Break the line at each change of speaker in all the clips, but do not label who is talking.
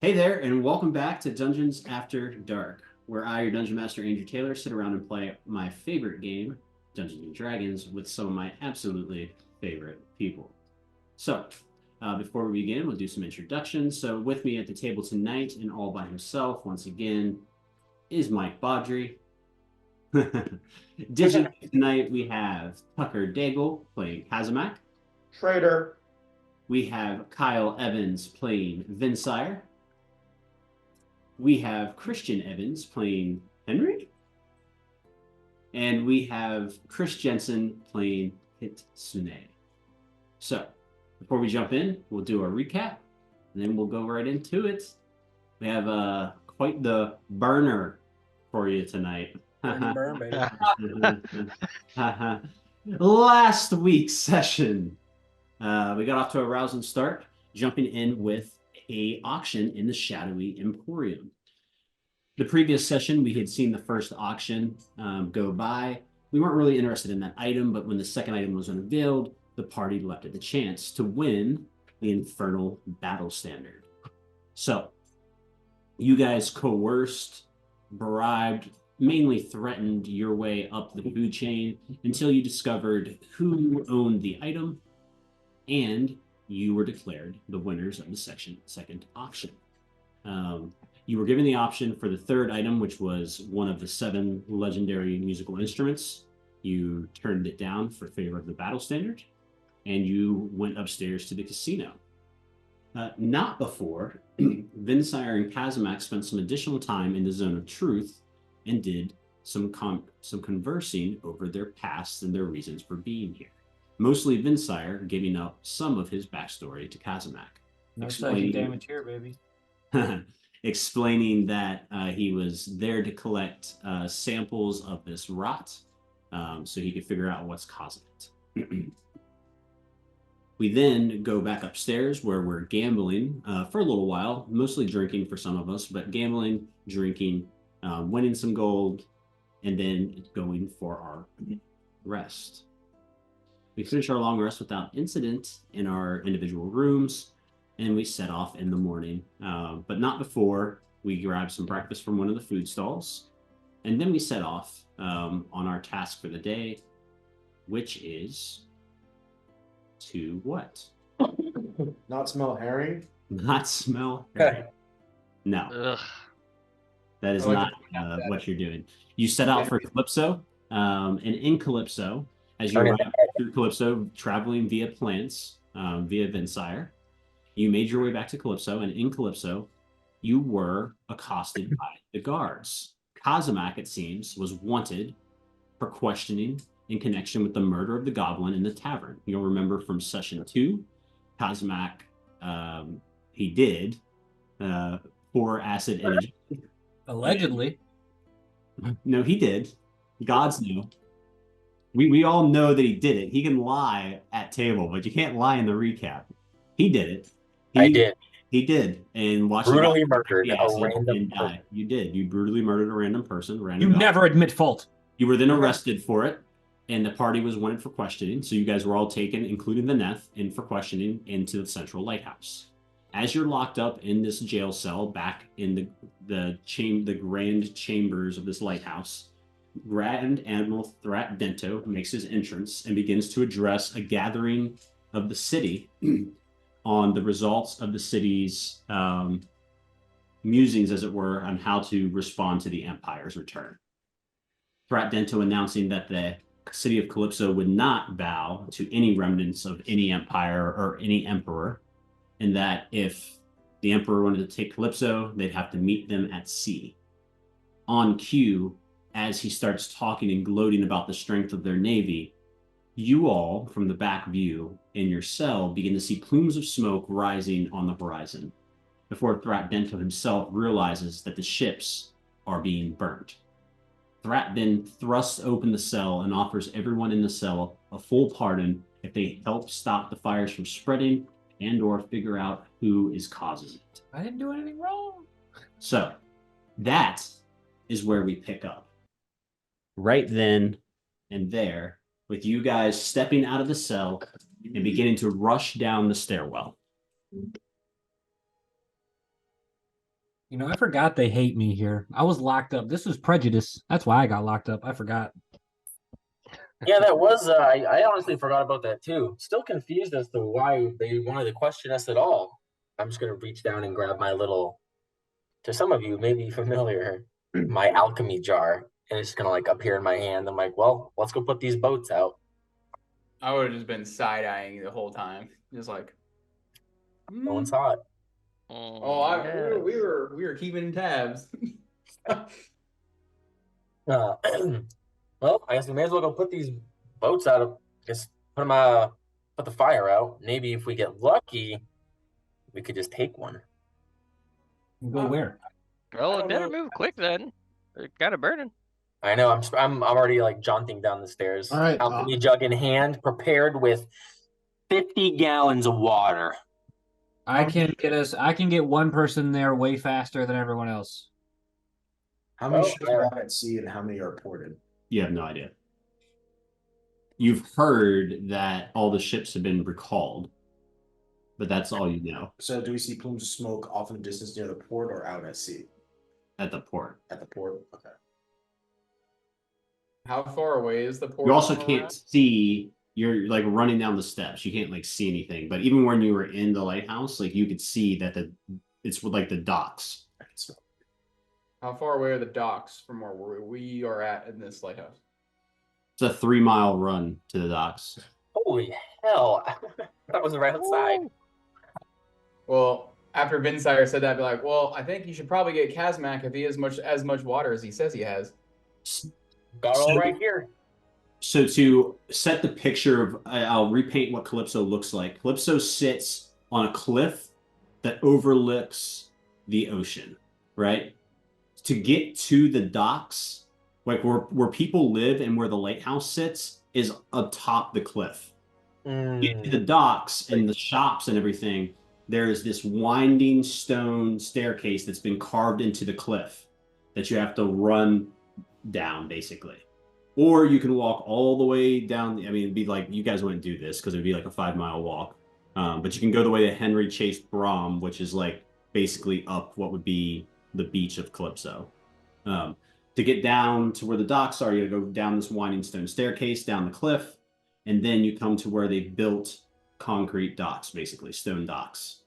Hey there, and welcome back to Dungeons After Dark, where I, your Dungeon Master Andrew Taylor, sit around and play my favorite game, Dungeons and Dragons, with some of my absolutely favorite people. So, before we begin, we'll do some introductions. So, with me at the table tonight, and all by himself, once again, is Mike Baudry. Digitally tonight, we have Tucker Daigle playing Kazamak.
Traitor.
We have Kyle Evans playing Vinsire. We have Christian Evans playing Henry. And we have Chris Jensen playing Hitsune. So, before we jump in, we'll do a recap, and then we'll go right into it. We have quite the burner for you tonight.
Burn, baby.
Last week's session, we got off to a rousing start, jumping in with a auction in the Shadowy Emporium. The previous session, we had seen the first auction go by. We weren't really interested in that item, but when the second item was unveiled, the party leapt at the chance to win the Infernal Battle Standard. So, you guys coerced, bribed, mainly threatened your way up the food chain until you discovered who owned the item, and you were declared the winners of the second auction. You were given the option for the third item, which was one of the 7 legendary musical instruments. You turned it down for favor of the battle standard, and you went upstairs to the casino. Not before, Vinsire and Kazamak spent some additional time in the Zone of Truth and did some conversing over their past and their reasons for being here. Mostly Vinsire giving up some of his backstory to Kazamak.
No psychic damage here, baby.
Explaining that he was there to collect samples of this rot so he could figure out what's causing it. We then go back upstairs where we're gambling for a little while, mostly drinking for some of us, but gambling, drinking, winning some gold, and then going for our rest. We finish our long rest without incident in our individual rooms, and we set off in the morning, but not before we grab some breakfast from one of the food stalls, and then we set off on our task for the day, which is to what?
Not smell herring.
Not smell herring. No.
Ugh.
That is not what you're doing. You set out for Calipso, and in Calipso, as you arrive through Calipso, traveling via plants, via Vinsire, you made your way back to Calipso, and in Calipso, you were accosted by the guards. Kazamak, it seems, was wanted for questioning in connection with the murder of the goblin in the tavern. You'll remember from session 2, Kazamak, he did pour acid in.
Allegedly.
No, he did. Gods knew. We all know that he did it. He can lie at table, but you can't lie in the recap. He did it.
I did.
He did. And watch
Brutally murdered a random
person. You did. You brutally murdered a random person.
You never admit fault.
You were then arrested for it, and the party was wanted for questioning. So you guys were all taken, including the Neth, in for questioning into the central lighthouse. As you're locked up in this jail cell back in the grand chambers of this lighthouse, Grand Admiral Thrat Dento makes his entrance and begins to address a gathering of the city on the results of the city's musings, as it were, on how to respond to the Empire's return. Thrat Dento announcing that the city of Calipso would not bow to any remnants of any empire or any emperor, and that if the emperor wanted to take Calipso, they'd have to meet them at sea. On cue, as he starts talking and gloating about the strength of their navy, you all, from the back view in your cell, begin to see plumes of smoke rising on the horizon before Thrat Dento himself realizes that the ships are being burnt. Thrat then thrusts open the cell and offers everyone in the cell a full pardon if they help stop the fires from spreading and or figure out who is causing it.
I didn't do anything wrong.
So that is where we pick up. Right then and there, with you guys stepping out of the cell and beginning to rush down the stairwell.
You know, I forgot they hate me here. I was locked up. This was prejudice. That's why I got locked up. I forgot.
Yeah, that was. I honestly forgot about that too. Still confused as to why they wanted to question us at all. I'm just gonna reach down and grab my little. To some of you, maybe familiar, my alchemy jar, and it's just gonna like appear in my hand. I'm like, well, let's go put these boats out.
I would have just been side eyeing the whole time, just like.
No one saw it.
Oh, we were keeping tabs.
Well, I guess we may as well go put these boats out. Just put them. Put the fire out. Maybe if we get lucky, we could just take one.
Go where?
Well, it better move quick then. It got it burning.
I know. I'm already like jaunting down the stairs.
All right,
Alchemy jug in hand, prepared with 50 gallons of water.
I can get one person there way faster than everyone else.
How many
Oh,
ships are out at sea and how many are ported?
You have no idea. You've heard that all the ships have been recalled, but that's all you know
So do we see plumes of smoke off in the distance near the port or out at sea?
at the port.
At the port? Okay.
How far away is the port?
You also
from where we're
can't
at?
see, you're like running down the steps. You can't like see anything. But even when you were in the lighthouse, like you could see that it's like the docks.
I can smell.
How far away are the docks from where we are at in this lighthouse?
It's a 3-mile run to the docks.
Holy hell! That was right outside.
Well, after Vinsire said that, I'd be like, well, I think you should probably get Kazmak if he has as much water as he says he has.
Got all right here.
So to set the picture of, I'll repaint what Calipso looks like. Calipso sits on a cliff that overlooks the ocean, right? To get to the docks, like where people live and where the lighthouse sits, is atop the cliff. Get to the docks and the shops and everything, there's this winding stone staircase that's been carved into the cliff that you have to run down, basically. Or you can walk all the way down. I mean, it'd be like, you guys wouldn't do this because it'd be like a 5-mile walk. But you can go the way that Henry chased Brom, which is like basically up what would be the beach of Calypso. To get down to where the docks are, you go down this winding stone staircase, down the cliff, and then you come to where they've built concrete docks, basically stone docks.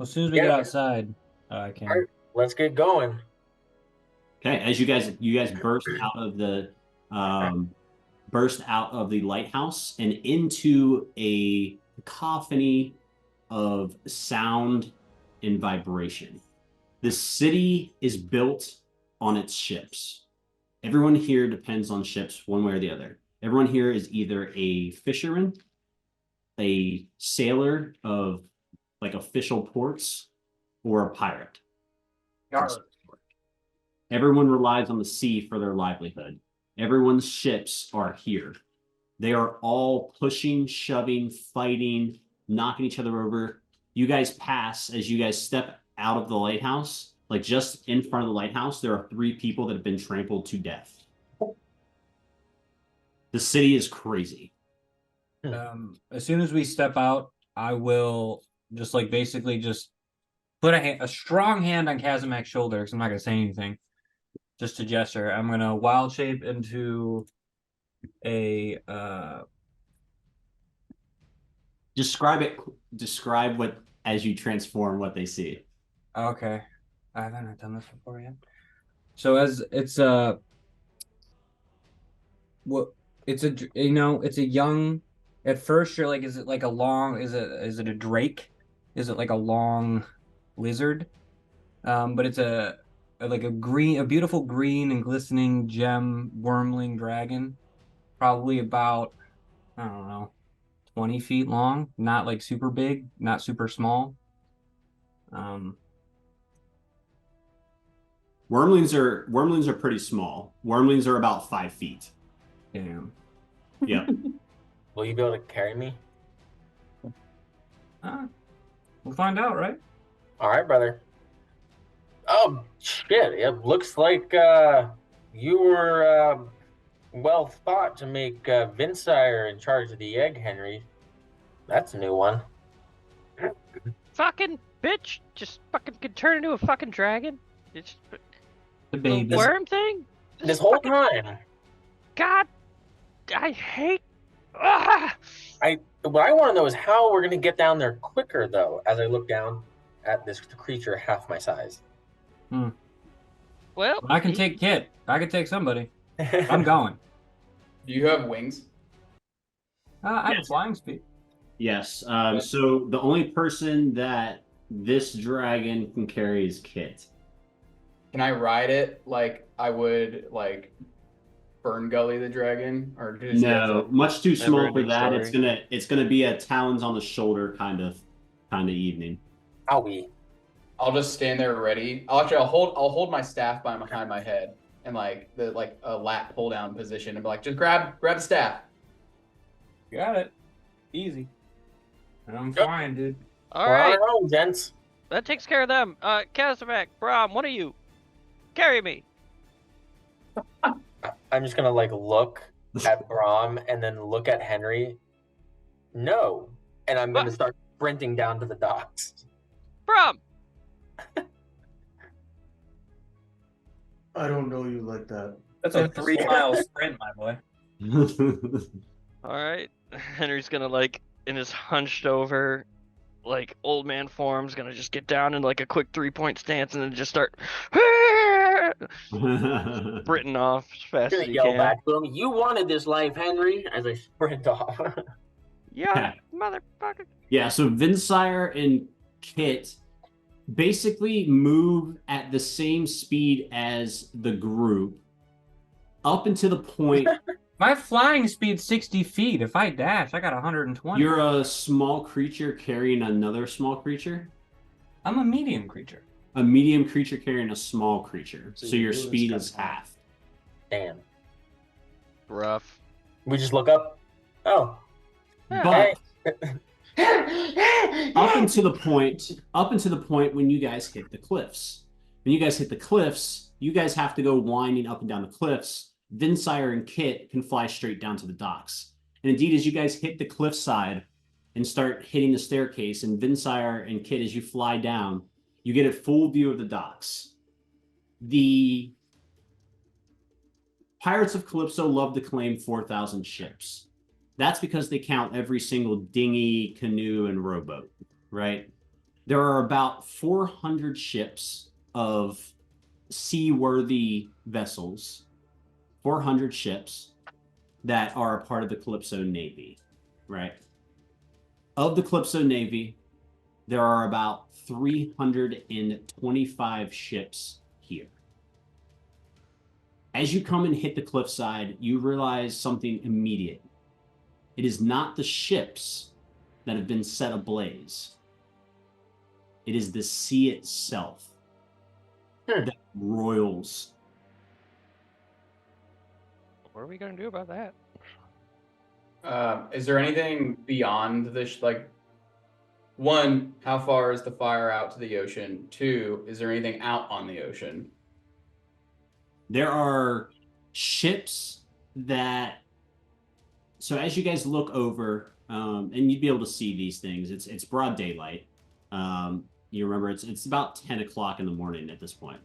As soon as we get outside, I can.
All right, let's get going.
Okay, as you guys burst out of the lighthouse and into a cacophony of sound and vibration. The city is built on its ships. Everyone here depends on ships one way or the other. Everyone here is either a fisherman, a sailor of like official ports, or a pirate. Everyone relies on the sea for their livelihood. Everyone's ships are here. They are all pushing, shoving, fighting, knocking each other over. You guys pass as you guys step out of the lighthouse. Like just in front of the lighthouse, there are 3 people that have been trampled to death. The city is crazy.
As soon as we step out, I will just like basically just put a strong hand on Kazamak's shoulder because I'm not gonna say anything. Just a gesture. I'm gonna wild shape into a
Describe what as you transform what they see.
Okay. I haven't done this before yet. So as it's what it's a young, at first you're like, is it like a long, is it a drake? Is it like a long lizard? But it's a beautiful green and glistening gem wormling dragon, probably about, I don't know, 20 feet long, not like super big, not super small.
Wormlings are pretty small. Wormlings are about 5 feet.
Damn.
Yep.
Will you be able to carry me?
We'll find out, right?
All right, brother. Oh, shit. It looks like you were well thought to make Vinsire in charge of the egg, Henry. That's a new one.
Fucking bitch just fucking can turn into a fucking dragon? It's
The
little
baby.
worm thing?
This whole time,
God, I hate. Ah!
what I want to know is how we're gonna get down there quicker, though. As I look down at this creature half my size.
Well,
I can take Kit. I can take somebody. I'm going.
Do you have wings?
I have flying speed.
Yes. So the only person that this dragon can carry is Kit.
Can I ride it like I would like Burn Gully the dragon? Or does he have
No,
to-
much too small for
Never-ending
that.
story.
It's gonna be a talons on the shoulder kind of evening.
Owie.
I'll just stand there ready. I'll hold my staff behind my head and like a lat pull down position and be like, just grab the staff.
Got it. Easy. I'm
Yep.
fine, dude.
All
We're on
right,
our own, gents.
that takes care of them. Kazamak, Brom, one of you, carry me.
I'm just gonna like look at Brahm and then look at Henry. No. And I'm gonna start sprinting down to the docks.
Brom,
I don't know you like that.
That's a 3-mile sprint, my boy.
all right. Henry's gonna like in his hunched over, like old man form's gonna just get down in like a quick 3-point stance and then just start sprinting off as fast
I'm
as
gonna
he
yell
can.
back to him, "You wanted this life, Henry," as I sprint off.
Yeah, motherfucker.
Yeah, so Vinsire and Kit basically move at the same speed as the group up until the point
My flying speed's 60 feet. If I dash, I got 120.
you're a small creature carrying another small creature.
I'm a medium creature.
A medium creature carrying a small creature.
So
So
you're
your
doing
speed
this
is
kind of
half.
Damn.
Rough.
We just look up. Oh.
But
Hey.
up until the point when you guys hit the cliffs. When you guys hit the cliffs, you guys have to go winding up and down the cliffs. Vinsire and Kit can fly straight down to the docks. And indeed, as you guys hit the cliffside and start hitting the staircase, and Vinsire and Kit, as you fly down, you get a full view of the docks. The Pirates of Calypso love to claim 4,000 ships. That's because they count every single dinghy, canoe, and rowboat, right? There are about 400 ships of seaworthy vessels, 400 ships that are a part of the Calypso Navy, right? Of the Calypso Navy, there are about 325 ships here. As you come and hit the cliffside, you realize something immediate. It is not the ships that have been set ablaze. It is the sea itself that roils.
What are we gonna do about that?
Is there anything beyond this? Like, one, how far is the fire out to the ocean? Two, is there anything out on the ocean?
There are ships that. So as you guys look over, and you'd be able to see these things. It's broad daylight. You remember it's about 10 o'clock in the morning at this point.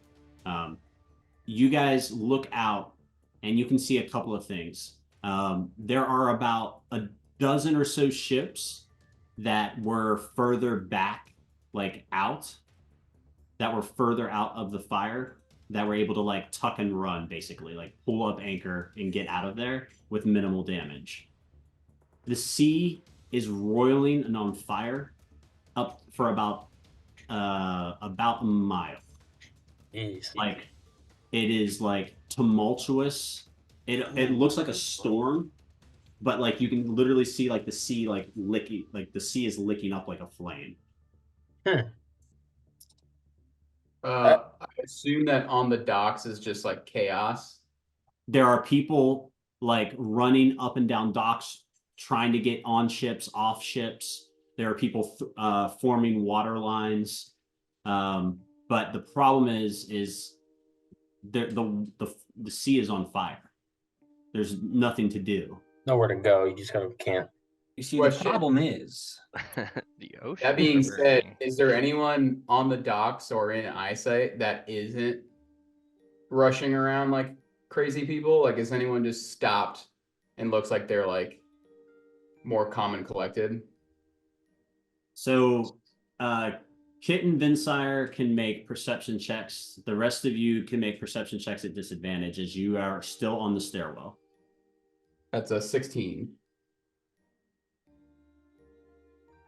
You guys look out, and you can see a couple of things. There are about a dozen or so ships that were further back, like out, that were further out of the fire, that were able to like tuck and run, basically, like pull up anchor and get out of there with minimal damage. The sea is roiling and on fire up for about a mile.
Jeez.
Like it is like tumultuous. It looks like a storm, but like you can literally see like the sea like licking, like the sea is licking up like a flame.
I assume that on the docks is just like chaos.
There are people like running up and down docks trying to get on ships, off ships. There are people forming water lines. But the problem is the sea is on fire. There's nothing to do.
Nowhere to go. You just kind of can't.
You see,
Question.
the problem is
The ocean.
That being said,
burning.
is there anyone on the docks or in eyesight that isn't rushing around like crazy people? Like, is anyone just stopped and looks like they're like more calm and collected?
So, Kit and Vinsire can make perception checks. The rest of you can make perception checks at disadvantage as you are still on the stairwell.
That's a 16.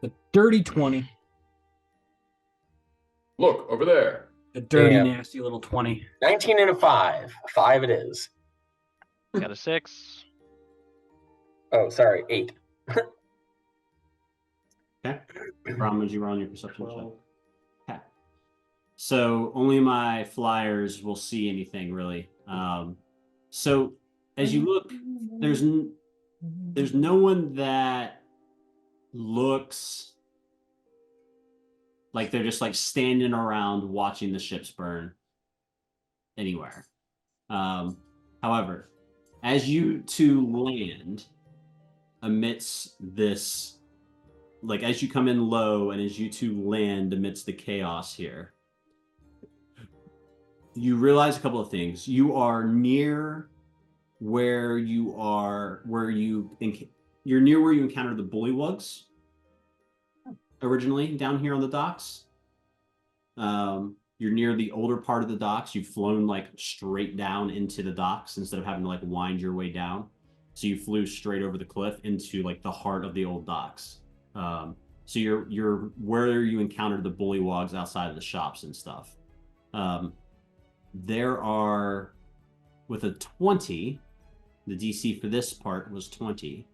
The dirty 20.
Look over there.
The dirty,
Damn.
nasty little 20.
19 and a 5. 5 it is.
Got a 6.
Oh, sorry, 8.
Okay. Brom, did you roll on your perception check?
12.
Okay. So only my flyers will see anything really. So as you look, there's no one that looks like they're just like standing around watching the ships burn anywhere. However, as you two land amidst this, like as you come in low and as you two land amidst the chaos here, you realize a couple of things. You are near where you are, you're near where you encountered the bullywugs originally down here on the docks. You're near the older part of the docks. You've flown like straight down into the docks instead of having to like wind your way down. So you flew straight over the cliff into like the heart of the old docks. So you're where you encountered the bullywugs outside of the shops and stuff. There are, with a 20, the DC for this part was 20.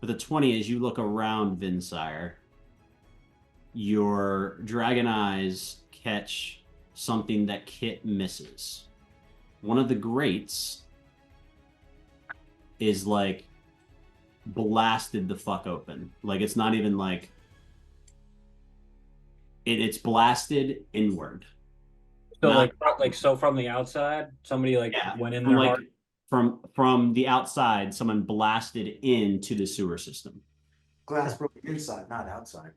With a 20, as you look around Vinsire, your dragon eyes catch something that Kit misses. One of the grates is like blasted the fuck open. Like it's not even like it's blasted inward.
So
Not-
like so from the outside, somebody like went in
from
there
like
hard.
from the outside, someone blasted into the sewer system.
Glass broke inside, not outside.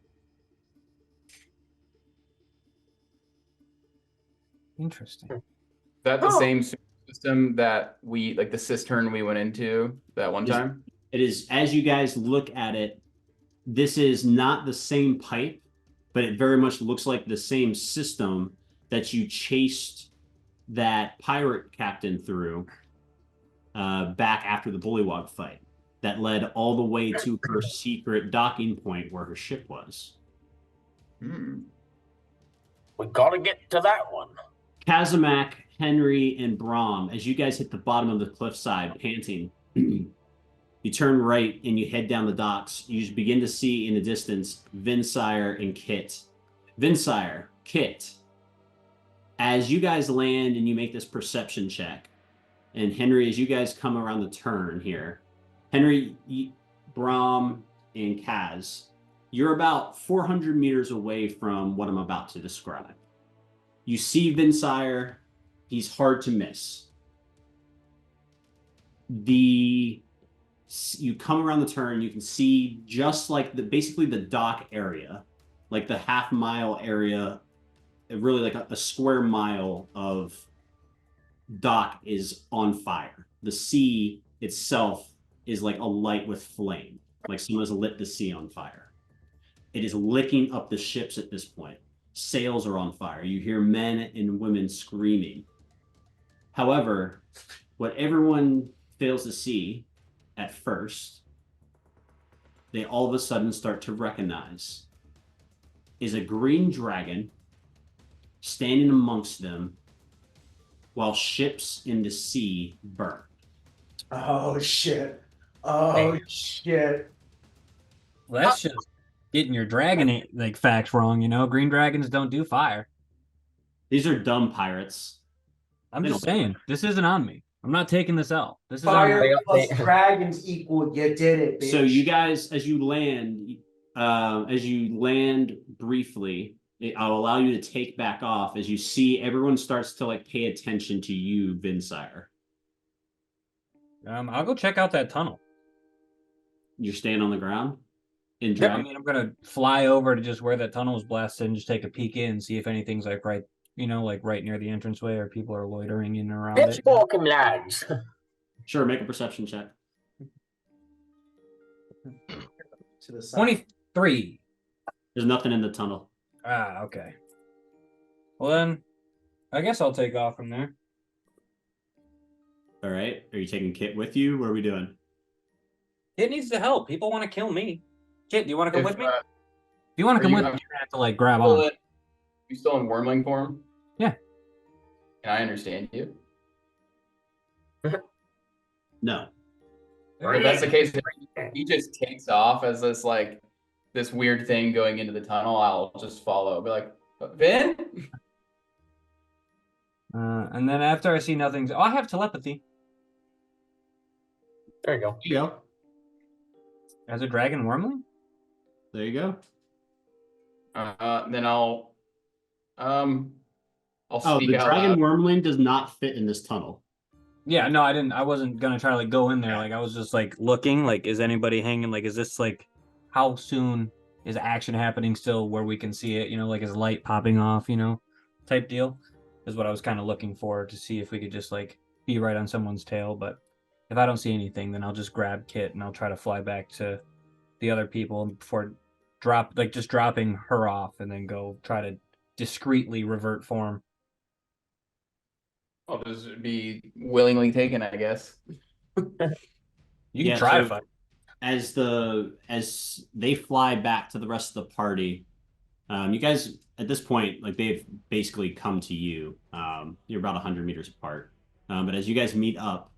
Interesting.
Is that the
Oh.
same system that we like the cistern we went into that one
Is-
time?
It is, as you guys look at it, this is not the same pipe, but it very much looks like the same system that you chased that pirate captain through back after the bullywug fight that led all the way to her secret docking point where her ship was.
Hmm.
We gotta get to that one.
Kazamak, Henry, and Brom, as you guys hit the bottom of the cliffside, panting, you turn right and you head down the docks. You just begin to see in the distance Vinsire and Kit. Vinsire, Kit, as you guys land and you make this perception check, and Henry, as you guys come around the turn here, Henry, Brom, and Kaz, you're about 400 meters away from what I'm about to describe. You see Vinsire, he's hard to miss. You come around the turn, you can see just like basically the dock area, like the half-mile area, really like a square mile of dock is on fire. The sea itself is like alight with flame, like someone has lit the sea on fire. It is licking up the ships at this point. Sails are on fire. You hear men and women screaming. However, what everyone fails to see at first, they all of a sudden start to recognize is a green dragon standing amongst them while ships in the sea burn.
Oh shit. Oh shit.
Well, that's just getting your dragon like facts wrong, you know. Green dragons don't do fire.
These are dumb pirates.
I'm
They
just
don't-
saying, this isn't on me. I'm not taking this out. This is on
Fire
They-
plus
they-
dragons equal. You did it, bitch.
So you guys, as you land briefly, I'll allow you to take back off as you see everyone starts to like pay attention to you, Vinsire.
I'll go check out that tunnel.
You're staying on the ground. In
I
drag.
mean, I'm gonna fly over to just where that tunnel is blasted and just take a peek in and see if anything's like right, like right near the entranceway or people are loitering in and around
Let's
it.
welcome lads.
Sure, make a perception check.
To the side.
23.
There's nothing in the tunnel.
Ah, okay. Well then, I guess I'll take off from there.
All right. Are you taking Kit with you? What are we doing?
It needs to help. People want to kill me. Kit, do you want to come
If,
with me? If you want to
are
come
you-
with me,
I'm-
you're gonna have to like grab
Still
on.
in- You still in wormling form?
Yeah.
Can I understand you?
No.
If that's the case, if he just takes off as this weird thing going into the tunnel, I'll just follow. I'll be like, Vin?
And then after I see nothing, I have telepathy
There you go.
There you go.
as a dragon wormling.
There you go.
Then I'll
Oh,
speak
the
out
dragon
loud.
wormling does not fit in this tunnel.
Yeah, no, I didn't. I wasn't gonna try to like go in there. Like I was just like looking. Like, is anybody hanging? Like, is this like how soon is action happening still where we can see it? Like is light popping off? Type deal is what I was kind of looking for to see if we could just like be right on someone's tail. But if I don't see anything, then I'll just grab Kit and I'll try to fly back to the other people before just dropping her off and then go try to discreetly revert form.
I'll just be willingly taken, I guess.
You can
Yeah,
try to
so-
fight.
As they fly back to the rest of the party, you guys at this point, like they've basically come to you. You're about 100 meters apart. But as you guys meet up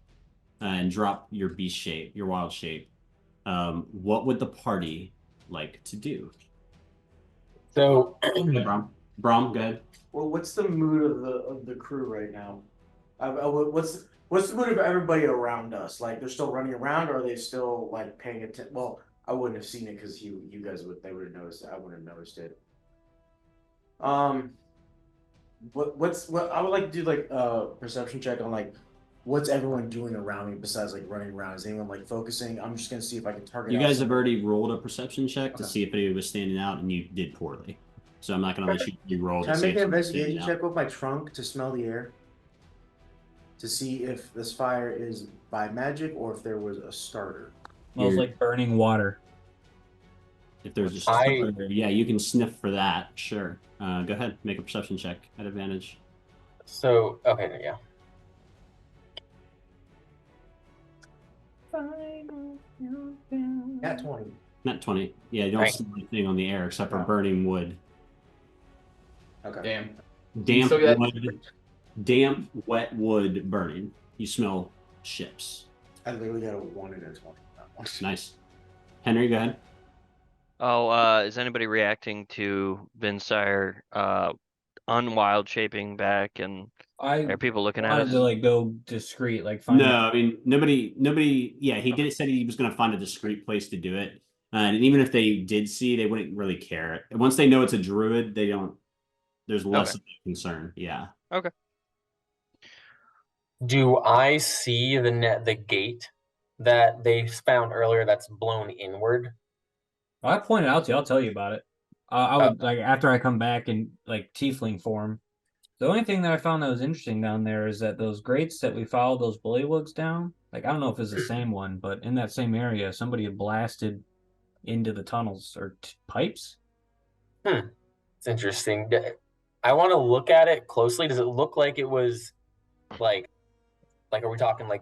and drop your beast shape, your wild shape, what would the party like to do?
So
Hey, Brom, go ahead.
Well, what's the mood of the crew right now? What's the mood of everybody around us? Like they're still running around, or are they still like paying attention? Well, I wouldn't have seen it because you guys would have noticed it. I wouldn't have noticed it. What I would like to do like perception check on like what's everyone doing around me besides like running around? Is anyone like focusing? I'm just gonna see if I can target.
You
out
guys have
someone.
already rolled a perception check to
Okay.
see if anybody was standing out, and you did poorly. So I'm not going to let you roll.
Can
to
I
see
make
if
an
someone's standing
investigation
out.
check with my trunk to smell the air? To see if this fire is by magic or if there was a starter.
Smells
You're-
like burning water.
If there's just a
I-
starter, yeah, you can sniff for that. Sure. Go ahead, make a perception check at advantage.
So okay, yeah.
At 20.
Not 20. Yeah, you don't
Right.
smell anything on the air except for
No.
burning wood.
Okay.
Damn.
Damp
So that-
wood. Damp, wet wood burning. You smell ships.
I literally got a 1 and a 20. That one.
Nice. Henry, go ahead.
Oh, is anybody reacting to Vinsire unwild shaping back, and
I
are people looking at
wanted
us?
to like go discreet, like find.
No, I mean nobody. Yeah, he did said he was going to find a discreet place to do it, and even if they did see, they wouldn't really care. Once they know it's a druid, they don't. There's less of a concern. Yeah.
Do I see the gate that they found earlier that's blown inward?
I pointed out to you. I'll tell you about it. I would like after I come back in like tiefling form. The only thing that I found that was interesting down there is that those grates that we followed those bullywugs down. Like I don't know if it's the same one, but in that same area, somebody had blasted into the tunnels or pipes.
It's interesting. I want to look at it closely. Does it look like it was like are we talking like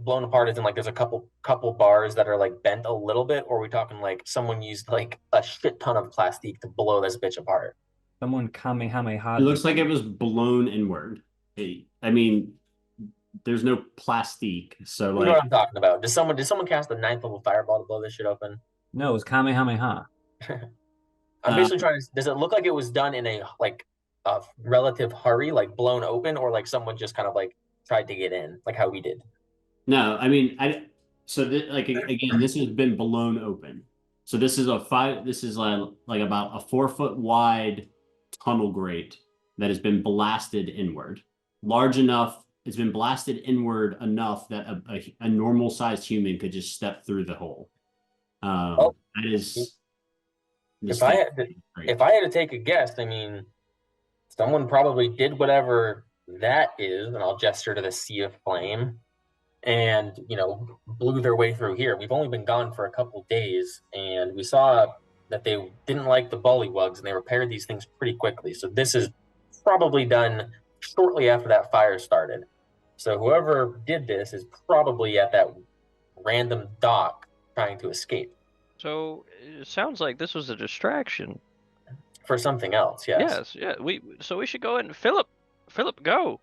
blown apart as in like there's a couple bars that are like bent a little bit, or are we talking like someone used like a shit ton of plastic to blow this bitch apart?
Someone kamehameha.
It looks like it was blown inward. I mean, there's no plastique, so
You know
like
what I'm talking about? Did someone cast a 9th level fireball to blow this shit open?
No, it was kamehameha.
I'm basically trying to. Does it look like it was done in a relative hurry, like blown open, or like someone just kind of like tried to get in, like how we did?
no. I mean, like again, this has been blown open. So this is This is like about a 4-foot wide tunnel grate that has been blasted inward, large enough. It's been blasted inward enough that a normal sized human could just step through the hole. That is
If I had to, if I had to take a guess, I mean, someone probably did whatever that is, and I'll gesture to the sea of flame, and blew their way through here. We've only been gone for a couple days, and we saw that they didn't like the bullywugs, and they repaired these things pretty quickly. So this is probably done shortly after that fire started. So whoever did this is probably at that random dock trying to escape
So it sounds like this was a distraction.
for something else. Yes.
Yes, yeah. So we should go in. Philip, go.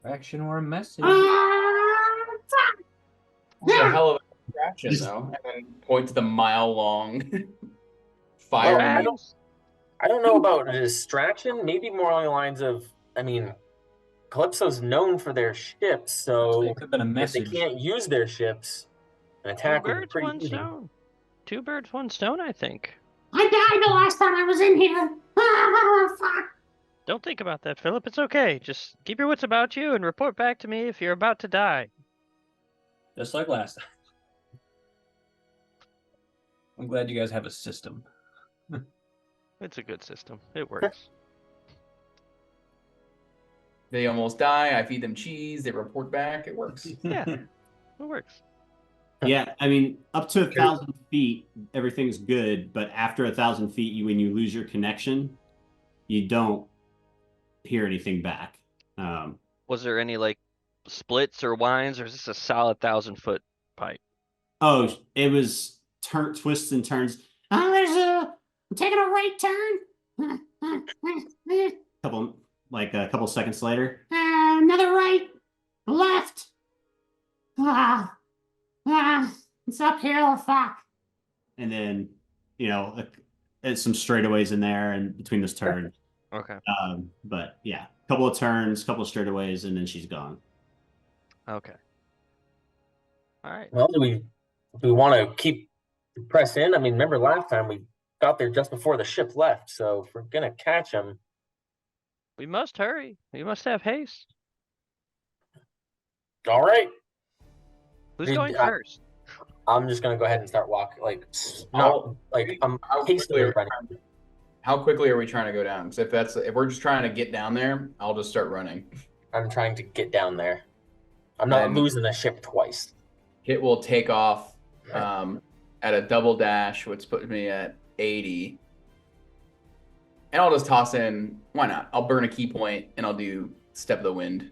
Action or a message.
It's a hell of a distraction, though. And then point to the mile-long fire.
Well, I don't know about a distraction. Maybe more along the lines of, I mean, Calipso's known for their ships, so
It could have been a
if they
message.
can't use their ships, an attack
Two
would be
birds,
pretty
one
easy.
stone. 2 birds, 1 stone, I think.
I died the last time I was in here. Fuck.
Don't think about that, Philip. It's okay. Just keep your wits about you and report back to me if you're about to die.
Just like last time. I'm glad you guys have a system.
It's a good system. It works.
They almost die. I feed them cheese. They report back. It works.
Yeah. It works.
Yeah, I mean, up to 1,000 feet, everything's good. But after 1,000 feet, when you lose your connection, you don't hear anything back.
Was there any like splits or winds, or is this a solid 1,000-foot pipe?
Oh, it was twists and turns.
Oh, I'm taking a right turn.
A couple seconds later.
Another right, left. It's uphill. Fuck.
And then, it's some straightaways in there and between those turns.
Okay.
But yeah, couple of turns, couple of straightaways, and then she's gone.
Okay. All right.
Well, do we want to keep press in? I mean, remember last time we got there just before the ship left, so if we're gonna catch them,
We must hurry. We must have haste.
all right.
Who's
Dude,
going first?
I'm just gonna go ahead and start walking.
How-
I'm
How
hastily running.
How quickly are we trying to go down? Because if we're just trying to get down there, I'll just start running.
I'm trying to get down there. I'm not
Then-
losing the ship twice.
Kit will take off at a double dash, which puts me at 80. And I'll just toss in, why not? I'll burn a key point and I'll do Step of the Wind.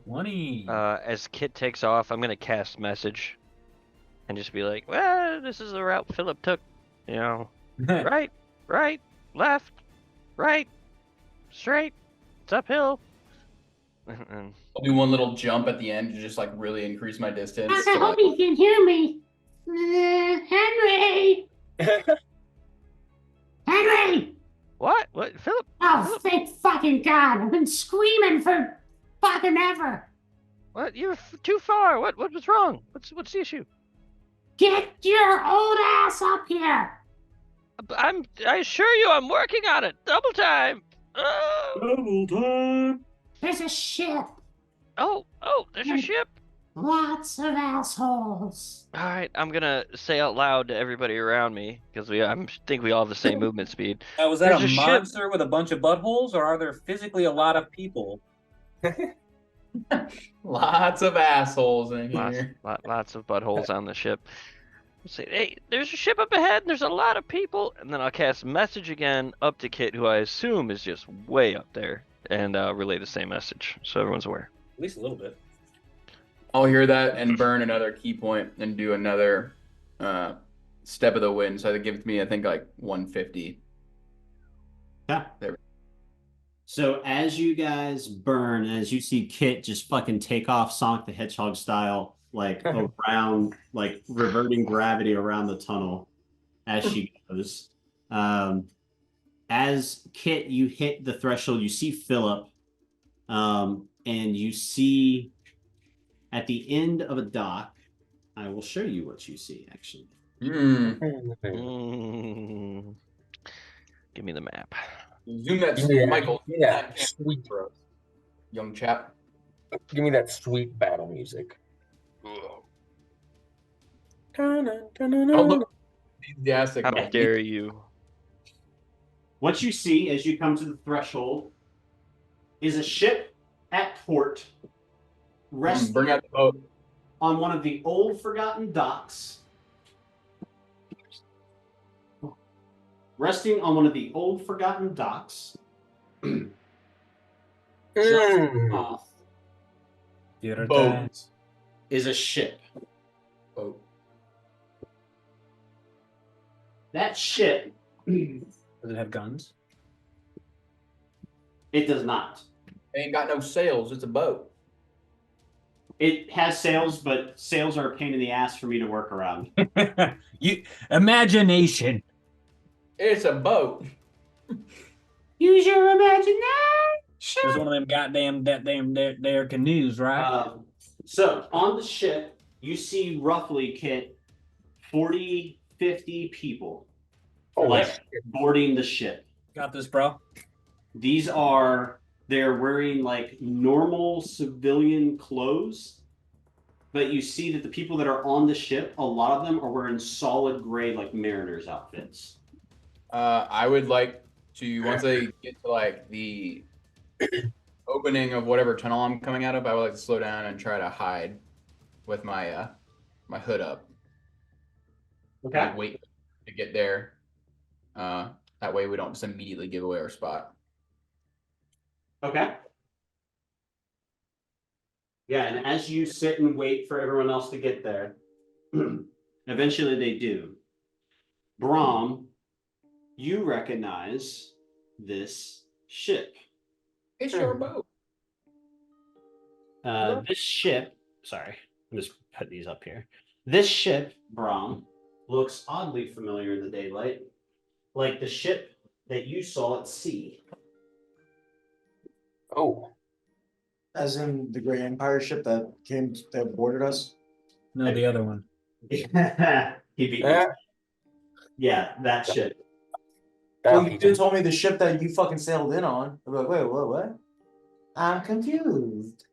20.
As Kit takes off, I'm gonna cast message, and just be like, "Well, this is the route Philip took. Right, left, right, straight. It's uphill." And
I'll do one little jump at the end to just really increase my distance.
I hope you can hear me. Henry!
what? Philip?
Oh, thank fucking God. I've been screaming for fucking ever.
What? You're too far. What was wrong? What's the issue?
Get your old ass up here.
I assure you, I'm working on it. Double time.
Double time.
There's a ship.
Oh, there's a ship.
Lots of assholes.
All right, I'm gonna say out loud to everybody around me because I think we all have the same movement speed.
Was that
There's
a
a ship.
monster with a bunch of buttholes, or are there physically a lot of people?
Lots of assholes in here.
Lots of buttholes on the ship. I'll say, hey, there's a ship up ahead, and there's a lot of people. And then I'll cast message again up to Kit, who I assume is just way up there, and relay the same message so everyone's aware.
At least a little bit.
I'll hear that and burn another key point and do another Step of the Wind. So that gives me, I think, 150.
Yeah.
There we go.
So as you guys burn, as you see Kit just fucking take off Sonic the Hedgehog style, around, reverting gravity around the tunnel as she goes. As Kit, you hit the threshold, you see Philip, and you see at the end of a dock, I will show you what you see, actually.
Mm. Give me the map.
Zoom that,
Yeah,
Michael.
yeah, sweet.
Young chap.
Give me that sweet battle music.
Don't look. Enthusiastic.
How
man.
dare you?
What you see as you come to the threshold is a ship at port, resting
Bring out the boat.
on one of the old forgotten docks. Resting on one of the old forgotten docks. Just off
Boat.
is a ship.
Boat.
That ship,
Does it have guns?
it does not.
It ain't got no sails. It's a boat.
It has sails, but sails are a pain in the ass for me to work around.
You imagination.
It's a boat.
Use your imagination.
There's one of them goddamn their canoes, right?
So on the ship, you see roughly, Kit, 40, 50 people boarding the ship.
Got this, bro.
They're wearing like normal civilian clothes, but you see that the people that are on the ship, a lot of them are wearing solid gray like mariners outfits.
I would like to, once I get to like the opening of whatever tunnel I'm coming out of, I would like to slow down and try to hide with my my hood up.
Okay.
Like, wait to get there. That way we don't just immediately give away our spot.
Okay. Yeah, and as you sit and wait for everyone else to get there, eventually they do. Brahm, you recognize this ship.
It's your boat.
This ship, sorry, I'm just putting these up here. This ship, Brahm, looks oddly familiar in the daylight, like the ship that you saw at sea.
Oh,
As in the Great Empire ship that boarded us.
No, the other one.
He beat me.
yeah.
Yeah, that ship.
Well, you just told me the ship that you fucking sailed in on. I'm like, wait, what? I'm confused.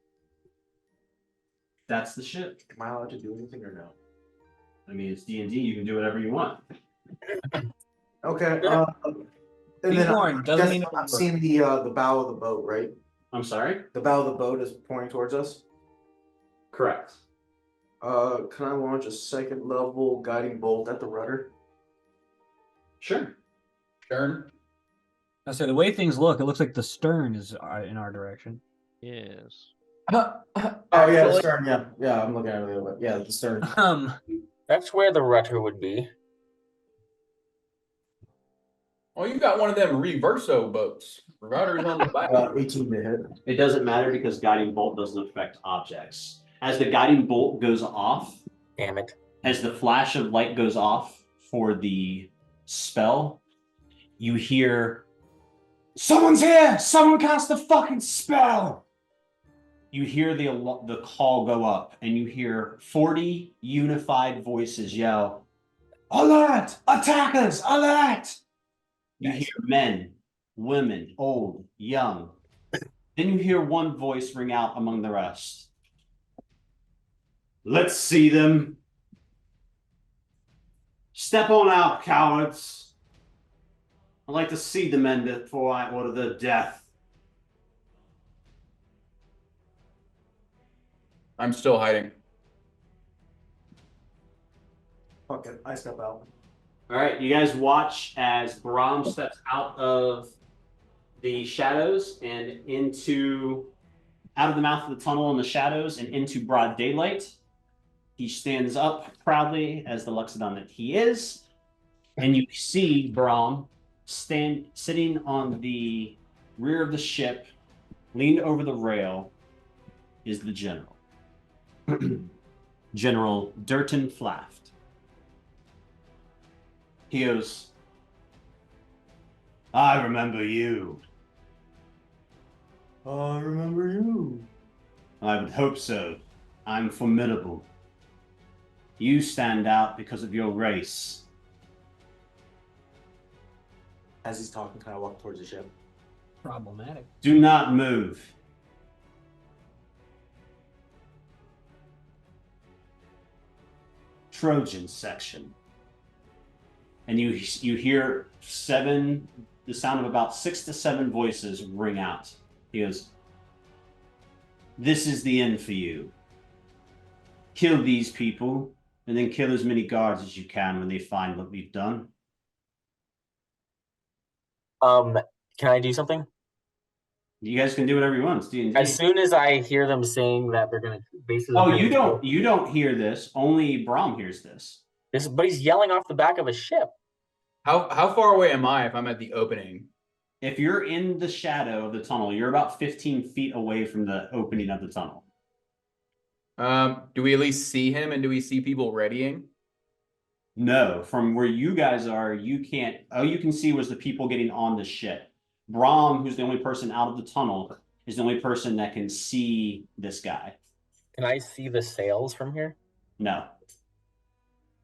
That's the ship.
Am I allowed to do anything or no?
I mean, it's D&D. You can do whatever you want.
Okay. And
Be
then
warned, doesn't mean
I'm seeing the bow of the boat, right?
I'm sorry?
The bow of the boat is pointing towards us.
Correct.
Can I launch a second level guiding bolt at the rudder?
Sure.
Stern.
I say the way things look, it looks like the stern is in our direction.
Yes.
Oh yeah, the stern. Yeah. I'm looking at it the other way. Yeah, the stern.
That's where the rudder would be.
Well, you got one of them reverso boats. Rudder's on the back.
18 to hit.
It doesn't matter because guiding bolt doesn't affect objects. As the guiding bolt goes off,
Damn it.
as the flash of light goes off for the spell, you hear, "Someone's here! Someone cast the fucking spell!" You hear the call go up, and you hear 40 unified voices yell, "Alert! Attackers! Alert!" You hear men, women, old, young. Then you hear one voice ring out among the rest. "Let's see them. Step on out, cowards. I'd like to see the men before I order their death."
I'm still hiding.
Fuck it, I step out.
All right, you guys watch as Brahm steps out of the shadows and out of the mouth of the tunnel in the shadows and into broad daylight. He stands up proudly as the Luxodon that he is, and you see Brahm sitting on the rear of the ship, leaned over the rail, is the general. General Durton Flaft. He goes, "I remember you."
I remember you.
"I would hope so. I'm formidable. You stand out because of your race."
As he's talking, can I walk towards the ship?
Problematic.
"Do not move." Trojan section. and you hear the sound of about 6 to 7 voices ring out. He goes, "This is the end for you. Kill these people, and then kill as many guards as you can when they find what we've done."
Can I do something?
You guys can do whatever you want. It's D&D.
As soon as I hear them saying that they're gonna basically.
Oh, you don't hear this. Only Brahm hears this.
But he's yelling off the back of a ship.
How far away am I if I'm at the opening?
If you're in the shadow of the tunnel, you're about 15 feet away from the opening of the tunnel.
Do we at least see him, and do we see people readying?
No, from where you guys are, you can't. All you can see was the people getting on the ship. Brahm, who's the only person out of the tunnel, is the only person that can see this guy.
Can I see the sails from here?
No.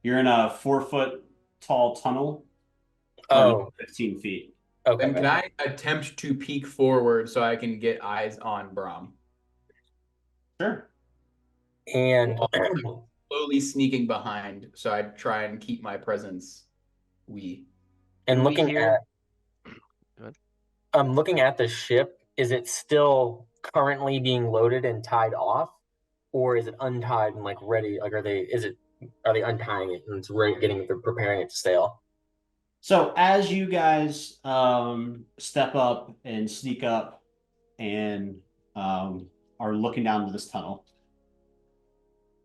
You're in a 4-foot tall tunnel.
Oh,
15 feet.
okay.
Then can I attempt to peek forward so I can get eyes on Brahm?
Sure.
And
Slowly sneaking behind, so I try and keep my presence
and
we hear-
looking at the ship, is it still currently being loaded and tied off, or is it untied and like ready? Like, are they untying it and it's ready, preparing it to sail?
So as you guys step up and sneak up and are looking down to this tunnel,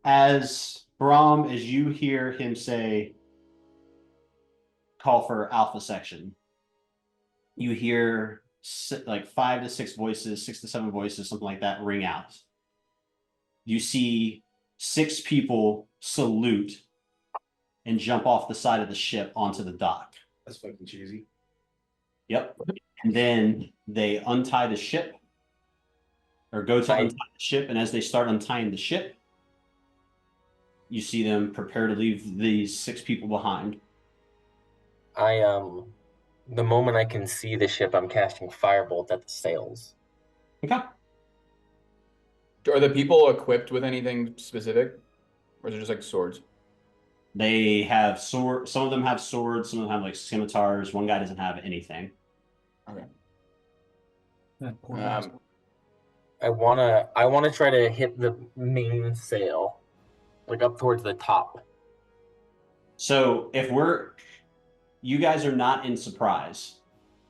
as Brahm, as you hear him say, "Call for Alpha Section," you hear like 5 to 6 voices, 6 to 7 voices, something like that, ring out. You see 6 people salute and jump off the side of the ship onto the dock.
That's fucking cheesy.
Yep. And then they untie the ship, or go to untie the ship, and as they start untying the ship, you see them prepare to leave these 6 people behind.
The moment I can see the ship, I'm casting Firebolt at the sails.
Okay.
Are the people equipped with anything specific, or is it just like swords?
They have sword. Some of them have swords. Some of them have like scimitars. One guy doesn't have anything.
Okay.
I wanna try to hit the main sail, like up towards the top.
So you guys are not in surprise.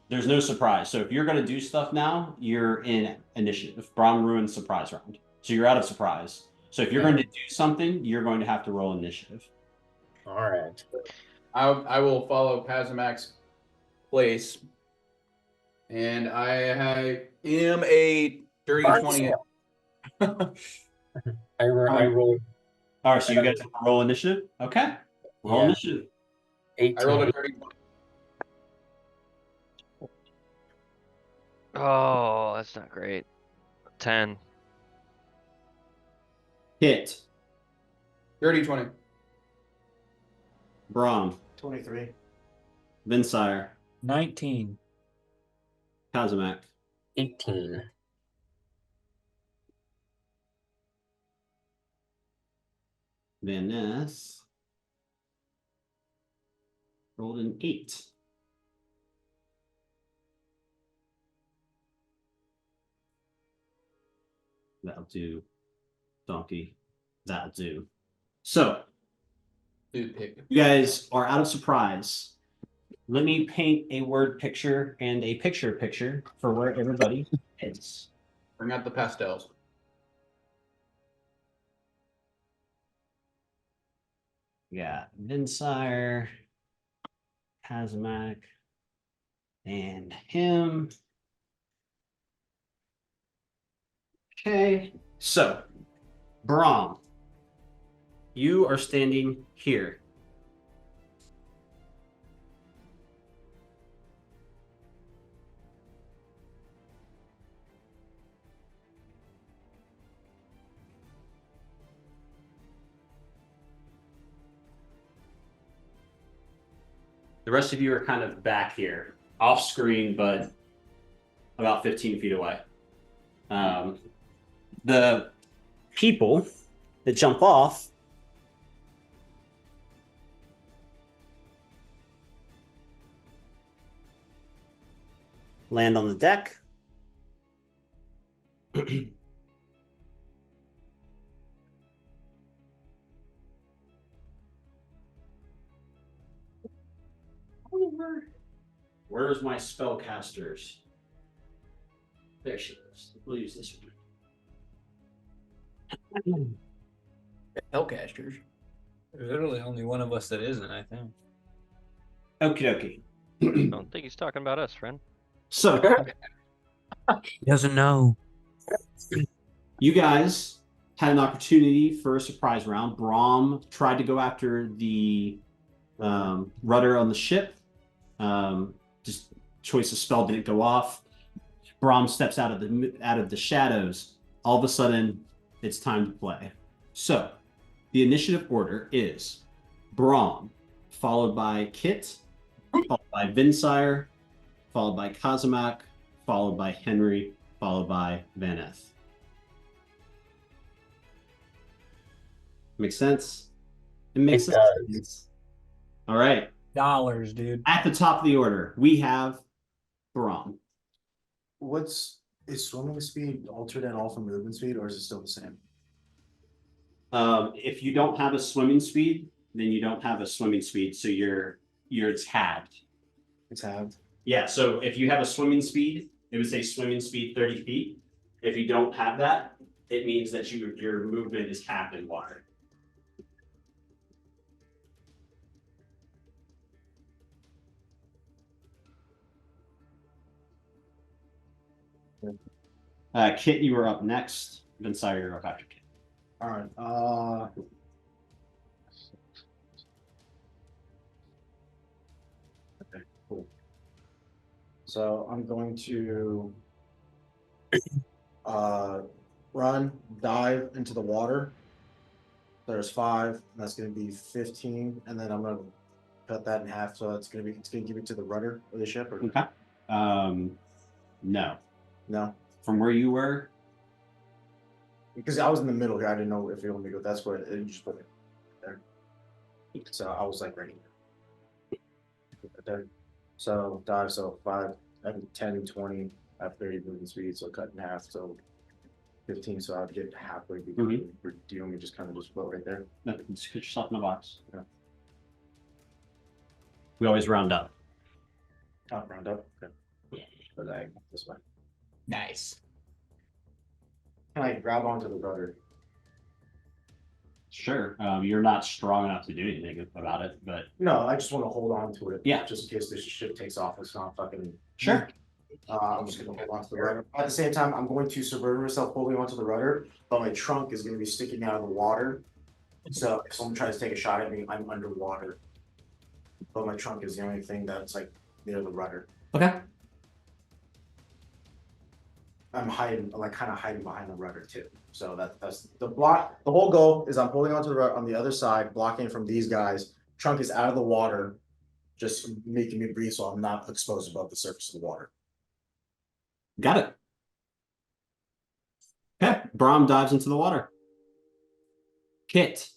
There's no surprise. So if you're going to do stuff now, you're in initiative. Brahm ruined surprise round. So you're out of surprise. So if you're going to do something, you're going to have to roll initiative.
All right.
I will follow Pazamak's place, and I am a dirty 20.
I rolled.
All right, so you guys roll initiative? Okay. Roll initiative.
18.
I rolled a dirty 20.
Oh, that's not great. 10.
Hit.
Dirty 20.
Brahm.
23.
Vinsire.
19.
Kazamak.
18.
Van Ness rolled an 8. That'll do. Donkey. That'll do. So, you guys are out of surprise. Let me paint a word picture and a picture for where everybody is.
Bring out the pastels.
Yeah, Vinsire, Kazamak, and him. Okay, so Brahm, you are standing here. The rest of you are kind of back here, off screen, but about 15 feet away. The people that jump off land on the deck. Where's my spellcasters? There she is. We'll use this one.
Hellcasters.
There's literally only one of us that isn't, I think.
Okie
I
dokie.
don't think he's talking about us, friend.
So,
He doesn't know.
you guys had an opportunity for a surprise round. Brahm tried to go after the rudder on the ship. Just choice of spell didn't go off. Brahm steps out of the shadows. All of a sudden, it's time to play. So, the initiative order is Brahm, followed by Kit, followed by Vinsire, followed by Kazamak, followed by Henry, followed by Vaneth. Makes sense? It makes
It
sense. All right.
Dollars, dude.
At the top of the order, we have Brahm.
Is swimming speed altered at all from movement speed, or is it still the same?
If you don't have a swimming speed, then you don't have a swimming speed, so you're tabbed.
It's halved.
Yeah, so if you have a swimming speed, it would say swimming speed 30 feet. If you don't have that, it means that your movement is capped in water. Kit, you were up next. Vinsire, you're up after Kit.
All right. Okay, cool. So I'm going to run, dive into the water. There's 5, and that's going to be 15, and then I'm going to cut that in half. So it's going to give it to the rudder of the ship. Or
Okay. No.
no,
From where you were,
because I was in the middle here. I didn't know if you want me to go. That's what it just put it there. So I was like right there. So dive. So 5, I have 10, 20. I have 30 movement speed. So cut in half. So 15. So I'd get halfway. Do you want me to just kind of just float right there?
no, just put yourself in a box.
Yeah.
We always round up.
Oh, round up. Okay. Go diagonal this way.
Nice.
Can I grab onto the rudder?
Sure. You're not strong enough to do anything about it, but
No, I just want to hold on to it.
Yeah.
Just in case this ship takes off. It's not fucking.
sure.
I'm just gonna hold on to the rudder. At the same time, I'm going to subvert myself holding onto the rudder, but my trunk is gonna be sticking out of the water. So if someone tries to take a shot at me, I'm underwater. But my trunk is the only thing that's like near the rudder.
Okay.
I'm hiding, like kind of hiding behind the rudder too. So that's the block. The whole goal is I'm holding onto the rudder on the other side, blocking from these guys. Trunk is out of the water, just making me breathe so I'm not exposed above the surface of the water.
Got it. Okay. Brahm dives into the water. Kit.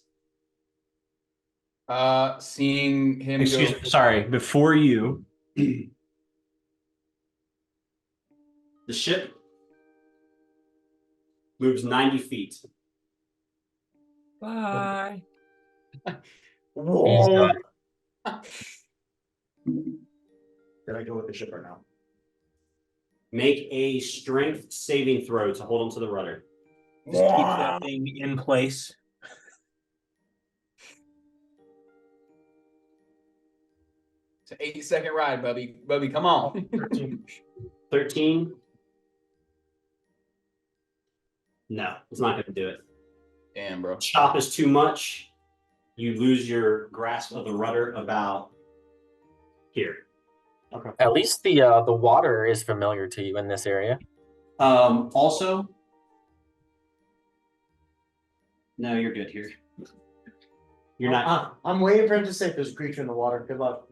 Seeing him
Excuse
go.
me. Sorry. Before you, the ship moves 90 feet.
Bye.
Whoa! Did I go with the ship or no?
Make a strength saving throw to hold onto the rudder.
Just keep that thing in place.
It's an 8-second ride, Bubby. Bubby, come on.
13. No, it's not going to do it.
Damn, bro.
Chop is too much. You lose your grasp of the rudder about here.
Okay.
At least the water is familiar to you in this area.
Also, no, you're good here. You're not.
I'm waiting for him to say if there's a creature in the water. Good luck.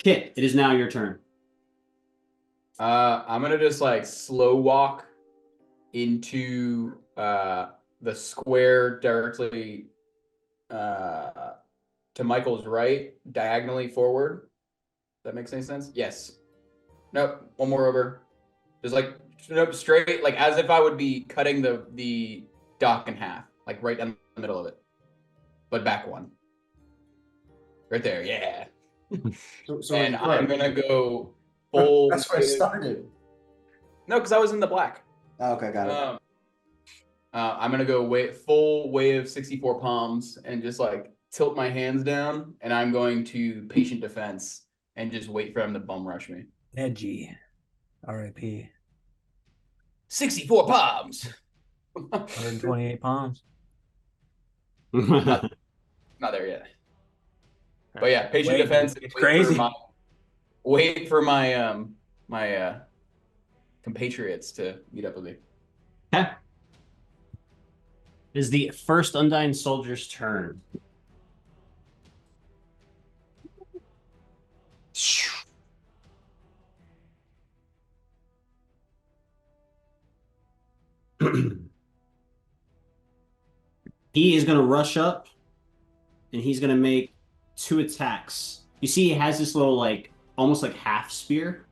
Kit, it is now your turn.
I'm gonna just like slow walk into the square directly to Michael's right, diagonally forward. That makes any sense? Yes. Nope. One more over. Just like nope, straight, like as if I would be cutting the dock in half, like right down the middle of it. But back one. Right there, yeah.
So
And
wait,
I'm
Craig,
gonna go full.
that's where I started.
No, because I was in the black.
Oh, okay, got it.
I'm gonna go full wave 64 palms and just like tilt my hands down, and I'm going to patient defense and just wait for him to bum rush me.
Edgy. R.I.P.
64 palms.
128 pounds.
Not there yet. But yeah, patient
Wait,
defense.
it's crazy.
Wait for my my compatriots to meet up with me.
Okay. It is the first Undying Soldier's turn. He is going to rush up, and he's going to make 2 attacks. You see, he has this little, like, almost like half spear.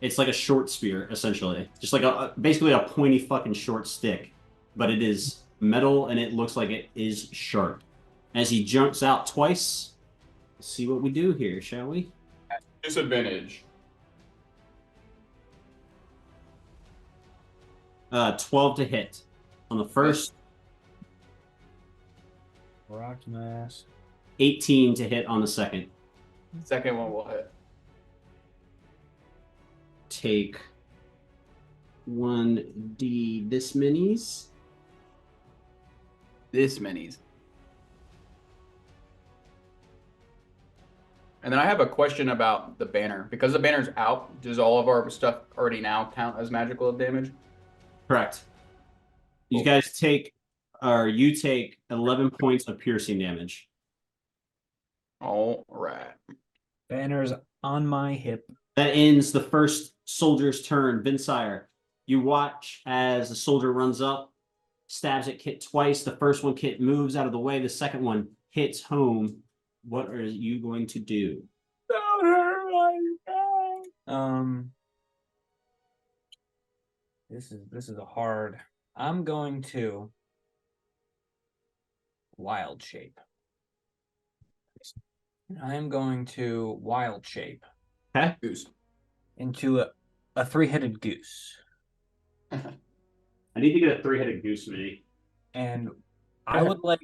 It's like a short spear, essentially. Just like basically a pointy fucking short stick. But it is metal, and it looks like it is sharp. As he jumps out twice, let's see what we do here, shall we?
Disadvantage.
12 to hit on the first.
Rocked my ass.
18 to hit on the second.
Second one will hit.
Take 1d this minis.
This minis. And then I have a question about the banner. Because the banner's out, does all of our stuff already now count as magical damage?
Correct. You
Cool.
guys take, or you take 11 points of piercing damage.
All right.
Banner's on my hip.
That ends the first soldier's turn. Vinsire, you watch as the soldier runs up, stabs at Kit twice. The first one, Kit moves out of the way. The second one hits home. What are you going to do?
This is a hard. I'm going to wild shape. I'm going to wild shape
Okay.
Goose.
into a 3-headed goose.
I need to get a 3-headed goose mini.
And I would like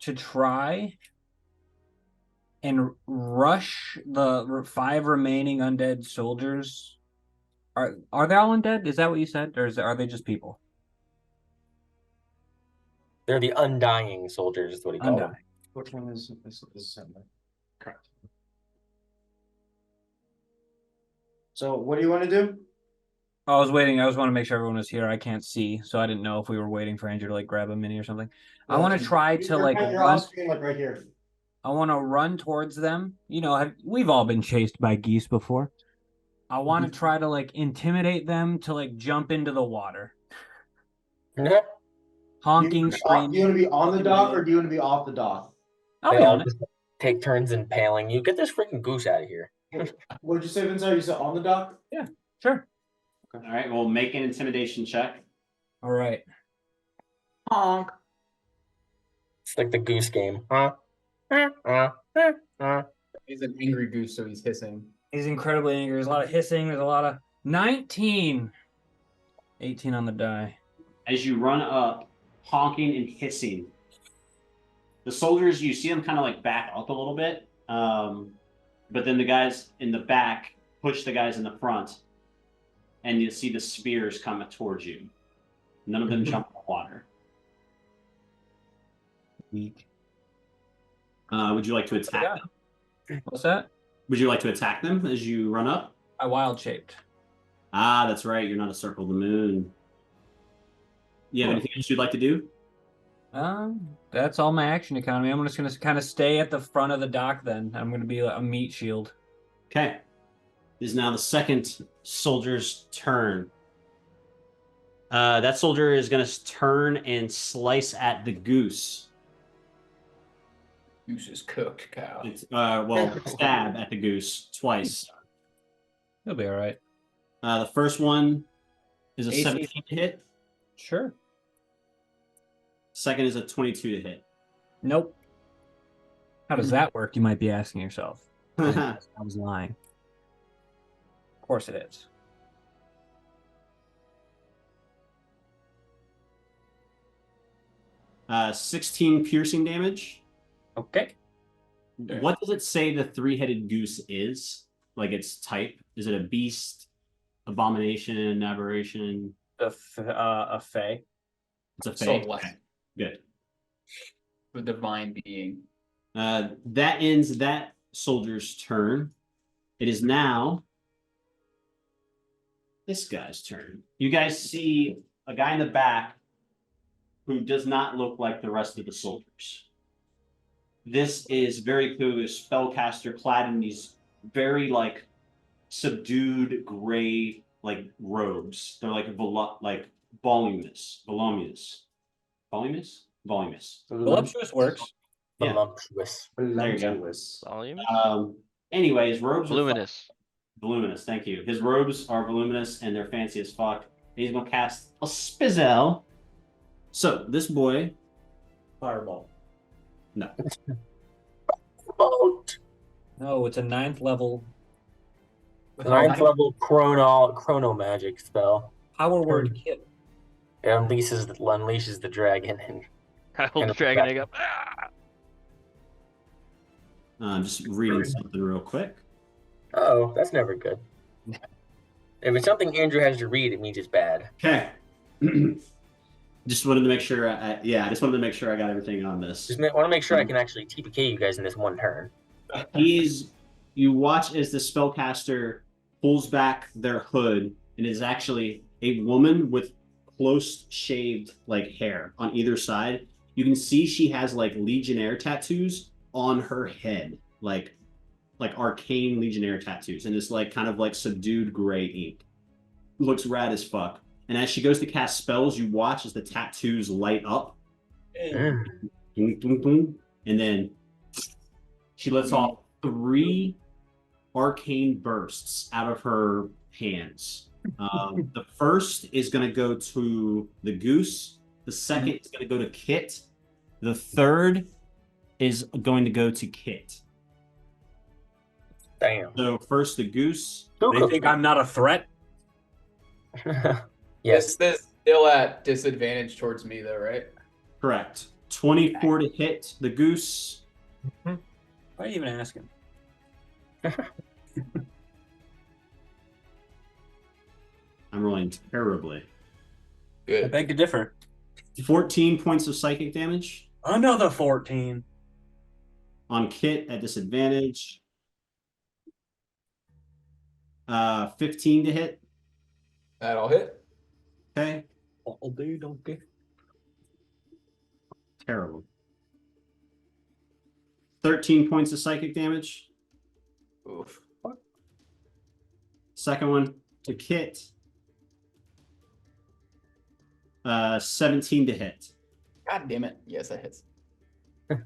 to try and rush the 5 remaining undead soldiers. Are they all undead? Is that what you said? Or are they just people?
They're the undying soldiers, is what he called them.
Undying.
Which one is correct? So what do you want to do?
I was waiting. I was want to make sure everyone was here. I can't see, so I didn't know if we were waiting for Andrew to like grab a mini or something. I want to try to like
You're
run.
off screen, like right here.
I want to run towards them. You know, we've all been chased by geese before. I want to try to like intimidate them to like jump into the water. Honking,
Do
screaming.
you want to be on the dock or do you want to be off the dock?
I'll
They
be
all
on it.
just take turns impaling you. Get this freaking goose out of here.
What did you say, Vincent? You said on the dock?
Sure.
All right, we'll make an intimidation check.
All right.
Honk.
It's like the goose game. Huh?
He's an angry goose, so he's hissing.
He's incredibly angry. There's a lot of hissing. There's a lot of 19. 18 on the die.
As you run up, honking and hissing. The soldiers, you see them kind of like back up a little bit. But then the guys in the back push the guys in the front. And you see the spears coming towards you. None of them jump in the water.
Weak.
Would you like to attack them?
What's that?
Would you like to attack them as you run up?
I wild shaped.
Ah, that's right. You're not a circle of the moon. You have anything else you'd like to do?
That's all my action economy. I'm just going to kind of stay at the front of the dock then. I'm going to be a meat shield.
Okay. It is now the second soldier's turn. That soldier is going to turn and slice at the goose.
Goose is cooked, cow.
It's, stab at the goose twice.
He'll be all right.
The first one is a
AC.
17 to hit.
Sure.
Second is a 22 to hit.
Nope. How does that work? You might be asking yourself. I was lying. Of course it is.
Uh, 16 piercing damage.
Okay.
What does it say the three-headed goose is? Like its type? Is it a beast, abomination, aberration?
A fae.
It's a
So
fae.
what?
Okay, good.
The divine being.
That ends that soldier's turn. It is now this guy's turn. You guys see a guy in the back who does not look like the rest of the soldiers. This is very clearly a spellcaster clad in these very like subdued gray like robes. They're like voluminous.
Voluptuous works.
Yeah.
Voluptuous.
There you go.
Voluptuous.
Volume.
Anyways, robes are
Luminous.
voluminous. Thank you. His robes are voluminous and they're fancy as fuck. He's gonna cast a spell. So this boy,
Fireball.
no,
Boat.
No, it's a 9th level
Ninth level chrono magic spell.
power word kit.
It unleashes the dragon and
I hold the dragon egg up. Ah!
I'm just reading something real quick.
oh, that's never good. If it's something Andrew has to read, it means it's bad.
Okay. Just wanted to make sure. I just wanted to make sure I got everything on this.
Just want to make sure I can actually TPK you guys in this one turn.
You watch as the spellcaster pulls back their hood, and it is actually a woman with close shaved like hair on either side. You can see she has like Legionnaire tattoos on her head, like arcane Legionnaire tattoos, and it's like kind of like subdued gray ink. Looks rad as fuck. And as she goes to cast spells, you watch as the tattoos light up.
Mm.
Ding, ding, ding. And then she lets off 3 arcane bursts out of her hands. The first is going to go to the goose. The second is going to go to Kit. The third is going to go to Kit.
Damn.
So first the goose.
They think I'm not a threat.
Yes.
This is still at disadvantage towards me, though, right?
Correct. 24 to hit the goose.
Why are you even asking?
I'm rolling terribly.
I
Good.
beg to differ.
14 points of psychic damage.
Another 14.
On Kit at disadvantage. 15 to hit.
That'll hit.
Okay.
All day, donkey.
Terrible. 13 points of psychic damage.
Oof.
Second one to Kit. 17 to hit.
God damn it. Yes, that hits. This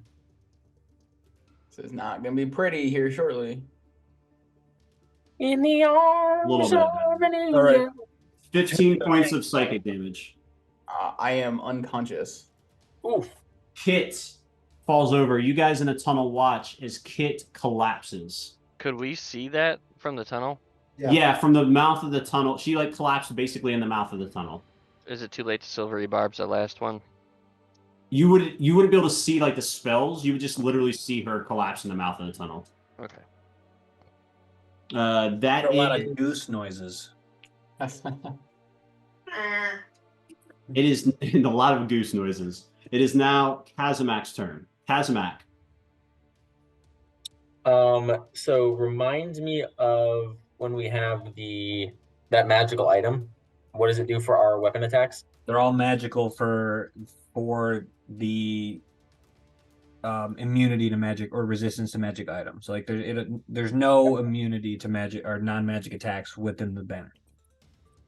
is not going to be pretty here shortly.
In the arms
bit.
of an angel.
All right.
15 points of psychic damage.
I am unconscious.
Oof.
Kit falls over. You guys in a tunnel watch as Kit collapses.
Could we see that from the tunnel?
Yeah, from the mouth of the tunnel. She like collapsed basically in the mouth of the tunnel.
Is it too late to silvery barbs that last one?
You wouldn't be able to see like the spells. You would just literally see her collapse in the mouth of the tunnel.
Okay.
That
A lot
is,
of goose noises.
it is a lot of goose noises. It is now Kazamak's turn. Kazamak.
So reminds me of when we have that magical item. What does it do for our weapon attacks?
They're all magical for the immunity to magic or resistance to magic items. Like there's no immunity to magic or non-magic attacks within the banner.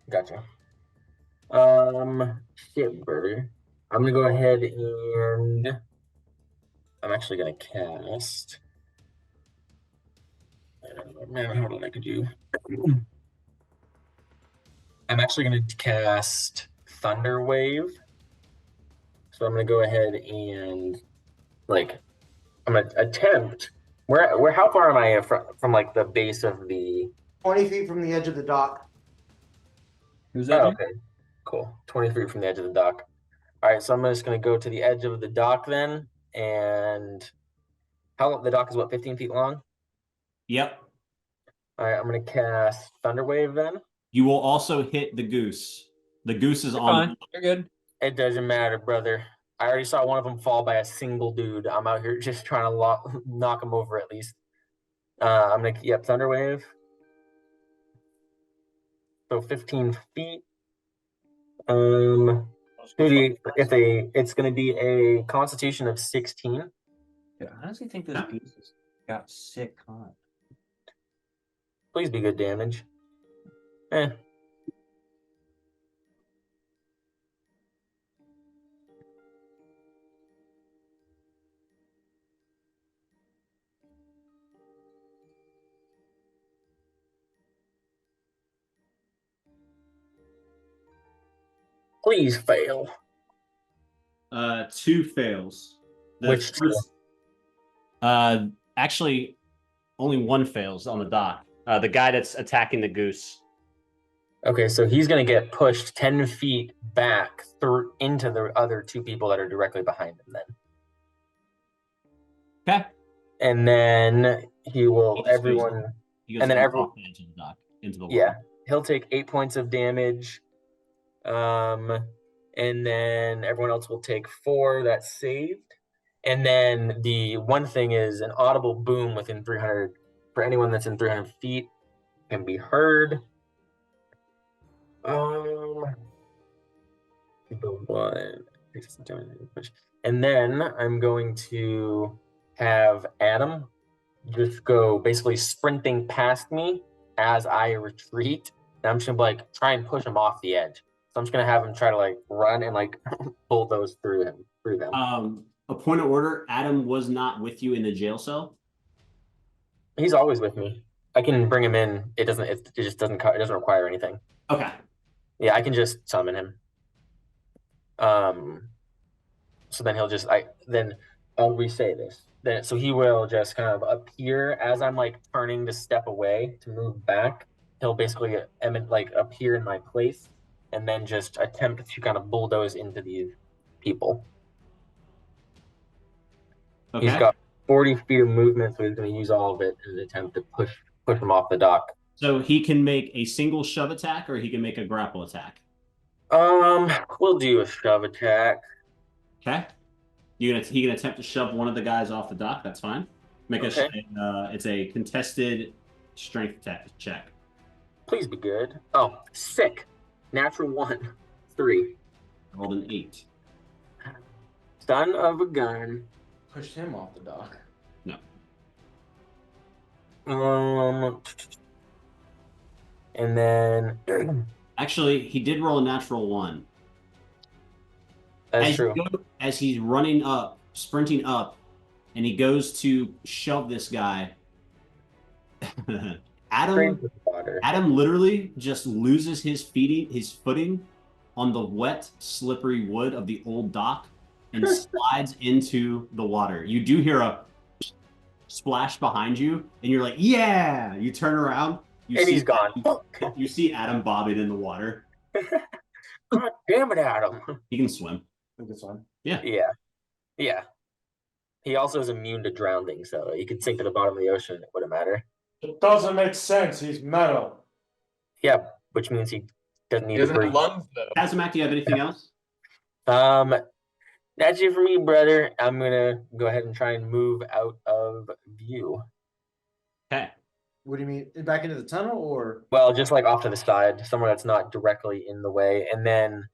Gotcha. Shit, brother. I'm gonna go ahead and I'm actually gonna cast. Man, how did I do? I'm actually going to cast Thunder Wave. So I'm going to go ahead and like I'm going to attempt. Where? How far am I from like the base of the?
20 feet from the edge of the dock.
Who's that?
Oh,
Jay?
okay, cool. 20 feet from the edge of the dock. All right, so I'm just going to go to the edge of the dock then, and the dock is what, 15 feet long?
Yep.
All right, I'm going to cast Thunder Wave then.
You will also hit the goose. The goose is
You're
on.
fine. You're good.
It doesn't matter, brother. I already saw one of them fall by a single dude. I'm out here just trying to knock him over at least. I'm gonna Thunder Wave. So 15 feet. It's gonna be a Constitution of 16.
Yeah, I honestly think this goose has got sick con.
Please be good damage. Please fail.
2 fails.
Which two?
Actually, only 1 fails on the dock. The guy that's attacking the goose.
Okay, so he's gonna get pushed 10 feet back through into the other 2 people that are directly behind him then.
Okay.
And then he will
He goes off the edge of the dock into the water.
Yeah, he'll take 8 points of damage. And then everyone else will take 4. That's saved. And then the one thing is an audible boom within 300 for anyone that's in 300 feet can be heard. And then I'm going to have Adam just go basically sprinting past me as I retreat. And I'm just gonna try and push him off the edge. So I'm just gonna have him try to run and bulldoze through them.
A point of order: Adam was not with you in the jail cell.
He's always with me. I can bring him in. It just doesn't require anything.
Okay.
Yeah, I can just summon him. So then I'll re-say this. So he will just kind of appear as I'm turning to step away to move back. He'll basically appear in my place and then just attempt to kind of bulldoze into these people.
Okay.
He's got 40 feet of movement, so he's going to use all of it in an attempt to push him off the dock.
So he can make a single shove attack, or he can make a grapple attack.
We'll do a shove attack.
Okay. He can attempt to shove one of the guys off the dock. That's fine. It's a contested strength check.
Please be good. Oh, sick. Natural 1. 3.
Rolled an 8.
Son of a gun.
Pushed him off the dock.
No.
And then
actually, he did roll a natural 1.
That's true.
As he's sprinting up, and he goes to shove this guy, Adam literally just loses his footing on the wet, slippery wood of the old dock and slides into the water. You do hear a splash behind you, and you're like, yeah! You turn around,
he's gone.
You see Adam bobbing in the water.
God damn it, Adam.
He can swim.
I think it's fine.
Yeah.
Yeah. He also is immune to drowning, so he could sink to the bottom of the ocean. It wouldn't matter.
It doesn't make sense. He's metal.
Yeah, which means he doesn't need to breathe.
Have lungs, though.
Kazumak, do you have anything else?
That's it for me, brother. I'm gonna go ahead and try and move out of view.
Okay.
What do you mean? Back into the tunnel, or?
Well, just off to the side, somewhere that's not directly in the way. And then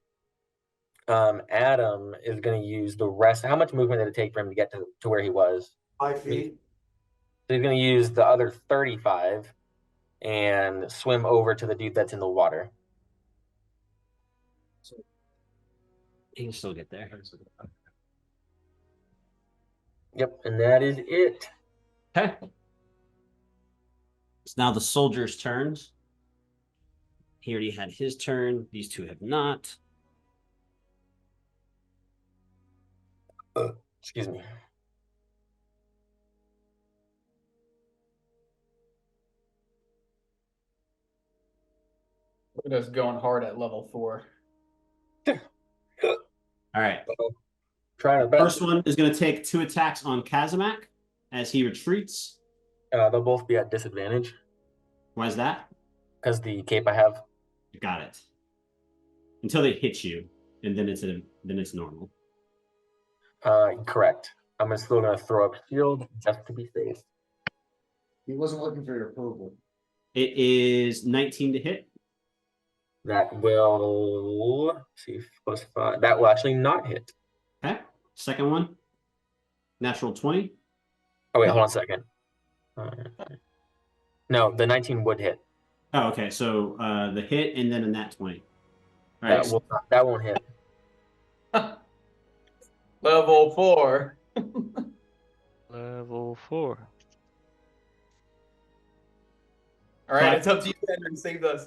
Adam is going to use the rest. How much movement did it take for him to get to where he was?
5 feet.
So he's going to use the other 35 and swim over to the dude that's in the water.
So he can still get there.
Yep, and that is it.
Okay. It's now the soldier's turns. He already had his turn. These two have not.
Excuse me.
Look at us going hard at level 4.
All right.
Trying our best.
First one is going to take 2 attacks on Kazamak as he retreats.
They'll both be at disadvantage
Why is that?
because the cape I have.
Got it. Until they hit you, and then it's normal.
Correct. I'm still gonna throw up shield just to be safe.
He wasn't looking for your approval.
It is 19 to hit.
That will see plus 5. That will actually not hit.
Okay. Second one, natural 20.
Oh wait, hold on a second. No, the 19 would hit.
Oh, okay. So the hit and then a nat 20. All right.
That won't hit.
Level 4.
Level 4.
All right,
Five.
it's up to you, Henry. Save us.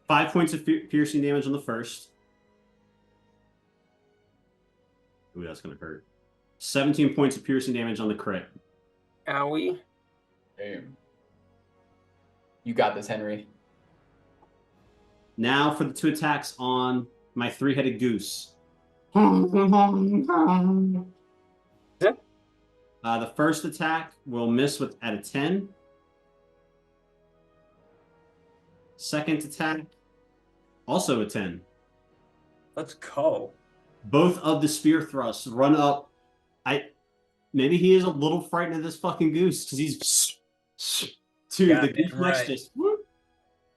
5 points of piercing damage on the first. Ooh, that's going to hurt. 17 points of piercing damage on the crit.
Owie.
Damn. You got this, Henry.
Now for the 2 attacks on my 3-headed goose. The first attack will miss at a 10. Second attack, also a 10.
Let's go.
Both of the spear thrusts run up. Maybe he is a little frightened of this fucking goose because he's dude.
Yeah,
The goosenecks
right.
just whoop.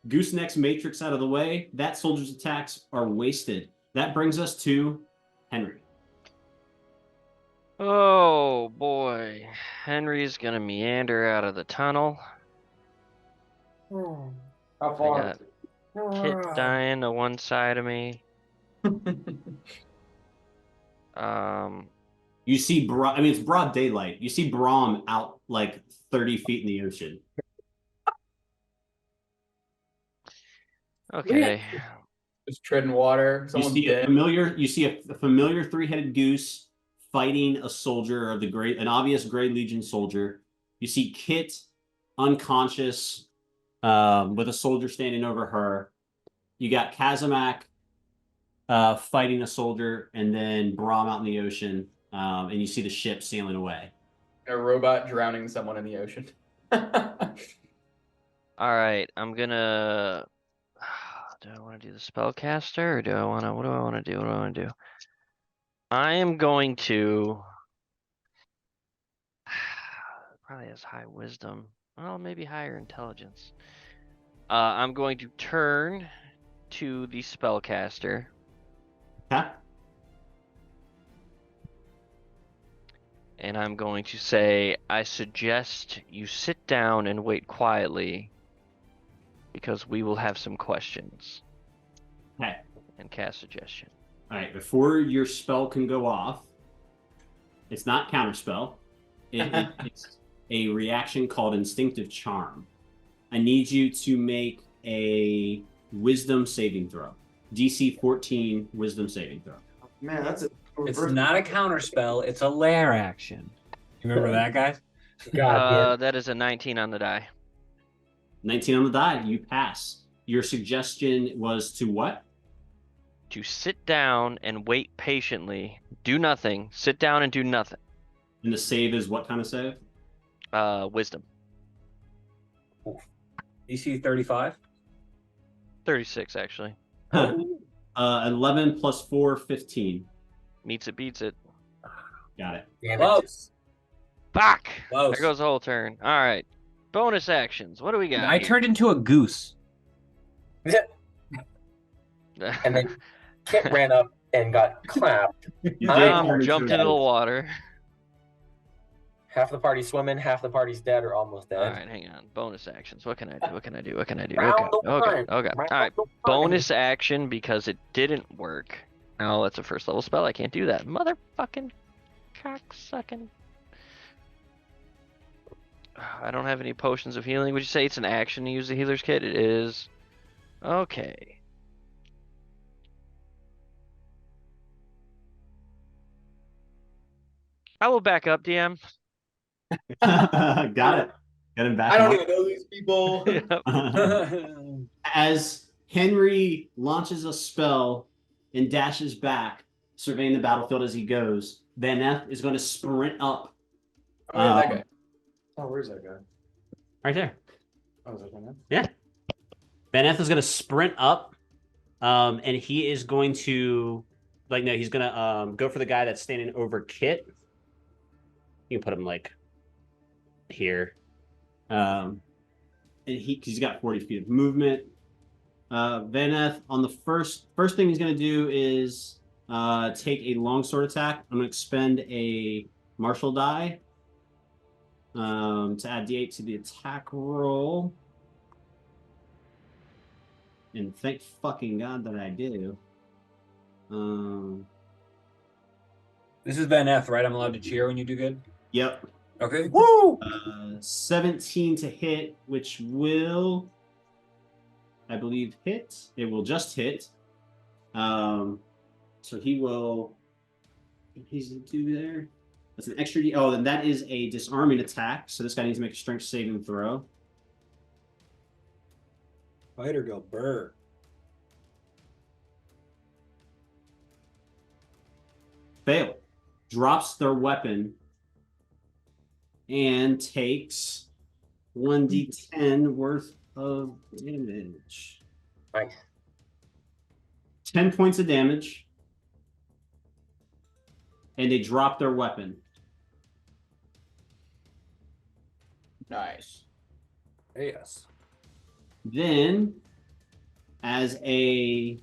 Goosenecks matrix out of the way. That soldier's attacks are wasted. That brings us to Henry.
Oh boy. Henry's gonna meander out of the tunnel.
How
I
far?
got Kit dying to one side of me.
You see, it's broad daylight. You see Braum out like 30 feet in the ocean.
Okay.
Just treading water. Someone's dead.
You see a familiar 3-headed goose fighting a soldier of an obvious Grey Legion soldier. You see Kit unconscious with a soldier standing over her. You got Kazamak fighting a soldier, and then Braum out in the ocean, and you see the ship sailing away.
A robot drowning someone in the ocean.
Alright, I'm gonna do I want to do the spellcaster or do I want to what do I want to do? I am going to probably has high wisdom. Well, maybe higher intelligence. I'm going to turn to the spellcaster.
Okay.
And I'm going to say, I suggest you sit down and wait quietly because we will have some questions.
Okay.
And cast suggestion.
All right. Before your spell can go off, it's not counterspell. It's a reaction called Instinctive Charm. I need you to make a Wisdom saving throw. DC 14 Wisdom saving throw.
Man, that's a.
It's not a counter spell. It's a lair action. You remember that, guys?
God,
That is a 19 on the die.
19 on the die. You pass. Your suggestion was to what?
To sit down and wait patiently. Do nothing. Sit down and do nothing.
And the save is what kind of save?
Wisdom.
DC 35.
36, actually.
11 plus 4, 15.
Meets it, beats it.
Got it.
damn it.
Close.
Fuck!
Close.
There goes the whole turn. All right. Bonus actions. What do we got?
I
here?
turned into a goose.
And then Kit ran up and got clapped.
You
Tom
turn
jumped into the water.
Half the party's swimming, half the party's dead or almost dead.
All right, hang on. Bonus actions. What can I do? What can I do? What can I do?
Round
Okay. Okay.
one.
Okay.
Round
All right.
one.
Bonus action because it didn't work. Oh, that's a first level spell. I can't do that. Motherfucking cocksucking. I don't have any potions of healing. Would you say it's an action to use the healer's kit? It is. Okay. I will back up, DM.
Got it. Got him back.
I don't
Mark.
even know these people.
As Henry launches a spell and dashes back, surveying the battlefield as he goes, Van Eff is going to sprint up.
Oh, yeah, that guy. Oh, where's that guy?
Right there.
Oh, is that guy?
Yeah. Van Eff is going to sprint up, and he is going to, he's going to go for the guy that's standing over Kit. You can put him like here. And he's got 40 feet of movement. Van Eff, on the first thing he's going to do is take a longsword attack. I'm going to expend a martial die to add d8 to the attack roll. And thank fucking God that I do.
This is Van F, right? I'm allowed to cheer when you do good?
Yep.
Okay.
Woo!
17 to hit, which will, I believe, hit. It will just hit. So he will. He's do there. That's an extra D. Oh, then that is a disarming attack. So this guy needs to make a strength saving throw.
Fighter go burr.
Fail. Drops their weapon and takes 1d10 worth of damage.
Nice.
10 points of damage. And they drop their weapon.
Nice.
Yes.
Then, as a...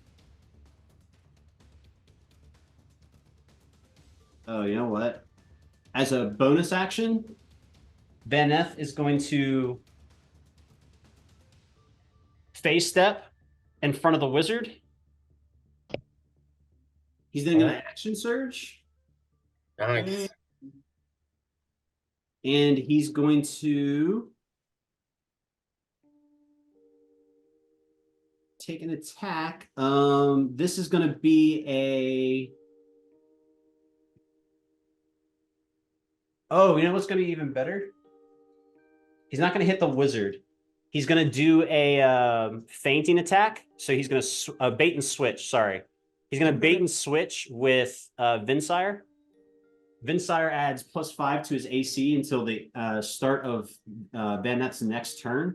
Oh, you know what? As a bonus action, Van Eff is going to phase step in front of the wizard. He's then going to action surge.
Nice.
And he's going to take an attack. This is going to be a... Oh, you know what's going to be even better? He's not going to hit the wizard. He's going to do a fainting attack. So he's going to bait and switch. Sorry. He's going to bait and switch with Vinsire. Vinsire adds +5 to his AC until the start of Van Eff's next turn.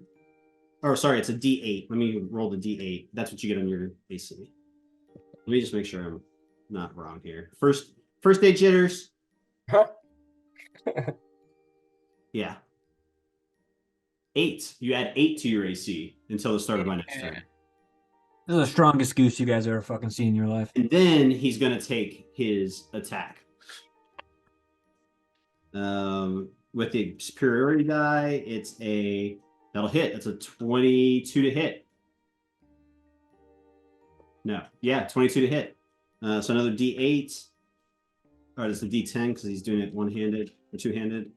Or sorry, it's a D8. Let me roll the D8. That's what you get on your AC. Let me just make sure I'm not wrong here. First day jitters. Yeah. 8. You add 8 to your AC until the start of my next turn.
This is the strongest goose you guys ever fucking seen in your life.
And then he's going to take his attack. With the superiority die, that'll hit. It's a 22 to hit. No. Yeah, 22 to hit. So another D8. All right, it's a D10 because he's doing it one-handed or two-handed.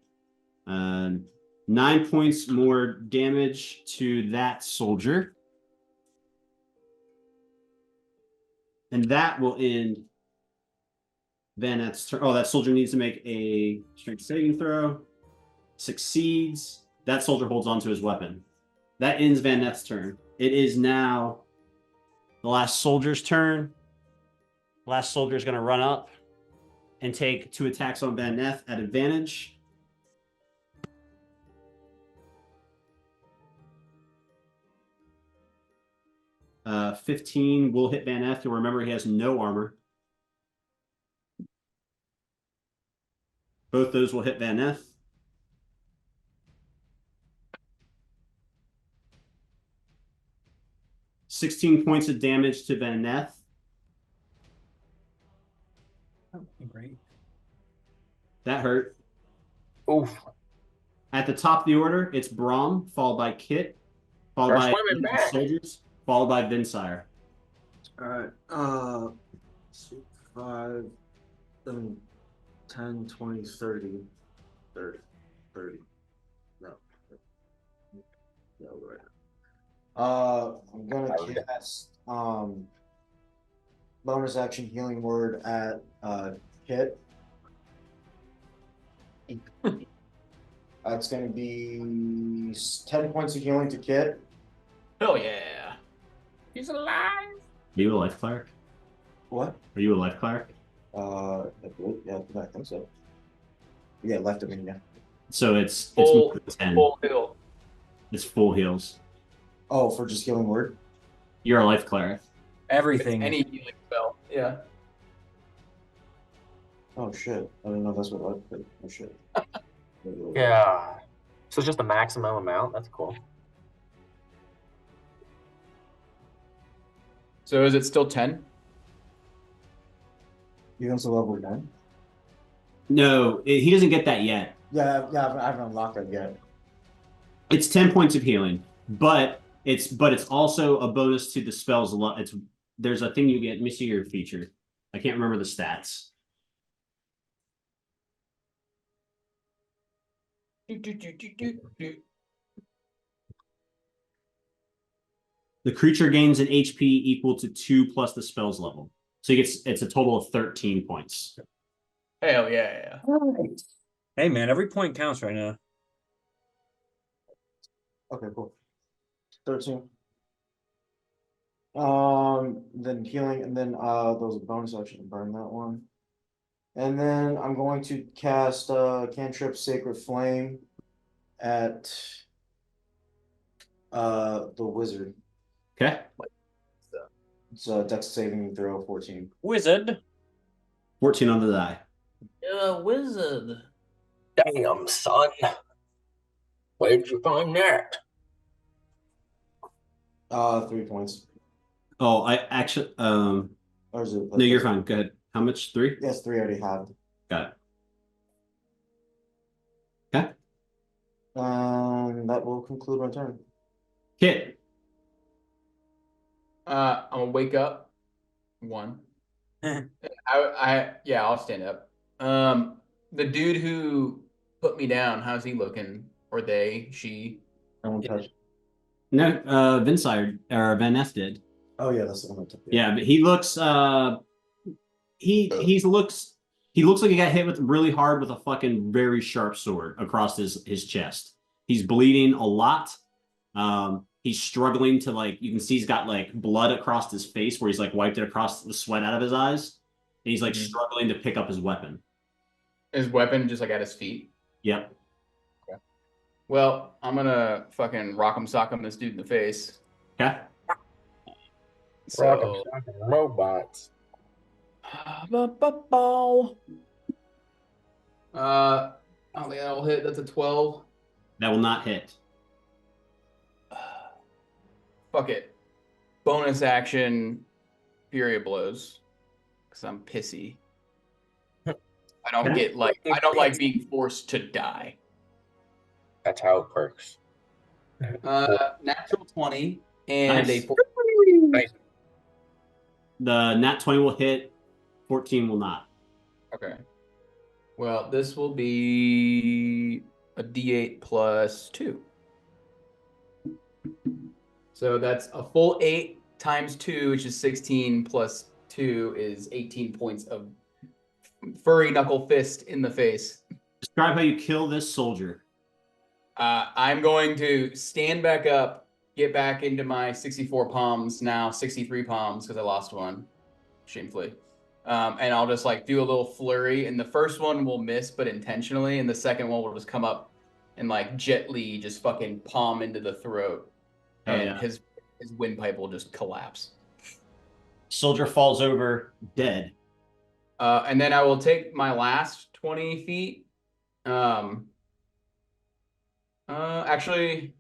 9 points more damage to that soldier. And that will end Van Eff's turn. Oh, that soldier needs to make a strength saving throw. Succeeds. That soldier holds on to his weapon. That ends Van Eff's turn. It is now the last soldier's turn. Last soldier is going to run up and take 2 attacks on Van Eff at advantage. Uh, 15 will hit Van Eff. You'll remember he has no armor. Both those will hit Van Eff. $16 points of damage to Van Eff.
Great.
That hurt.
Oof.
At the top of the order, it's Braum, followed by Kit, followed
We're
by
swimming back.
soldiers, followed by Vinsire.
All right. 5, 7, 10, 20, 30, 30, 30. No. No, right. I'm gonna cast bonus action healing word at Kit. It's gonna be 10 points of healing to Kit.
Hell yeah. He's alive.
Are you a life cleric?
What?
Are you a life cleric?
Yeah, I think so. Yeah, left of me, yeah.
So it's
Full,
10.
full heal.
It's full heals.
Oh, for just healing word?
You're a life cleric.
It's
Everything.
any healing spell. Yeah.
Oh shit. I don't know if that's what I oh shit.
Yeah. So it's just the maximum amount. That's cool.
So is it still 10?
You guys are level 9?
No, he doesn't get that yet.
Yeah, I haven't unlocked that yet.
It's 10 points of healing, but it's also a bonus to the spells. There's a thing you get. Let me see your feature. I can't remember the stats. The creature gains an HP equal to 2 plus the spell's level. So it's a total of 13 points.
Hell yeah.
Hey man, every point counts right now.
Okay, cool. 13. Then healing, and then there was a bonus action to burn that one. And then I'm going to cast cantrip Sacred Flame at the wizard.
Okay.
It's Dex saving throw 14.
Wizard.
14 on the die.
Wizard.
Damn, son. Where'd you find that?
3 points.
Oh, I actually
Or is it?
no, you're fine. Go ahead. How much? 3?
Yes, 3 already have.
Got it. Okay.
That will conclude my turn.
Kit.
I'm gonna wake up. 1. I'll stand up. The dude who put me down, how's he looking? Or they, she?
I won't touch.
No, Vinsire or Van Ness did.
Oh yeah, that's the one I took.
Yeah, but he looks he looks like he got hit with really hard with a fucking very sharp sword across his chest. He's bleeding a lot. He's struggling to, like, you can see he's got like blood across his face where he's like wiped it across the sweat out of his eyes. And he's like struggling to pick up his weapon.
His weapon just like at his feet.
Yep.
Okay. Well, I'm gonna fucking rock'em sock'em this dude in the face.
Okay.
So
Robots.
I don't think that'll hit. That's a 12.
That will not hit.
Fuck it. Bonus action, Fury of Blows. Because I'm pissy. I don't like being forced to die.
That's how it works.
Natural 20 and
Nice.
a 4.
Nice.
The nat 20 will hit, 14 will not.
Okay. Well, this will be a D8 plus 2. So that's a full 8 times 2, which is 16, plus 2 is 18 points of furry knuckle fist in the face.
Describe how you kill this soldier.
I'm going to stand back up, get back into my 64 palms, now 63 palms because I lost one, shamefully. And I'll just like do a little flurry, and the first one will miss, but intentionally, and the second one will just come up and like Jet Li just fucking palm into the throat, and his windpipe will just collapse.
Soldier falls over dead.
And then I will take my last 20 feet. Actually,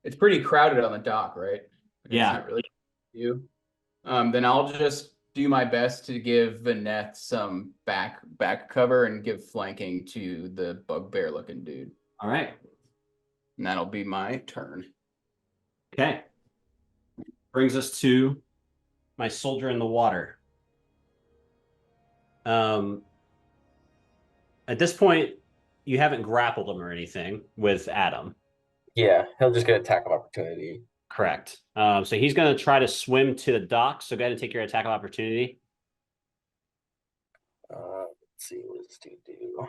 it's pretty crowded on the dock, right?
Yeah.
It's not really you. Then I'll just do my best to give Vaneth some back cover and give flanking to the bugbear looking dude.
All right.
And that'll be my turn.
Okay. Brings us to my soldier in the water. At this point, you haven't grappled him or anything with Adam.
Yeah, he'll just get attack of opportunity.
Correct. So he's going to try to swim to the dock. So go ahead and take your attack of opportunity.
Let's see what this dude do.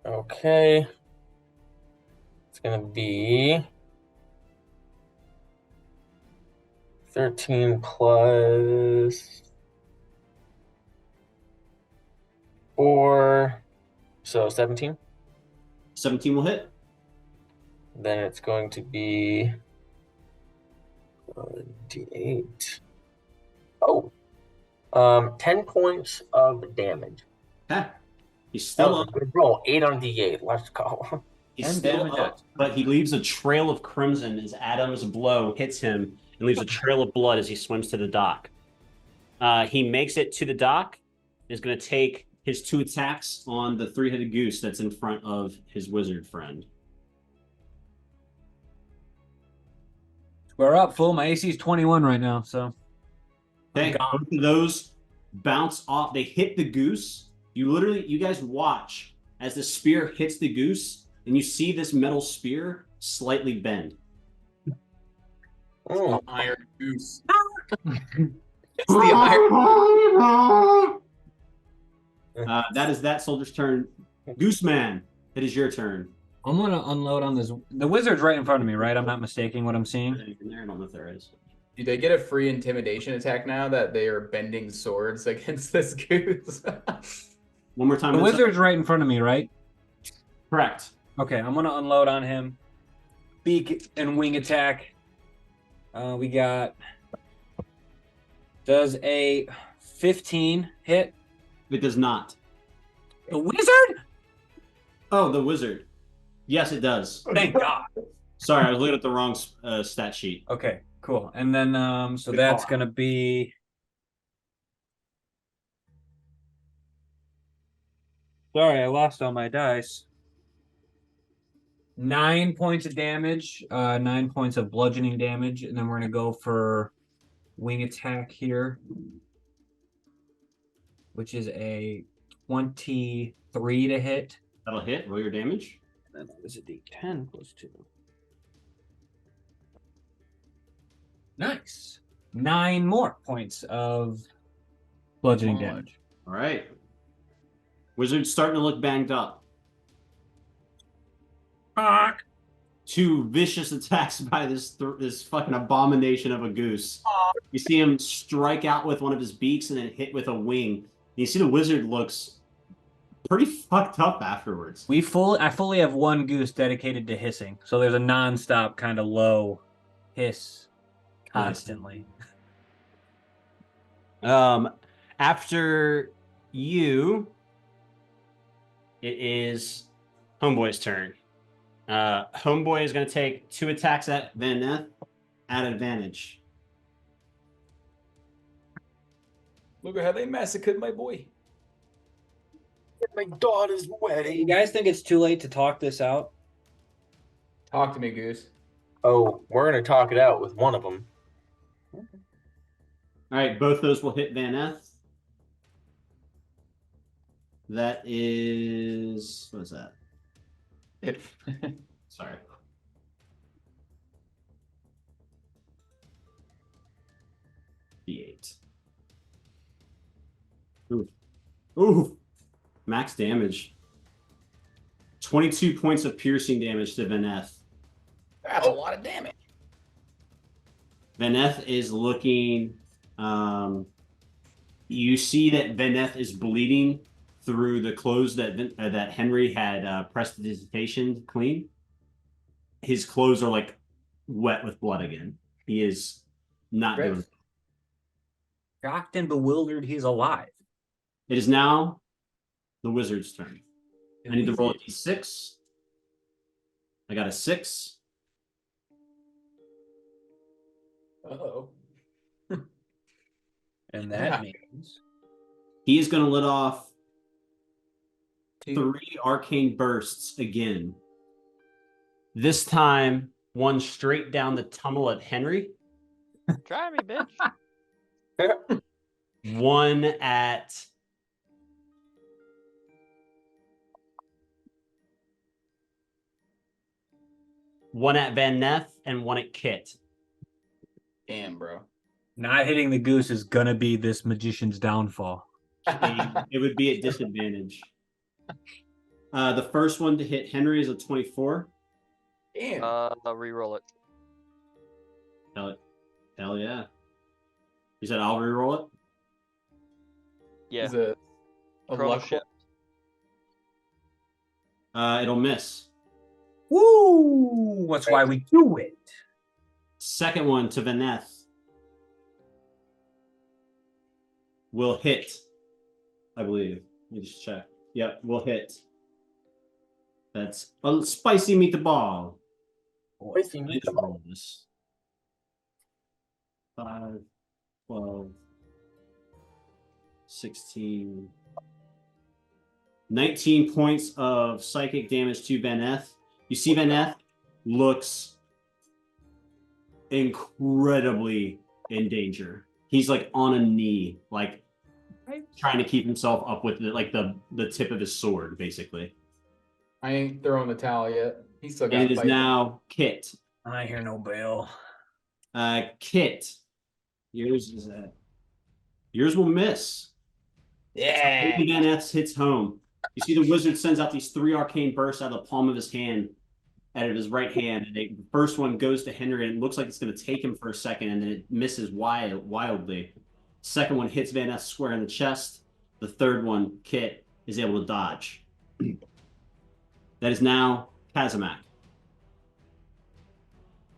Okay. It's gonna be 13 plus 4, so 17.
17 will hit.
Then it's going to be D8. Oh, 10 points of damage.
Okay. He's
That
still
was
up.
a good roll. 8 on D8. Let's go.
He's
10
still
damage
up, but he leaves a trail of crimson as Adam's blow hits him and leaves a trail of blood as he swims to the dock. He makes it to the dock. Is going to take his 2 attacks on the 3-headed goose that's in front of his wizard friend.
Square up, fool. My AC is 21 right now, so.
Okay, both of those bounce off. They hit the goose. You guys watch as the spear hits the goose, and you see this metal spear slightly bend.
Mm.
Iron Goose. It's the Iron.
That is that soldier's turn. Gooseman, it is your turn.
I'm going to unload on this. The wizard's right in front of me, right? I'm not mistaking what I'm seeing.
Anything there? I don't know if there is.
Do they get a free intimidation attack now that they are bending swords against this goose?
One more time.
The
Vincent.
wizard's right in front of me, right?
Correct.
Okay, I'm going to unload on him. Beak and wing attack. We got. Does a 15 hit?
It does not.
The wizard?
Oh, the wizard. Yes, it does.
Thank God.
Sorry, I was looking at the wrong stat sheet.
Okay, cool. And then, so
Good
that's
call.
going to be. Sorry, I lost all my dice. 9 points of damage, 9 points of bludgeoning damage, and then we're going to go for wing attack here, which is a 23 to hit.
That'll hit. Roll your damage.
And then that was a D10 plus 2. Nice. 9 more points of bludgeoning damage.
All right. Wizard's starting to look banged up. 2 vicious attacks by this fucking abomination of a goose. You see him strike out with one of his beaks and then hit with a wing. You see the wizard looks pretty fucked up afterwards.
I fully have 1 goose dedicated to hissing, so there's a non-stop kind of low hiss constantly.
After you, it is Homeboy's turn. Homeboy is going to take 2 attacks at Van Neth at advantage.
Look at how they massacred my boy.
My daughter's wedding.
You guys think it's too late to talk this out?
Talk to me, Goose.
Oh, we're gonna talk it out with one of them.
All right, both those will hit Van Neth. That is, what is that? Sorry. D8. Ooh. Ooh. Max damage. 22 points of piercing damage to Vaneth.
That's a lot of damage.
Vaneth is looking. You see that Vaneth is bleeding through the clothes that Henry had prestidigitation clean. His clothes are like wet with blood again. He is not
Great.
doing.
Shocked and bewildered, he's alive.
It is now the wizard's turn. I need to roll a d6. I got a 6.
Uh-oh.
And that means
He is going to let off
2.
3 arcane bursts again. This time, one straight down the tunnel at Henry.
Try me, bitch.
One at one at Van Neth, and one at Kit.
Damn, bro.
Not hitting the goose is gonna be this magician's downfall.
It would be at disadvantage. The first one to hit Henry is a 24.
Damn.
I'll re-roll it.
Hell yeah. You said I'll re-roll it?
Yeah.
Is a
Chrono
luck
shift.
It'll miss.
Woo! That's why we do it.
Second one to Vaneth will hit, I believe. Let me just check. Yep, will hit. That's a spicy meatball.
Spicy
Let's
meatball.
roll this. 5, 12, 16, 19 points of psychic damage to Vaneth. You see Vaneth looks incredibly in danger. He's like on a knee, like trying to keep himself up with the tip of his sword, basically.
I ain't throwing the towel yet. He still got
And it is
fight.
now Kit.
I hear no bell.
Kit, yours will miss.
Yeah.
Vaneth hits home. You see the wizard sends out these 3 arcane bursts out of the palm of his hand, out of his right hand. And the first one goes to Henry, and it looks like it's going to take him for a second, and then it misses wildly. Second one hits Vaneth square in the chest. The third one, Kit, is able to dodge. That is now Kazamak.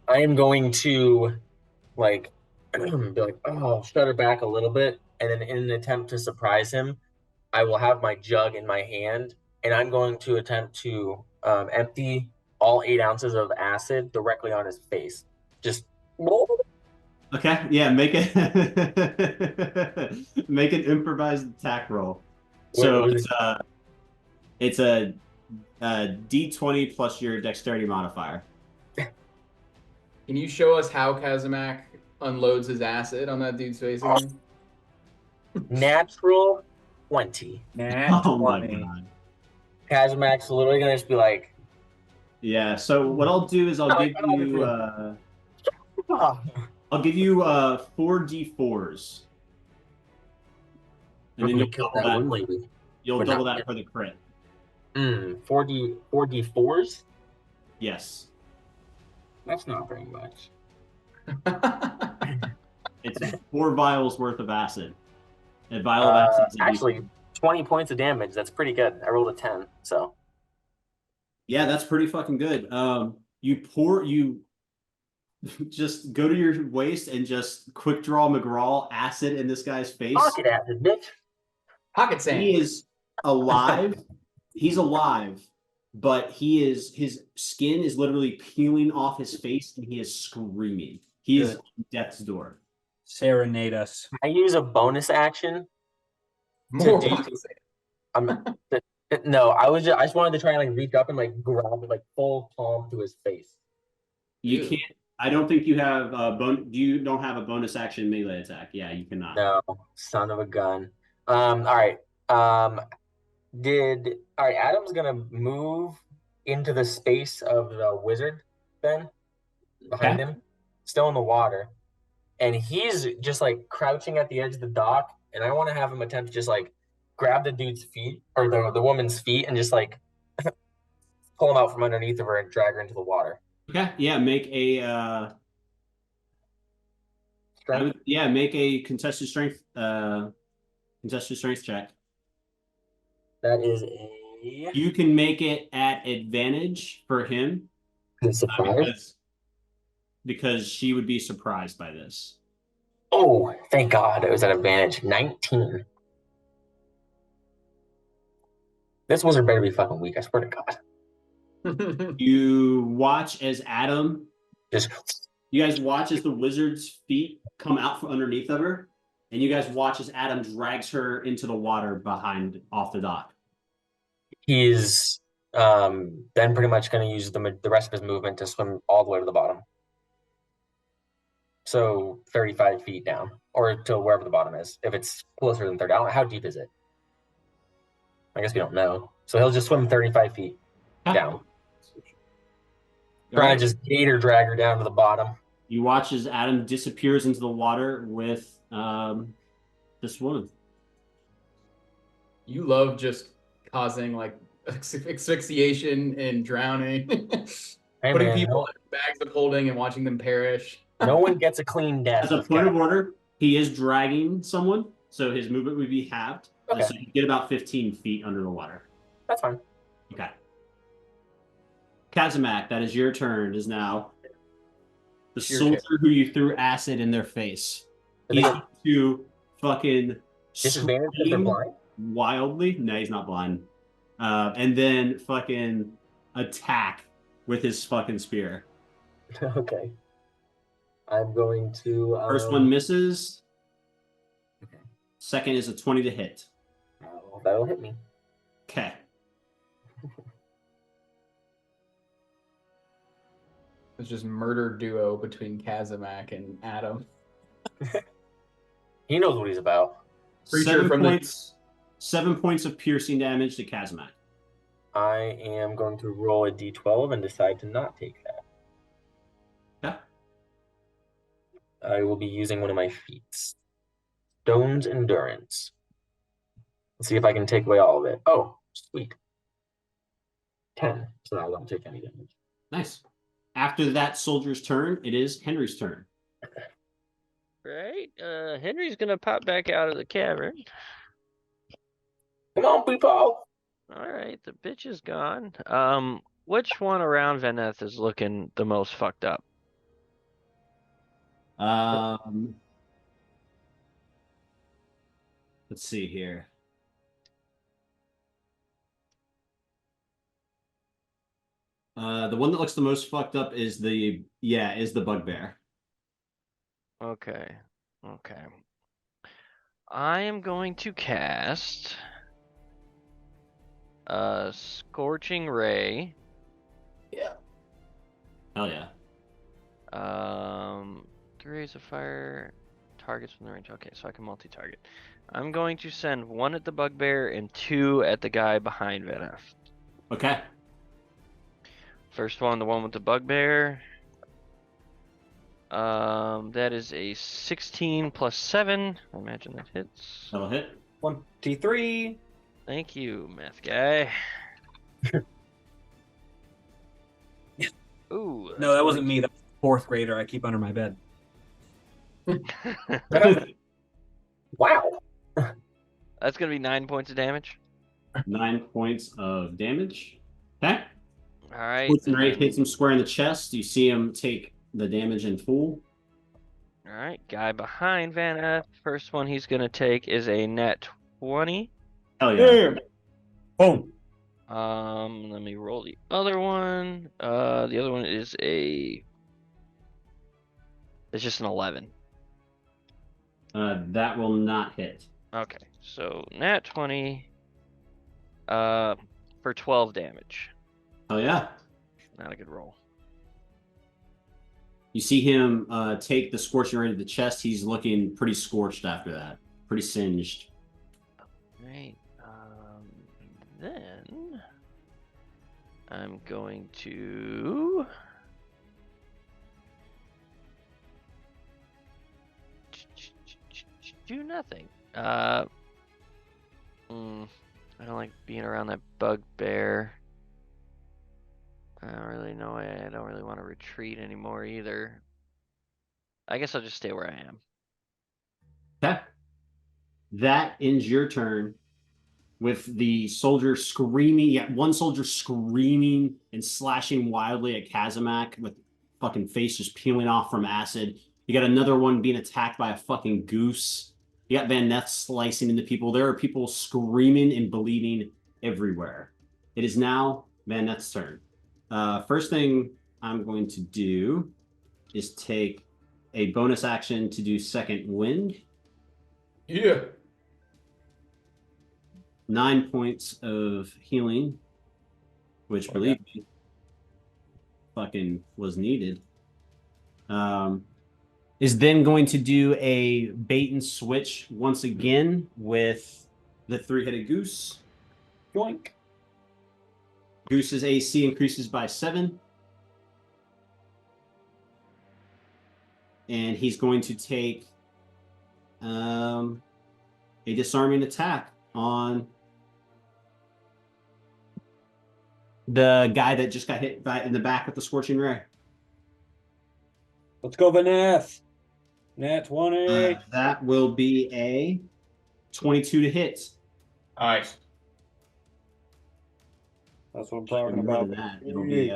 I am going to like be like, oh, shudder back a little bit, and then in an attempt to surprise him, I will have my jug in my hand, and I'm going to attempt to empty all 8 ounces of acid directly on his face. Just
Okay, yeah, make it make an improvised attack roll. So it's a D20 plus your dexterity modifier.
Can you show us how Kazamak unloads his acid on that dude's face again?
natural 20.
Nat
Oh my
20.
god.
Kazamak's literally gonna just be like,
Yeah, so what I'll do is I'll give you I'll give you 4d4s. And then
you kill that one lady.
you'll
But
double
not-
that for the crit.
4d4s?
Yes.
That's not very much.
It's 4 vials worth of acid. A vial of acid is a
Actually,
D4.
20 points of damage. That's pretty good. I rolled a 10, so.
Yeah, that's pretty fucking good. You just go to your waist and just quick draw McGraw acid in this guy's face.
Pocket acid, bitch.
Pocket sand.
He is alive. He's alive, but his skin is literally peeling off his face, and he is screaming. He is
Good.
on death's door.
Serenade us.
I use a bonus action.
More
do-
pocket sand.
No, I just wanted to try and like reach up and like grab it like full palm to his face.
You
Ew.
can't. I don't think you have a You don't have a bonus action melee attack. Yeah, you cannot.
No, son of a gun. All right. All right, Adam's gonna move into the space of the wizard then behind him, still in the water. And he's just like crouching at the edge of the dock, and I want to have him attempt to just like grab the dude's feet or the woman's feet and just like pull him out from underneath of her and drag her into the water.
Okay. Yeah. Make a.
Strength?
Make a contested strength check.
That is a
You can make it at advantage for him
surprise.
because she would be surprised by this.
Oh, thank God it was at advantage. 19. This wizard better be fucking weak, I swear to God.
You watch as Adam.
Just
You guys watch as the wizard's feet come out from underneath of her, and you guys watch as Adam drags her into the water off the dock.
he's then pretty much going to use the rest of his movement to swim all the way to the bottom. So 35 feet down, or to wherever the bottom is. If it's closer than 30, how deep is it? I guess we don't know. So he'll just swim 35 feet down. Trying to just gator drag her down to the bottom.
You watch as Adam disappears into the water with this woman.
You love just causing like asphyxiation and drowning.
Hey,
Putting
man,
people in bags of holding and watching them perish.
no one gets a clean death.
As a
This
point
guy.
of order, he is dragging someone, so his movement would be halved.
Okay.
So you get about 15 feet under the water.
That's fine.
Okay. Kazamak, that is your turn, is now the
Your
soldier who you threw acid in their face. He's going to fucking
Disadvantage if they're
scream
blind?
wildly. No, he's not blind. And then fucking attack with his fucking spear.
Okay. I'm going to.
First one misses. Second is a 20 to hit.
That'll hit me.
Okay.
It's just murder duo between Kazamak and Adam.
He knows what he's about.
Creature from the-
7 points of piercing damage to Kazamak.
I am going to roll a d12 and decide to not take that.
Yeah.
I will be using one of my feats. Stone's Endurance. Let's see if I can take away all of it. Oh, sweet. 10, so I don't take any damage.
Nice. After that soldier's turn, it is Henry's turn.
Right? Henry's gonna pop back out of the cavern.
Come on, people!
All right, the bitch is gone. Which one around Veneth is looking the most fucked up?
Let's see here. The one that looks the most fucked up is the bugbear.
Okay. Okay. I am going to cast Scorching Ray.
Yeah.
Hell yeah.
3 rays of fire, targets from the range. Okay, so I can multi-target. I'm going to send 1 at the bugbear and 2 at the guy behind Veneth.
Okay.
First one, the one with the bugbear. That is a 16 plus 7. I imagine that hits.
That'll hit.
23.
Thank you, math guy. Ooh.
No, that wasn't me. That was the fourth grader I keep under my bed.
Wow.
That's gonna be 9 points of damage.
9 points of damage. Okay.
All right.
Fortune Ray hits him square in the chest. You see him take the damage in full.
All right, guy behind Vanna. First one he's gonna take is a net 20.
Hell yeah.
Boom.
Let me roll the other one. The other one is it's just an 11.
That will not hit.
Okay, so nat 20. For 12 damage.
Hell yeah.
Not a good roll.
You see him take the scorching ray to the chest. He's looking pretty scorched after that. Pretty singed.
Right. Then I'm going to do nothing. I don't like being around that bugbear. I don't really know. I don't really want to retreat anymore either. I guess I'll just stay where I am.
Okay. That ends your turn with the soldier screaming. Yeah, one soldier screaming and slashing wildly at Kazamak with fucking face just peeling off from acid. You got another one being attacked by a fucking goose. You got Van Neth slicing into people. There are people screaming and bleeding everywhere. It is now Van Neth's turn. First thing I'm going to do is take a bonus action to do second wind.
Yeah.
9 points of healing, which believe me, fucking was needed. Is then going to do a bait and switch once again with the three-headed goose.
Yoink.
Goose's AC increases by 7. and he's going to take a disarming attack on the guy that just got hit in the back with the scorching ray.
Let's go, Vaneth. Nat 20.
That will be a 22 to hit.
Nice.
That's what I'm talking
More
about.
than that, it'll be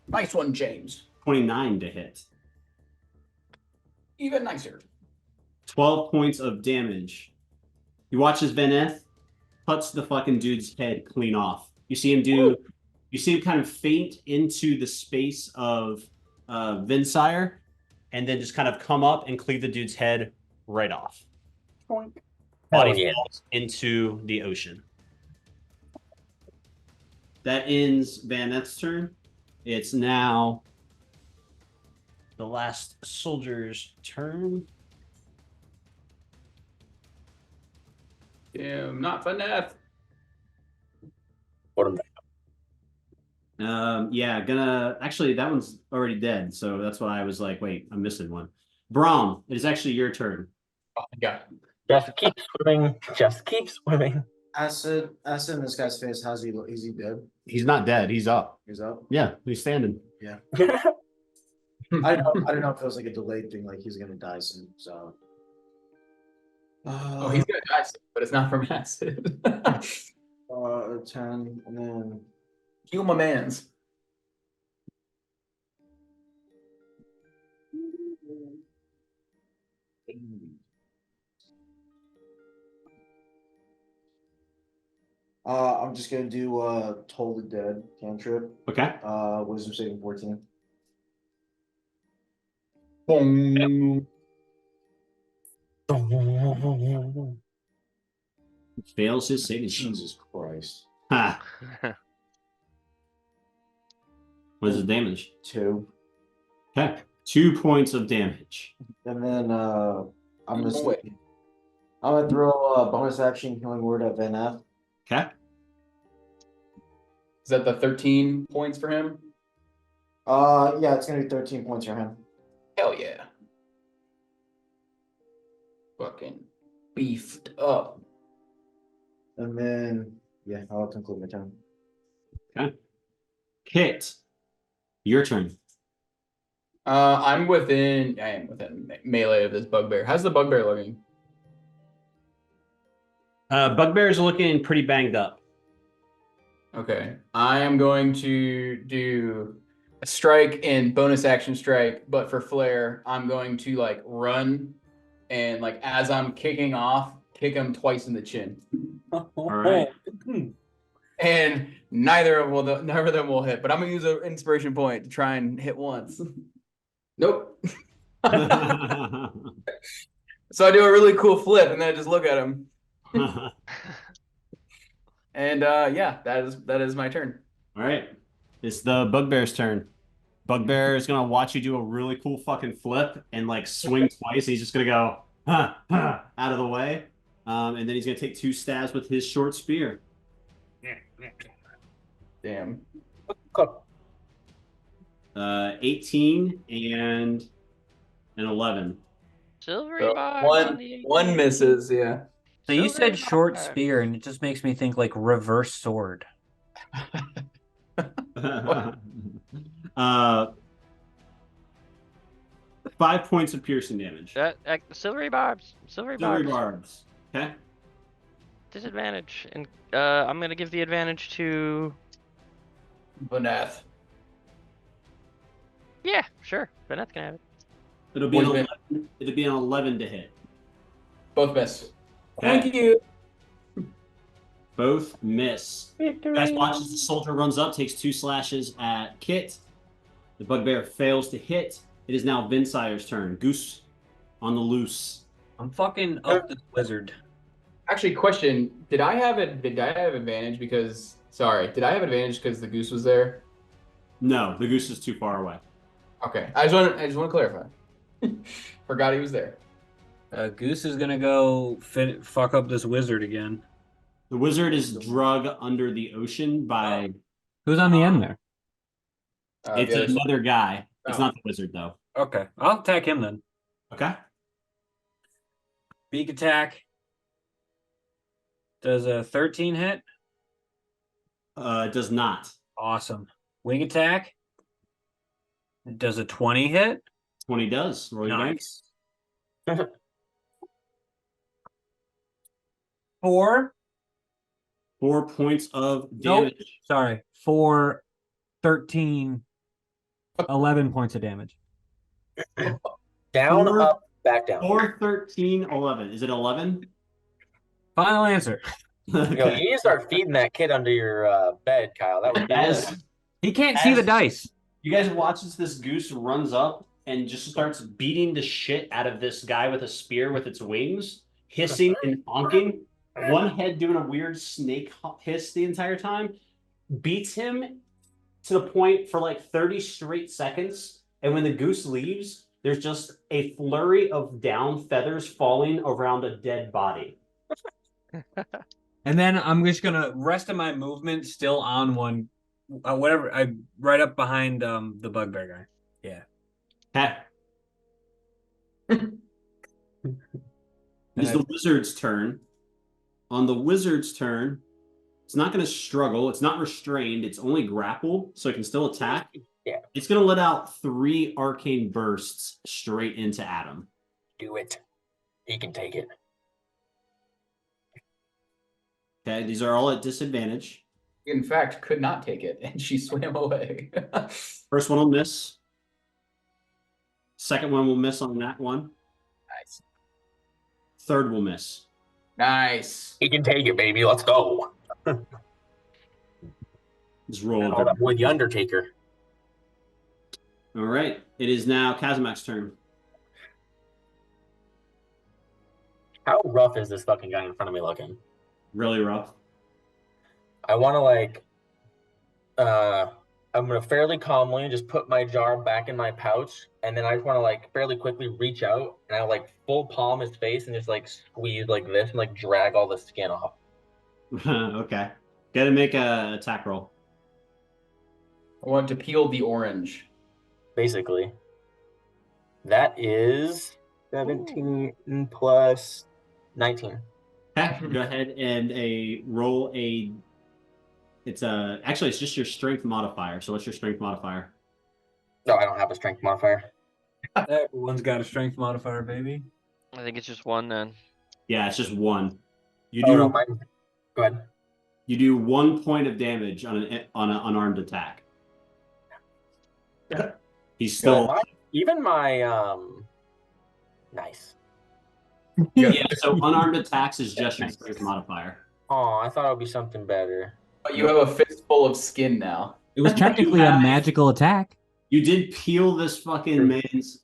Nice one, James.
29 to hit.
Even nicer.
12 points of damage. You watch as Vaneth cuts the fucking dude's head clean off. You see him kind of faint into the space of Vinsire, and then just kind of come up and cleave the dude's head right off.
Hell
Body
yeah.
falls into the ocean. That ends Vaneth's turn. It's now the last soldier's turn.
Damn, not Vaneth.
Put him
Yeah, actually that one's already dead, so that's why I was like, wait, I'm missing one. Braum, it is actually your turn.
Oh, yeah.
Just keep swimming. Just keep swimming.
Acid in this guy's face. Is he dead?
He's not dead, he's up.
He's up.
Yeah, he's standing.
I don't know if it was like a delayed thing, like he's gonna die soon. So.
Oh, he's gonna die soon, but it's not from acid.
10, and then
Kill my mans.
I'm just gonna do Toll the Dead cantrip.
Okay.
Wisdom saving 14.
Boom.
Fails his saving throw.
Jesus Christ.
Ha. What is the damage?
2.
Okay. 2 points of damage.
And then I'm gonna
Oh, wait.
throw a bonus action healing word at Vaneth.
Okay.
Is that the 13 points for him?
Yeah, it's gonna be 13 points for him.
Hell yeah. Fucking beefed up.
And then yeah, I'll conclude my turn.
Okay. Kit, your turn.
I am within melee of this bugbear. How's the bugbear looking?
Bugbear is looking pretty banged up.
Okay. I am going to do a strike and bonus action strike, but for flare, I'm going to like run and like as I'm kicking off, kick him twice in the chin.
All right.
And neither of them will hit, but I'm gonna use an inspiration point to try and hit once. Nope. So I do a really cool flip and then I just look at him. And yeah, that is my turn.
All right. It's the Bugbear's turn. Bugbear is gonna watch you do a really cool fucking flip and like swing twice. He's just gonna go out of the way, and then he's gonna take 2 stabs with his short spear.
Damn.
18 and an 11.
Silvery
So
bars on the
one misses, yeah.
So you
Silvery
said short
bars.
spear, and it just makes me think like reverse sword.
5 points of piercing damage.
Silvery barbs. Silvery
Silvery
barbs.
barbs. Okay.
Disadvantage. And I'm going to give the advantage to...
Vaneth.
Yeah, sure. Vaneth can have it.
It'll be an
What's
11, it'll be an 11 to hit.
Both miss.
Okay.
Thank you.
Both miss.
Victory.
Guys, watch as the soldier runs up, takes 2 slashes at Kit. The bugbear fails to hit. It is now Vinsire's turn. Goose on the loose.
I'm fucking up this wizard.
Actually, question: Did I have advantage because? Sorry, did I have advantage because the goose was there?
No, the goose is too far away.
Okay, I just want to clarify. Forgot he was there.
Goose is gonna go fuck up this wizard again.
The wizard is drug under the ocean by.
Who's on the end there?
It's
The other-
another guy. It's
Oh.
not the wizard though.
Okay, I'll attack him then.
Okay.
Beak attack. Does a 13 hit?
It does not.
Awesome. Wing attack. Does a 20 hit?
20 does. Roll your dice.
Nice. 4.
4 points of
Nope.
damage.
Sorry. 4, 13, 11 points of damage.
Down,
4,
up, back down.
4, 13, 11. Is it 11?
Final answer.
Yo, you need to start feeding that kid under your bed, Kyle. That was
As
He can't see the dice.
you guys watch as this goose runs up and just starts beating the shit out of this guy with a spear with its wings, hissing and honking. One head doing a weird snake hiss the entire time. Beats him to the point for like 30 straight seconds. And when the goose leaves, there's just a flurry of down feathers falling around a dead body.
And then I'm just gonna rest of my movement still on one, whatever. I right up behind the bugbear guy. Yeah.
It is the wizard's turn. On the wizard's turn, it's not going to struggle. It's not restrained. It's only grapple, so it can still attack.
Yeah.
It's going to let out 3 arcane bursts straight into Adam.
Do it. He can take it.
Okay, these are all at disadvantage.
In fact, could not take it, and she swam away.
First one will miss. Second one will miss on that one.
Nice.
Third will miss.
Nice.
He can take it, baby. Let's go.
Just roll.
All that boy, the Undertaker.
All right. It is now Kazamak's turn.
How rough is this fucking guy in front of me looking?
Really rough.
I want to I'm gonna fairly calmly just put my jar back in my pouch, and then I just want to like fairly quickly reach out and I like full palm his face and just like squeeze like this and like drag all the skin off.
Okay. Gotta make a attack roll.
I want to peel the orange.
Basically, that is 17 plus 19.
Okay, go ahead and roll a. It's actually it's just your strength modifier. So what's your strength modifier?
No, I don't have a strength modifier.
Everyone's got a strength modifier, baby.
I think it's just 1 then.
Yeah, it's just 1. You
Oh,
do
no, mine. Go ahead.
you do 1 point of damage on an unarmed attack. He's still
Even my nice.
yeah. So unarmed attacks is just your strength modifier.
Oh, I thought it would be something better.
But you have a fistful of skin now.
It was technically a magical attack.
You did peel this fucking man's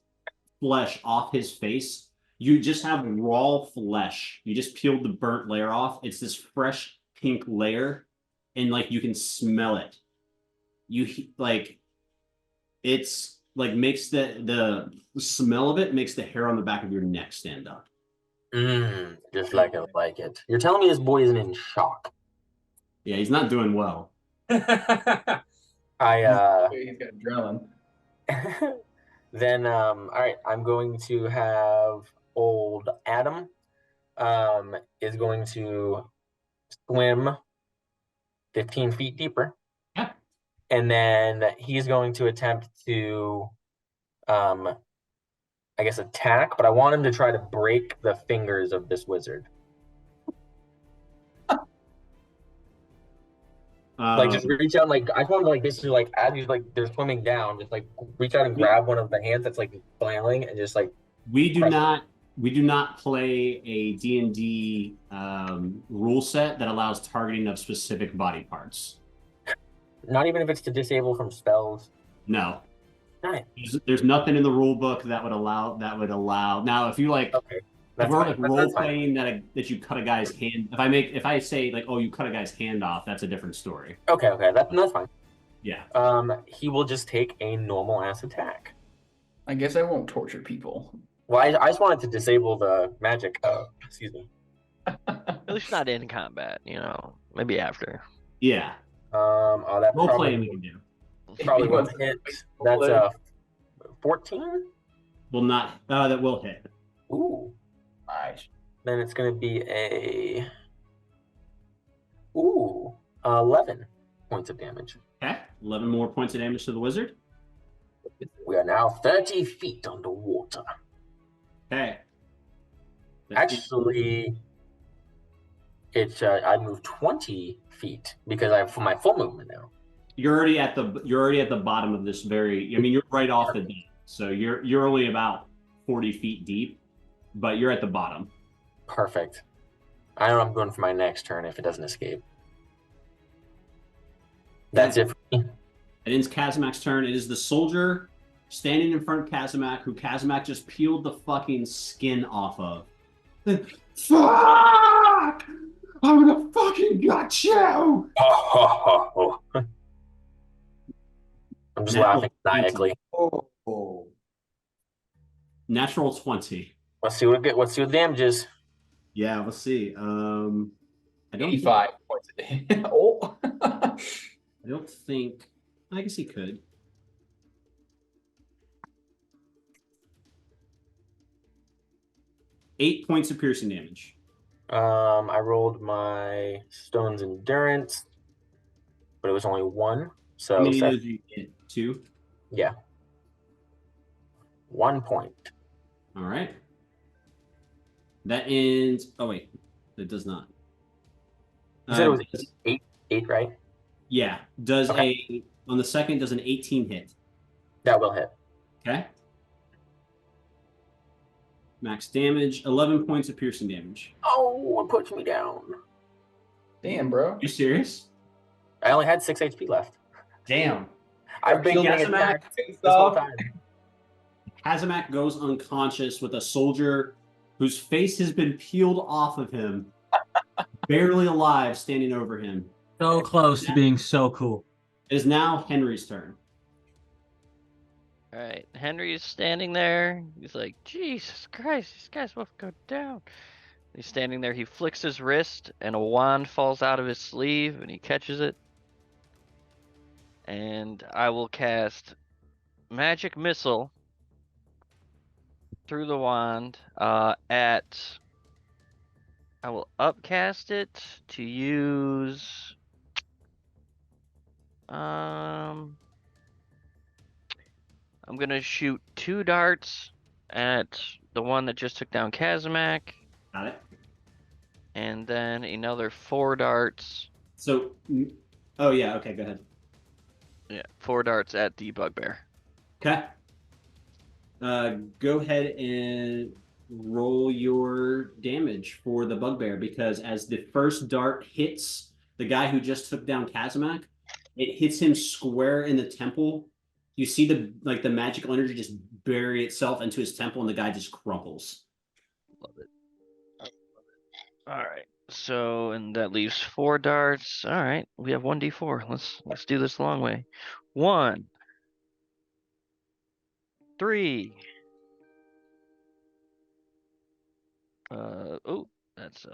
flesh off his face. You just have raw flesh. You just peeled the burnt layer off. It's this fresh pink layer, and like you can smell it. You like it's like makes the smell of it makes the hair on the back of your neck stand up.
Just like I like it. You're telling me this boy isn't in shock?
Yeah, he's not doing well.
He's
He's got adrenaline.
Then all right, I'm going to have old Adam is going to swim 15 feet deeper.
Yeah.
And then he's going to attempt to I guess attack, but I want him to try to break the fingers of this wizard. Like just reach out and like I just want to like basically like as he's like they're swimming down, just like reach out and grab one of the hands that's like flailing and just like
we do not play a D&D rule set that allows targeting of specific body parts.
not even if it's to disable from spells.
No.
Nice.
There's nothing in the rule book that would allow now if you like
Okay.
if we're like
That's
role
fine.
playing that you cut a guy's hand if I say like, oh, you cut a guy's hand off, that's a different story.
Okay, that's fine.
Yeah.
He will just take a normal ass attack.
I guess I won't torture people.
Well, I just wanted to disable the magic. Excuse me.
At least not in combat, maybe after.
Yeah.
Oh, that
Role playing
probably
we can do.
probably
He
won't
wants
hit.
to
That's
play.
14.
will not. That will hit.
Ooh.
Nice.
Then it's going to be 11 points of damage.
Okay, 11 more points of damage to the wizard.
We are now 30 feet underwater.
Okay.
Actually, it's I move 20 feet because I have my full movement now.
You're already at the bottom of this very. I mean, you're right off the deck, so you're only about 40 feet deep, but you're at the bottom.
Perfect. I know I'm going for my next turn if it doesn't escape. That's it for me.
It ends Kazamak's turn. It is the soldier standing in front of Kazamak, who Kazamak just peeled the fucking skin off of. Fuck! I'm gonna fucking gut you!
I'm just laughing maniacally.
Oh.
Natural 20.
Let's see what the damage is.
Yeah, let's see. I don't
85 points a day. Oh.
I don't think. I guess he could. Eight points of piercing damage.
I rolled my stone's endurance, but it was only 1. So
How many did you get? 2?
yeah. 1 point.
All right. That ends. Oh wait, it does not.
You said it was 8, right?
Yeah. Does on the second does an 18 hit?
That will hit.
Okay. Max damage, 11 points of piercing damage.
Oh, it puts me down.
Damn, bro.
You serious?
I only had 6 HP left.
Damn.
I've been getting attacked this whole time.
Kazamak goes unconscious with a soldier whose face has been peeled off of him, barely alive, standing over him.
So close to being so cool.
It is now Henry's turn.
All right, Henry's standing there. He's like, Jesus Christ, these guys both go down. He's standing there. He flicks his wrist, and a wand falls out of his sleeve, and he catches it. And I will cast Magic Missile through the wand at. I will upcast it to use. I'm gonna shoot 2 darts at the one that just took down Kazamak,
Got it.
and then another 4 darts.
So, oh yeah, okay, go ahead.
Yeah, 4 darts at the bugbear.
Okay. Go ahead and roll your damage for the bugbear, because as the first dart hits the guy who just took down Kazamak, it hits him square in the temple. You see the magical energy just bury itself into his temple, and the guy just crumples.
Love it. All right. So, and that leaves 4 darts. All right, we have 1d4. Let's do this the long way. 1, 3. Oh, that's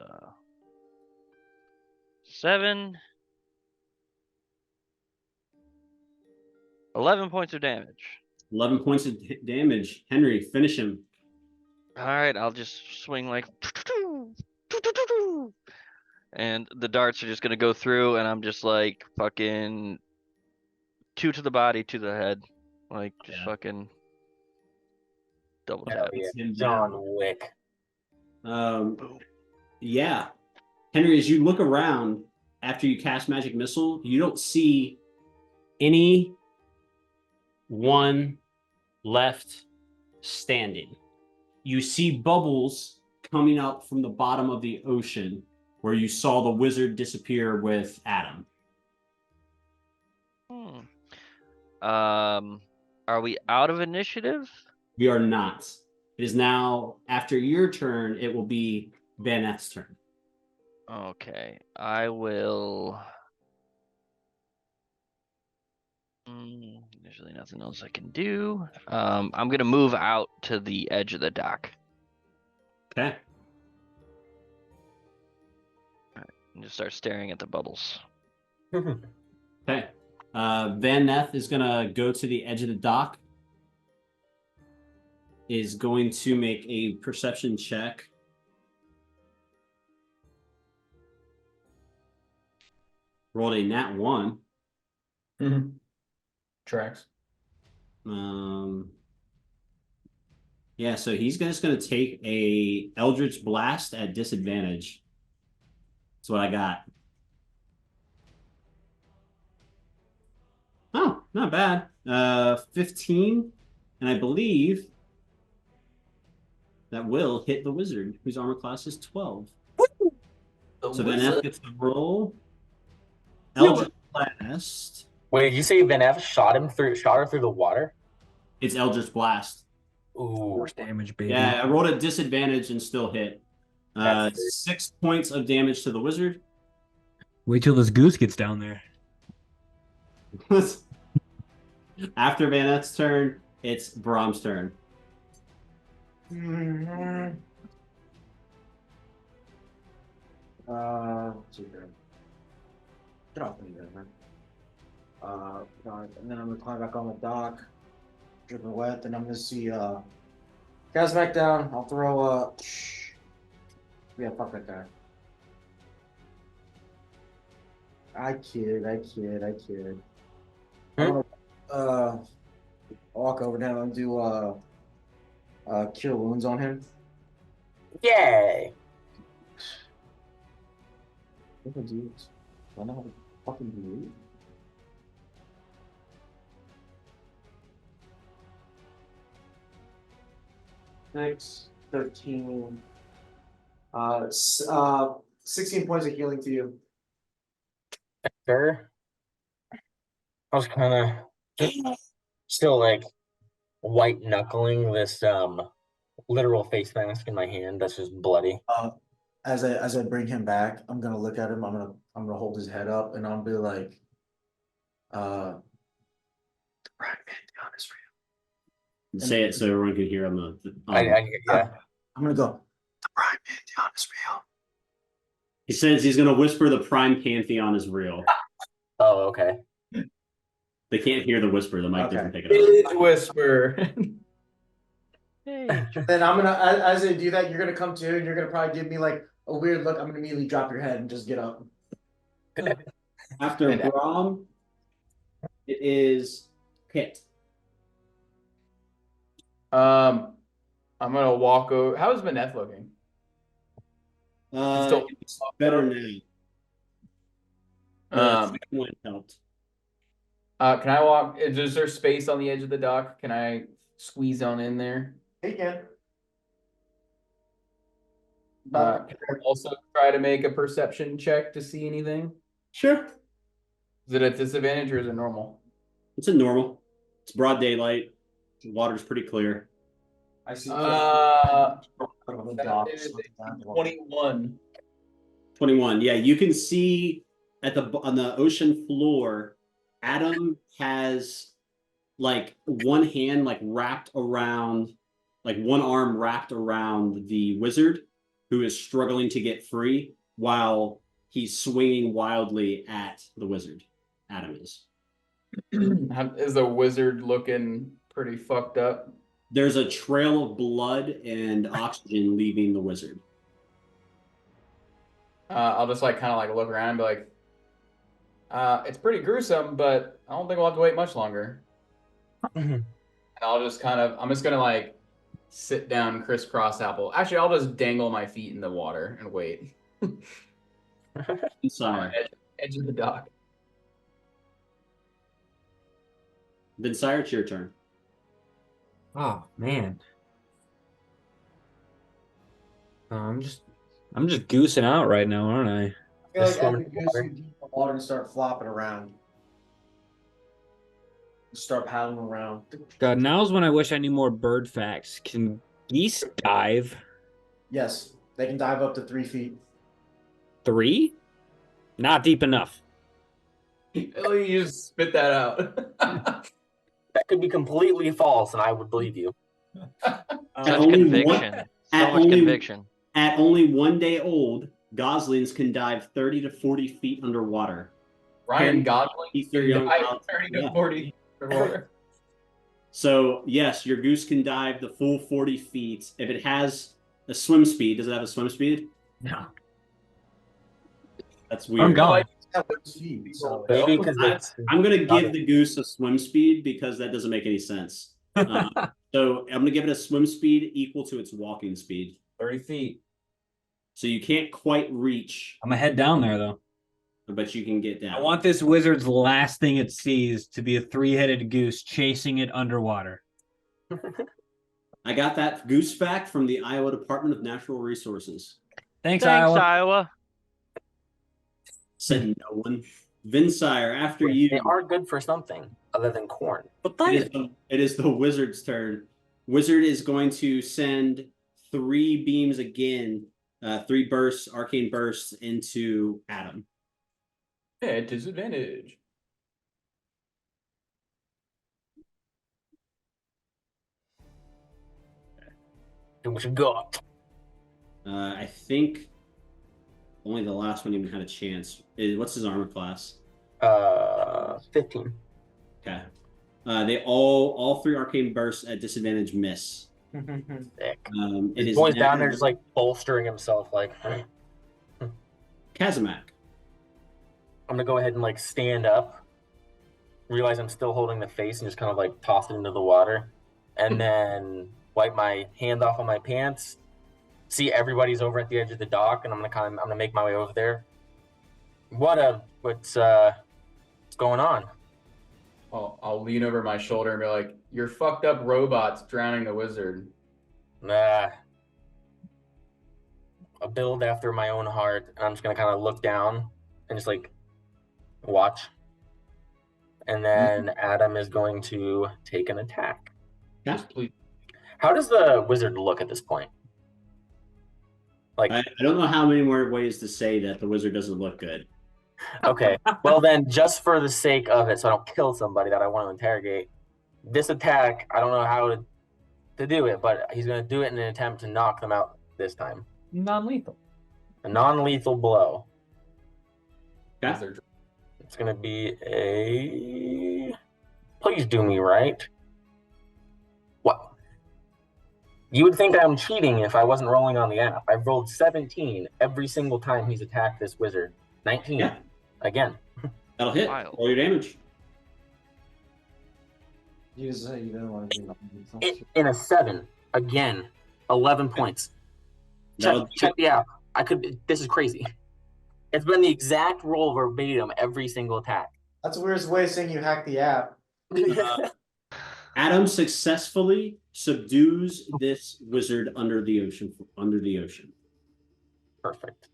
7. 11 points of damage.
11 points of damage. Henry, finish him.
All right, I'll just swing like, and the darts are just gonna go through, and I'm just like fucking 2 to the body, to the head, like just fucking double tap.
Yeah. John Wick.
Yeah. Henry, as you look around after you cast Magic Missile, you don't see any one left standing. You see bubbles coming up from the bottom of the ocean where you saw the wizard disappear with Adam.
Are we out of initiative?
We are not. It is now, after your turn, it will be Vaneth's turn.
Okay, I will. There's really nothing else I can do. I'm gonna move out to the edge of the dock.
Okay.
And just start staring at the bubbles.
Okay. Vaneth is gonna go to the edge of the dock. is going to make a perception check. Rolled a nat 1.
Tracks.
Yeah, so he's just going to take a Eldritch Blast at disadvantage. That's what I got. Oh, not bad. 15, and I believe that will hit the wizard, whose armor class is 12. So Van F gets the roll. Eldritch Blast.
Wait, did you say Van F shot her through the water?
It's Eldritch Blast.
Ooh.
Force damage, baby.
Yeah, I rolled a disadvantage and still hit.
That's
6 points of damage to the wizard.
Wait till this goose gets down there.
After Van F's turn, it's Brahm's turn.
Let's see here. Get off me there, man. And then I'm gonna climb back on the dock, dripping wet. Then I'm gonna see guys back down. I'll throw yeah, fuck that guy. I kid. I'm gonna walk over to him and do cure wounds on him.
Yay!
What do I do? I know how to fucking do it. Next, 13. 16 points of healing to you.
Sure. I was kind of still like white knuckling this literal face mask in my hand that's just bloody.
As I bring him back, I'm gonna look at him. I'm gonna hold his head up, and I'll be like, "The prime pantheon is real."
Say it so everyone can hear on the.
Yeah.
I'm gonna go. The prime pantheon is real.
He says he's going to whisper the Prime Pantheon is real.
Oh, okay.
They can't hear the whisper. The mic
Okay.
doesn't pick it up.
Big whisper.
Hey,
Then I'm gonna, as I do that, you're gonna come to, and you're gonna probably give me like a weird look. I'm gonna immediately drop your head and just get up.
After Brahm, it is Kit.
I'm gonna walk over. How is Vaneth looking?
It's better now.
Um,
One helped.
Can I walk? Is there space on the edge of the dock? Can I squeeze on in there?
Hey, again.
Can I also try to make a perception check to see anything?
Sure.
Is it a disadvantage or is it normal?
It's a normal. It's broad daylight. The water's pretty clear.
I see.
21.
21. Yeah, you can see on the ocean floor, Adam has like one hand like wrapped around, like one arm wrapped around the wizard who is struggling to get free while he's swinging wildly at the wizard. Adam is.
Is the wizard looking pretty fucked up?
There's a trail of blood and oxygen leaving the wizard.
I'll just like kind of like look around and be like, it's pretty gruesome, but I don't think we'll have to wait much longer. And I'm just gonna like sit down crisscross apple. Actually, I'll just dangle my feet in the water and wait.
Sorry.
Edge of the dock.
Then Sire, it's your turn.
Oh man. I'm just goosing out right now, aren't I?
I feel like
Just swim
as
in
you
the
goose,
water.
you deep in the water and start flopping around. Start paddling around.
God, now's when I wish I knew more bird facts. Can geese dive?
Yes, they can dive up to 3 feet.
3? Not deep enough.
You just spit that out.
That could be completely false, and I would believe you.
so much
only
conviction. So
at
much
only-
conviction.
At only 1 day old, goslings can dive 30 to 40 feet underwater.
Ryan Gosling
Keep their young
died
out.
30 to
Yeah.
40 underwater.
So yes, your goose can dive the full 40 feet. If it has a swim speed, does it have a swim speed?
No.
That's
I'm
weird.
going.
Maybe because
I'm going to give the goose a swim speed because that doesn't make any sense. So I'm going to give it a swim speed equal to its walking speed.
30 feet.
So you can't quite reach,
I'm gonna head down there though.
but you can get down.
I want this wizard's last thing it sees to be a three-headed goose chasing it underwater.
I got that goose fact from the Iowa Department of Natural Resources.
Thanks,
Thanks,
Iowa.
Iowa.
Said no one. Vinsire, after you.
They are good for something other than corn. But
It is the wizard's turn. Wizard is going to send 3 beams again, 3 bursts, arcane bursts into Adam.
At disadvantage.
do what you got.
I think only the last one even had a chance. What's his armor class?
15.
Okay. They all 3 arcane bursts at disadvantage miss.
Sick.
It
His
is
boy's
now
down there just like bolstering himself. Like,
Kazamak.
I'm gonna go ahead and like stand up, realize I'm still holding the face, and just kind of like toss it into the water, and then wipe my hand off on my pants. See everybody's over at the edge of the dock, and I'm gonna make my way over there. What's going on?
I'll lean over my shoulder and be like, "Your fucked up robot's drowning the wizard."
Nah. A build after my own heart, and I'm just gonna kind of look down and just like watch. And then Adam is going to take an attack.
Yeah.
Just please.
How does the wizard look at this point? Like,
I don't know how many more ways to say that the wizard doesn't look good.
okay, well then, just for the sake of it, so I don't kill somebody that I want to interrogate, this attack, I don't know how to do it, but he's going to do it in an attempt to knock them out this time.
Non-lethal.
A non-lethal blow.
Okay.
Wizard.
It's going to be a... Please do me right. What? You would think I'm cheating if I wasn't rolling on the app. I've rolled 17 every single time he's attacked this wizard. 19.
Yeah.
Again.
That'll hit.
Wild.
Roll your damage.
You don't want to do
In a 7. Again. 11 points. Check the app. This is crazy. It's been the exact roll verbatim every single attack.
That's a weird way of saying you hacked the app.
Adam successfully subdues this wizard under the ocean.
Perfect.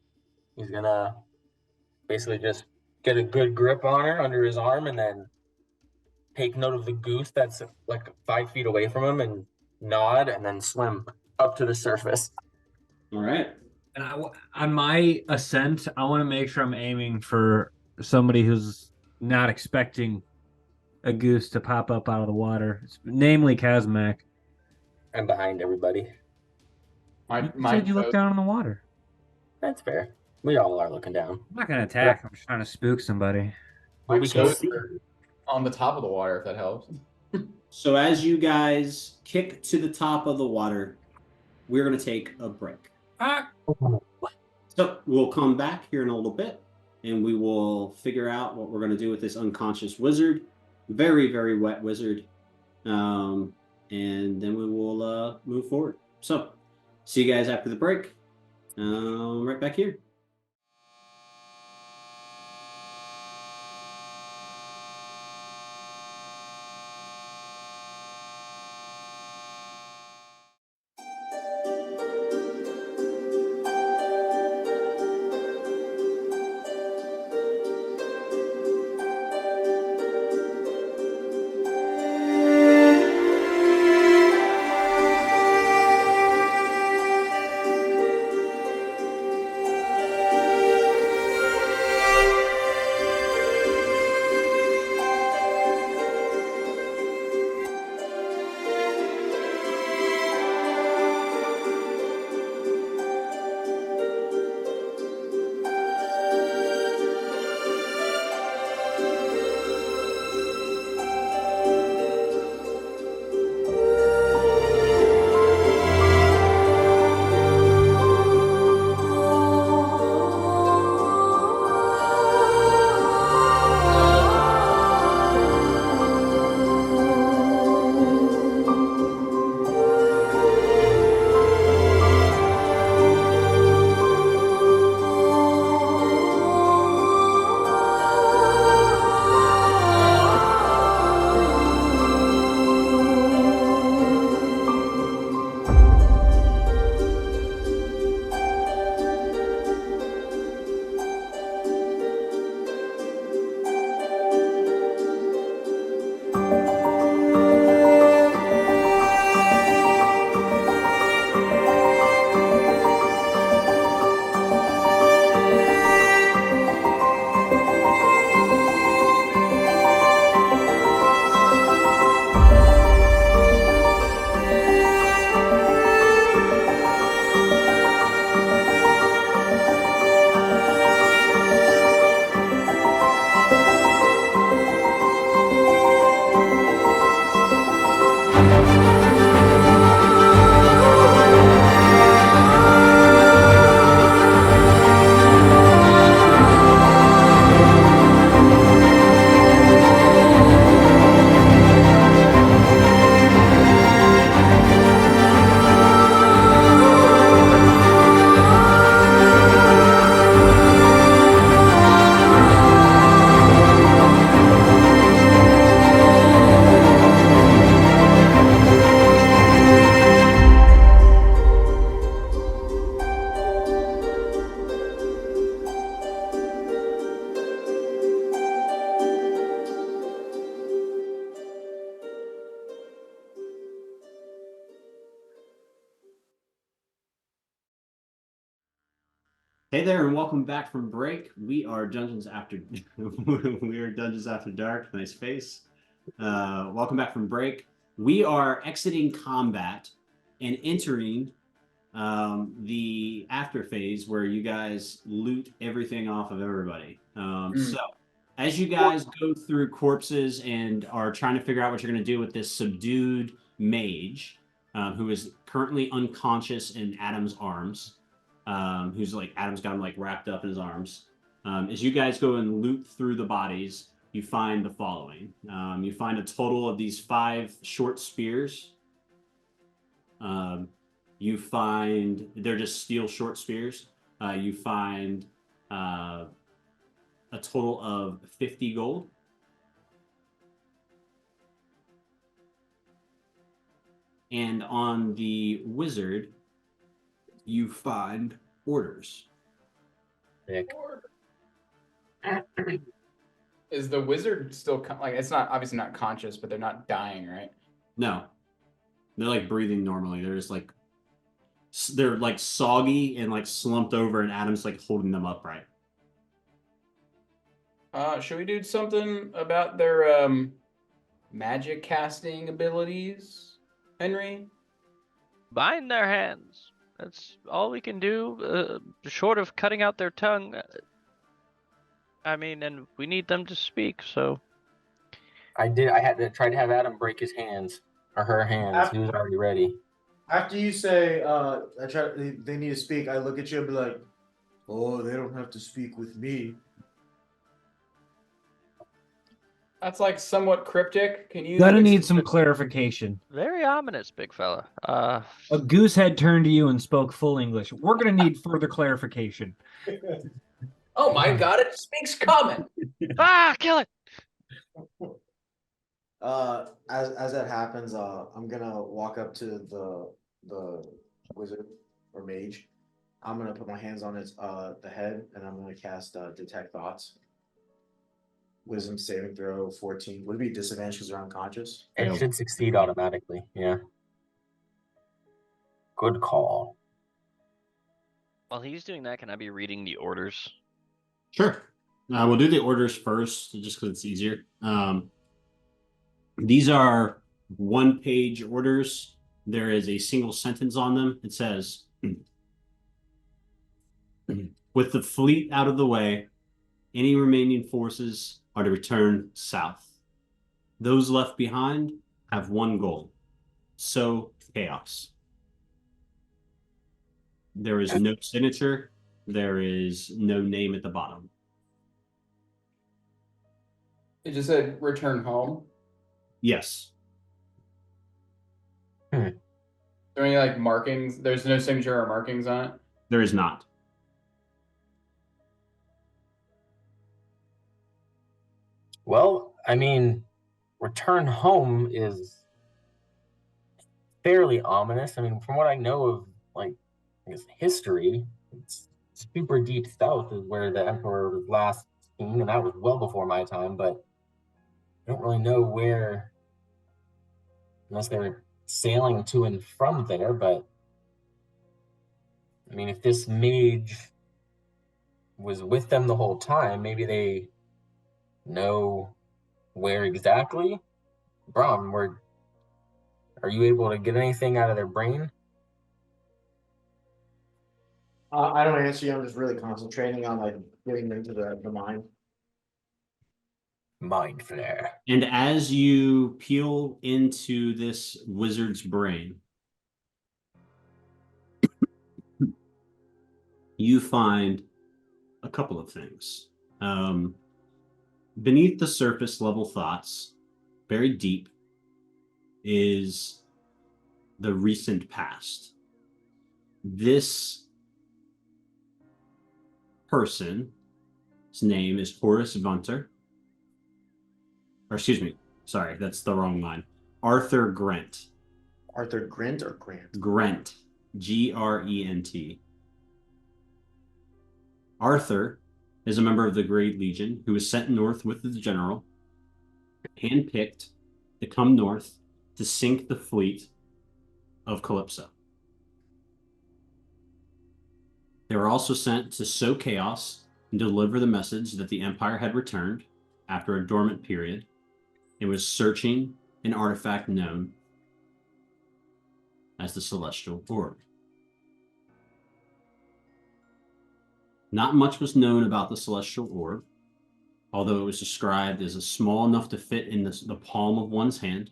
He's gonna basically just get a good grip on her under his arm and then take note of the goose that's like 5 feet away from him and nod and then swim up to the surface.
All right.
And on my ascent, I want to make sure I'm aiming for somebody who's not expecting a goose to pop up out of the water, namely Kazmak.
I'm behind everybody.
You said you look down in the water.
That's fair. We all are looking down.
I'm not gonna attack. I'm just trying to spook somebody.
But we can
So-
see.
On the top of the water, if that helps.
So as you guys kick to the top of the water, we're going to take a break. So we'll come back here in a little bit, and we will figure out what we're going to do with this unconscious wizard. Very, very wet wizard. And then we will move forward. So see you guys after the break. Right back here. Hey there, and welcome back from break. We are Dungeons After we are Dungeons After Dark. Nice face. Welcome back from break. We are exiting combat and entering the after phase where you guys loot everything off of everybody. So as you guys go through corpses and are trying to figure out what you're going to do with this subdued mage, who is currently unconscious in Adam's arms, who's like Adam's got him like wrapped up in his arms. As you guys go and loot through the bodies, you find the following. You find a total of these 5 short spears. You find they're just steel short spears. You find a total of 50 gold. And on the wizard, you find orders.
Nick.
Is the wizard still like it's not obviously not conscious, but they're not dying, right?
No, they're like breathing normally. They're just like they're like soggy and like slumped over, and Adam's like holding them upright.
Should we do something about their magic casting abilities, Henry?
Bind their hands. That's all we can do, short of cutting out their tongue. I mean, and we need them to speak, so.
I had to try to have Adam break his hands or her hands. He was already ready.
After you say, they need to speak, I look at you and be like, oh, they don't have to speak with me.
That's like somewhat cryptic. Can you?
Gonna need some clarification.
Very ominous, big fella.
A goose had turned to you and spoke full English. We're gonna need further clarification.
Oh my God! It speaks common.
Kill it!
As that happens, I'm gonna walk up to the wizard or mage. I'm gonna put my hands on its the head, and I'm gonna cast detect thoughts. Wisdom saving throw 14. Would it be disadvantage because they're unconscious?
It should succeed automatically. Yeah. Good call.
While he's doing that, can I be reading the orders?
Sure. We'll do the orders first, just because it's easier. These are 1-page orders. There is a single sentence on them. It says, with the fleet out of the way, any remaining forces are to return south. Those left behind have one goal: sow chaos. There is no signature. There is no name at the bottom.
It just said return home.
Yes.
Are there any like markings? There's no signature or markings on it?
There is not.
Well, I mean, return home is fairly ominous. I mean, from what I know of, like, I guess history, it's super deep south is where the emperor was last seen, and that was well before my time. But I don't really know where, unless they were sailing to and from there. But I mean, if this mage was with them the whole time, maybe they know where exactly. Brom, are you able to get anything out of their brain?
I don't answer you. I'm just really concentrating on like getting into the mind.
Mind flare.
And as you peel into this wizard's brain, you find a couple of things. Beneath the surface level thoughts, buried deep, is the recent past. This person's name is Horace Vunter. Or excuse me, sorry, that's the wrong line. Arthur Grent.
Arthur Grint or Grant?
Grent. Grent. Arthur is a member of the Great Legion who was sent north with the general, handpicked to come north to sink the fleet of Calipso. They were also sent to sow chaos and deliver the message that the Empire had returned after a dormant period and was searching an artifact known as the Celestial Orb. Not much was known about the Celestial Orb, although it was described as a small enough to fit in the palm of one's hand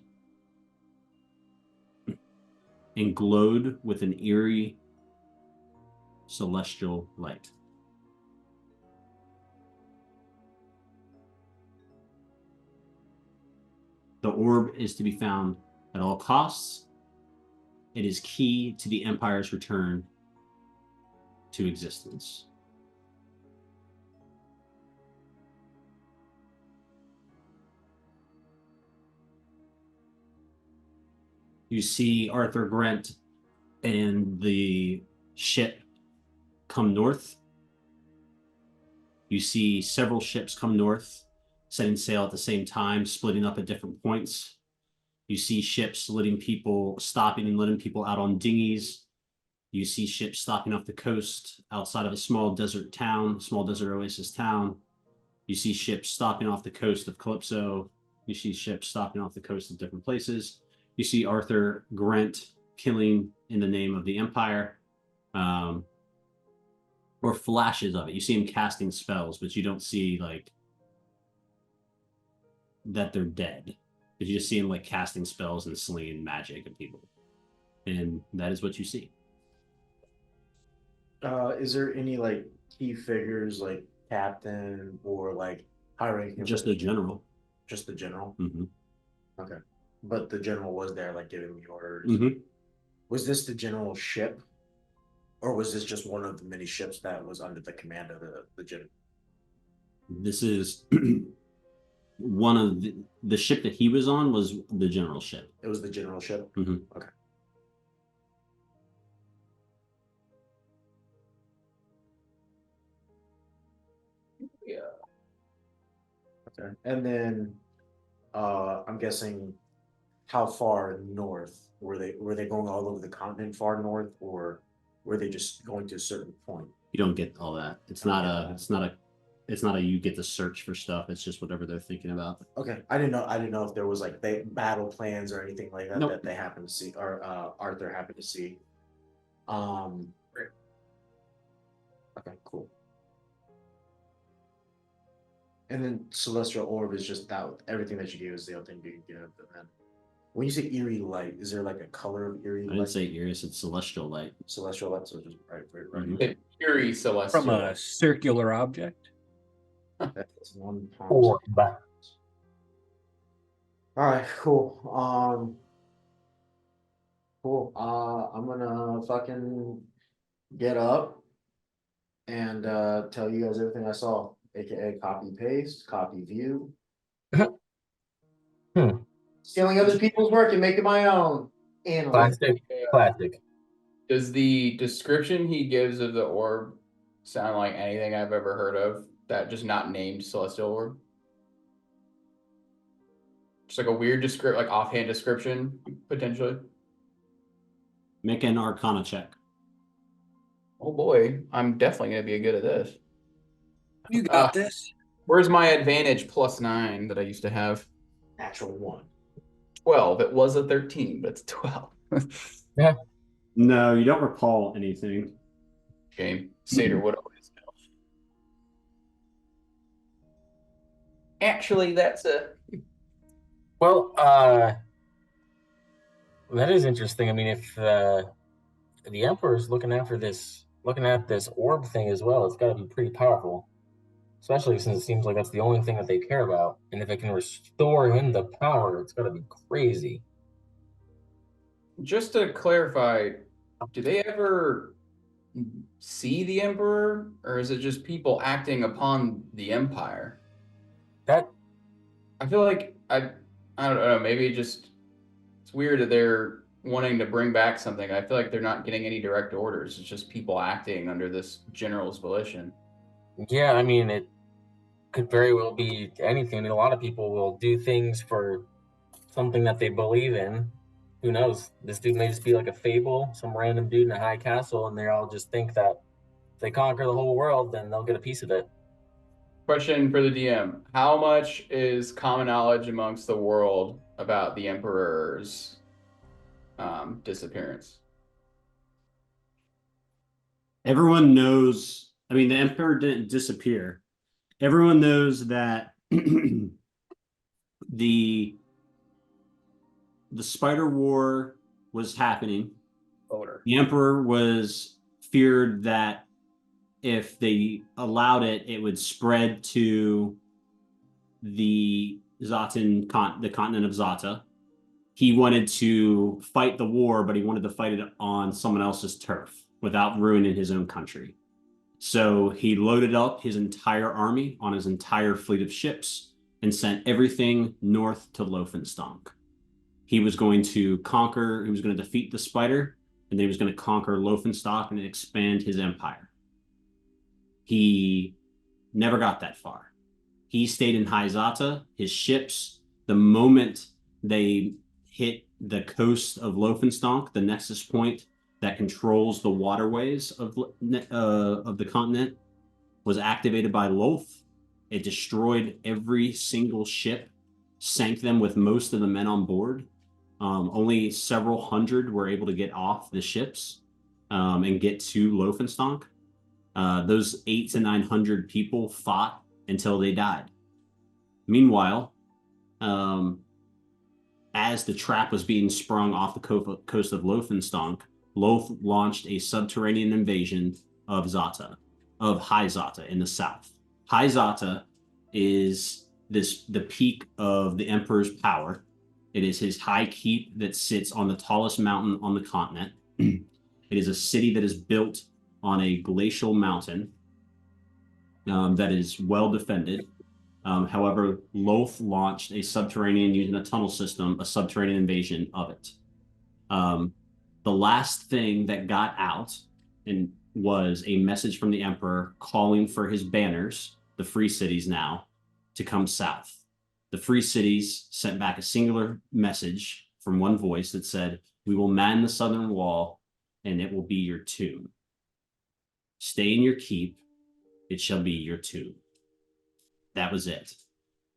and glowed with an eerie celestial light. The orb is to be found at all costs. It is key to the Empire's return to existence. You see Arthur Grant and the ship come north. You see several ships come north, setting sail at the same time, splitting up at different points. You see ships stopping and letting people out on dinghies. You see ships stopping off the coast outside of a small desert oasis town. You see ships stopping off the coast of Calipso. You see ships stopping off the coast of different places. You see Arthur Grant killing in the name of the Empire, or flashes of it. You see him casting spells, but you don't see like that they're dead. But you just see him like casting spells and slinging magic at people, and that is what you see.
Is there any like key figures like captain or like high ranking?
Just the general.
Just the general.
Mm-hmm.
Okay, but the general was there like giving the orders.
Mm-hmm.
Was this the general ship, or was this just one of the many ships that was under the command of the general?
This is one of the ship that he was on was the general ship.
It was the general ship.
Mm-hmm.
Okay.
Yeah.
Okay. And then I'm guessing how far north were they going all over the continent far north, or were they just going to a certain point?
You don't get all that. It's not a you get to search for stuff. It's just whatever they're thinking about.
Okay. I didn't know if there was like they battle plans or anything like that
Nope.
that they happened to see, or Arthur happened to see. Okay, cool. And then Celestial Orb is just that everything that you gave is the other thing you can give. And then when you say eerie light, is there like a color of eerie
I
light?
didn't say Iris, it's celestial light.
Celestial light, so just right.
Mhm.
The Fury Celestial.
From a circular object.
That's one palm.
Orb.
All right, cool. Cool. I'm gonna fucking get up and tell you guys everything I saw, aka copy paste, copy view. Stealing other people's work and making my own. Analyze.
Classic.
Does the description he gives of the orb sound like anything I've ever heard of that just not named Celestial Orb? Just like a weird like offhand description, potentially.
Make an Arcana check.
Oh boy, I'm definitely gonna be good at this.
You got this.
Where's my advantage +9 that I used to have?
Natural 1.
12. It was a 13, but it's 12.
No, you don't recall anything.
Shame. Seder would always know. Actually, that's a.
Well, that is interesting. I mean, if the Emperor is looking at this orb thing as well, it's got to be pretty powerful. Especially since it seems like that's the only thing that they care about. And if it can restore him the power, it's got to be crazy.
Just to clarify, do they ever see the Emperor, or is it just people acting upon the Empire?
That
I feel like I don't know. Maybe it's weird that they're wanting to bring back something. I feel like they're not getting any direct orders. It's just people acting under this general's volition.
Yeah, I mean, it could very well be anything. I mean, a lot of people will do things for something that they believe in. Who knows? This dude may just be like a fable, some random dude in a high castle, and they all just think that they conquer the whole world, then they'll get a piece of it.
Question for the DM: how much is common knowledge amongst the world about the Emperor's disappearance?
Everyone knows. I mean, the emperor didn't disappear. Everyone knows that the spider war was happening. The emperor was feared that if they allowed it, it would spread to the the continent of Zata. He wanted to fight the war, but he wanted to fight it on someone else's turf without ruining his own country. So he loaded up his entire army on his entire fleet of ships and sent everything north to Loefenstank. He was going to conquer, he was going to defeat the spider, and then he was going to conquer Loefenstank and expand his empire. He never got that far. He stayed in High Zata. His ships, the moment they hit the coast of Loefenstank, the nexus point that controls the waterways of the continent, was activated by Loth. It destroyed every single ship, sank them with most of the men on board. Only several hundred were able to get off the ships and get to Loefenstank. Those 800 to 900 people fought until they died. Meanwhile, as the trap was being sprung off the coast of Loefenstank, Loth launched a subterranean invasion of Zata, of High Zata in the south. High Zata is the peak of the Emperor's power. It is his high keep that sits on the tallest mountain on the continent. It is a city that is built on a glacial mountain that is well defended. However, Loth launched a subterranean, using a tunnel system, a subterranean invasion of it. The last thing that got out was a message from the Emperor calling for his banners, the free cities now, to come south. The free cities sent back a singular message from one voice that said, "We will man the southern wall, and it will be your tomb. Stay in your keep, it shall be your tomb." That was it.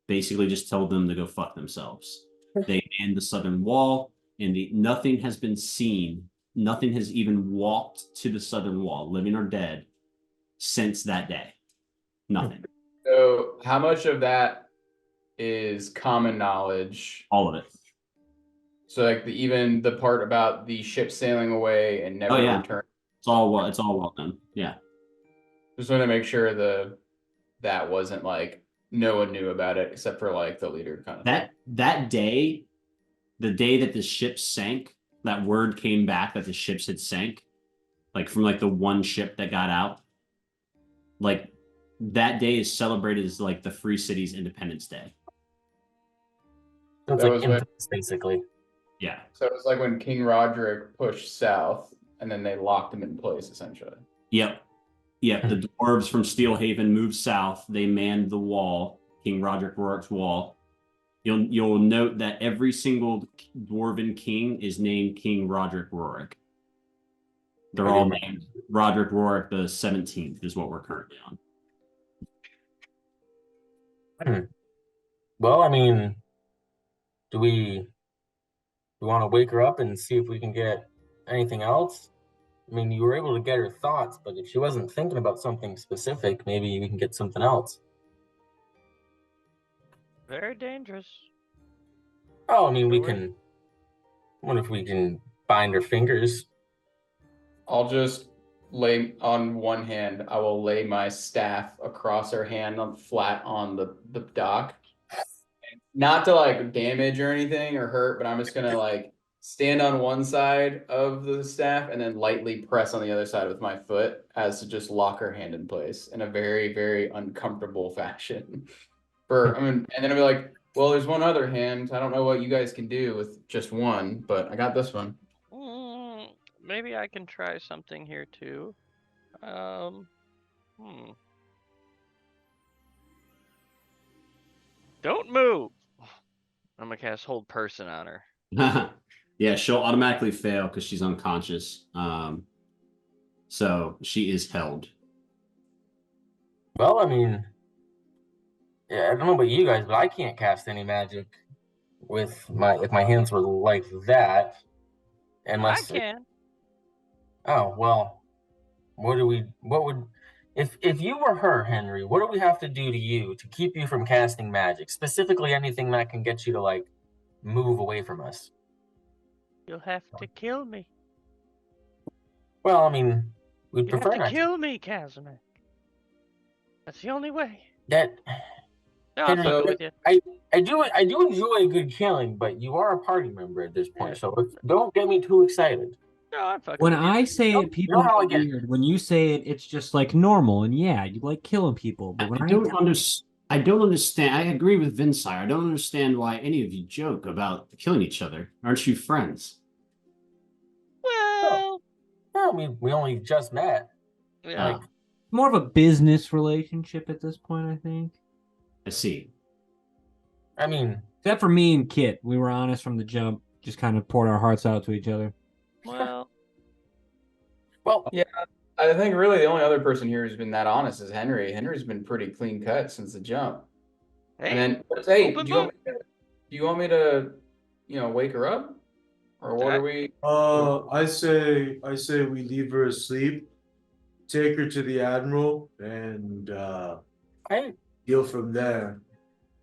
Basically just told them to go fuck themselves. They manned the southern wall, and nothing has been seen. Nothing has even walked to the southern wall, living or dead, since that day. Nothing.
So how much of that is common knowledge?
All of it.
So like even the part about the ship sailing away and never returning.
It's all well done. Yeah.
Just want to make sure that wasn't like no one knew about it except for like the leader kind of
that day, the day that the ship sank, that word came back that the ships had sank, like from like the one ship that got out. Like that day is celebrated as like the Free Cities Independence Day.
It's like infamous, basically.
Yeah.
So it's like when King Roderick pushed south and then they locked him in place essentially.
Yep. The dwarves from Steelhaven moved south. They manned the wall, King Roderick Rourke's wall. You'll note that every single dwarven king is named King Roderick Rourke. They're all named Roderick Rourke the 17th is what we're currently on.
Well, I mean, do we want to wake her up and see if we can get anything else? I mean, you were able to get her thoughts, but if she wasn't thinking about something specific, maybe we can get something else.
Very dangerous.
Oh, I mean, we can. What if we can bind her fingers?
I'll just lay on one hand. I will lay my staff across her hand flat on the dock. Not to like damage or anything or hurt, but I'm just gonna like stand on one side of the staff and then lightly press on the other side with my foot as to just lock her hand in place in a very, very uncomfortable fashion. And then I'll be like, well, there's one other hand. I don't know what you guys can do with just one, but I got this one.
Maybe I can try something here too. Don't move. I'm gonna cast Hold Person on her.
Yeah, she'll automatically fail because she's unconscious. So she is held.
Well, I mean, yeah, I don't know about you guys, but I can't cast any magic with my if my hands were like that,
I
unless.
can.
Oh well, what would if you were her, Henry? What do we have to do to you to keep you from casting magic? Specifically, anything that can get you to like move away from us.
You'll have to kill me.
Well, I mean, we'd
You have
prefer
to
not to.
kill me, Kazamak. That's the only way.
That
No, I'm
Henry,
fucking with you.
I do enjoy a good killing, but you are a party member at this point, so don't get me too excited.
No, I'm fucking
When
with you.
I say
No,
it, people
no, I
get
get it.
weird. When you say it, it's just like normal. And yeah, you like killing people. But when
I don't understand. I agree with Vinsire. I don't understand why any of you joke about killing each other. Aren't you friends?
Well,
Well, we only just met.
yeah.
Like,
more of a business relationship at this point, I think.
I see.
I mean,
Except for me and Kit, we were honest from the jump. Just kind of poured our hearts out to each other.
Well,
well,
Yeah, I think really the only other person here who's been that honest is Henry. Henry's been pretty clean cut since the jump.
hey,
And then, hey,
open
do you want me to, wake her up, or what are we?
I say we leave her asleep, take her to the Admiral, and
I
deal from there.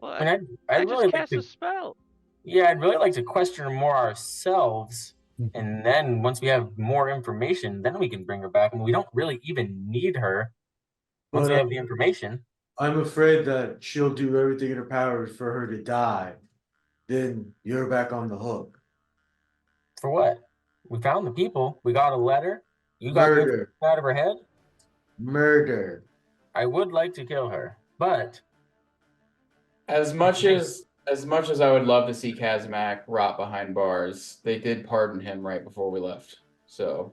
well,
I mean,
I
I'd
just
really like
cast
to.
a spell.
Yeah, I'd really like to question her more ourselves, and then once we have more information, then we can bring her back. And we don't really even need her once we
But
have the information.
I'm afraid that she'll do everything in her power for her to die. Then you're back on the hook.
For what? We found the people. We got a letter. You got the
Murder.
information out of her head.
Murder.
I would like to kill her, but
As much as I would love to see Kazmak rot behind bars, they did pardon him right before we left. So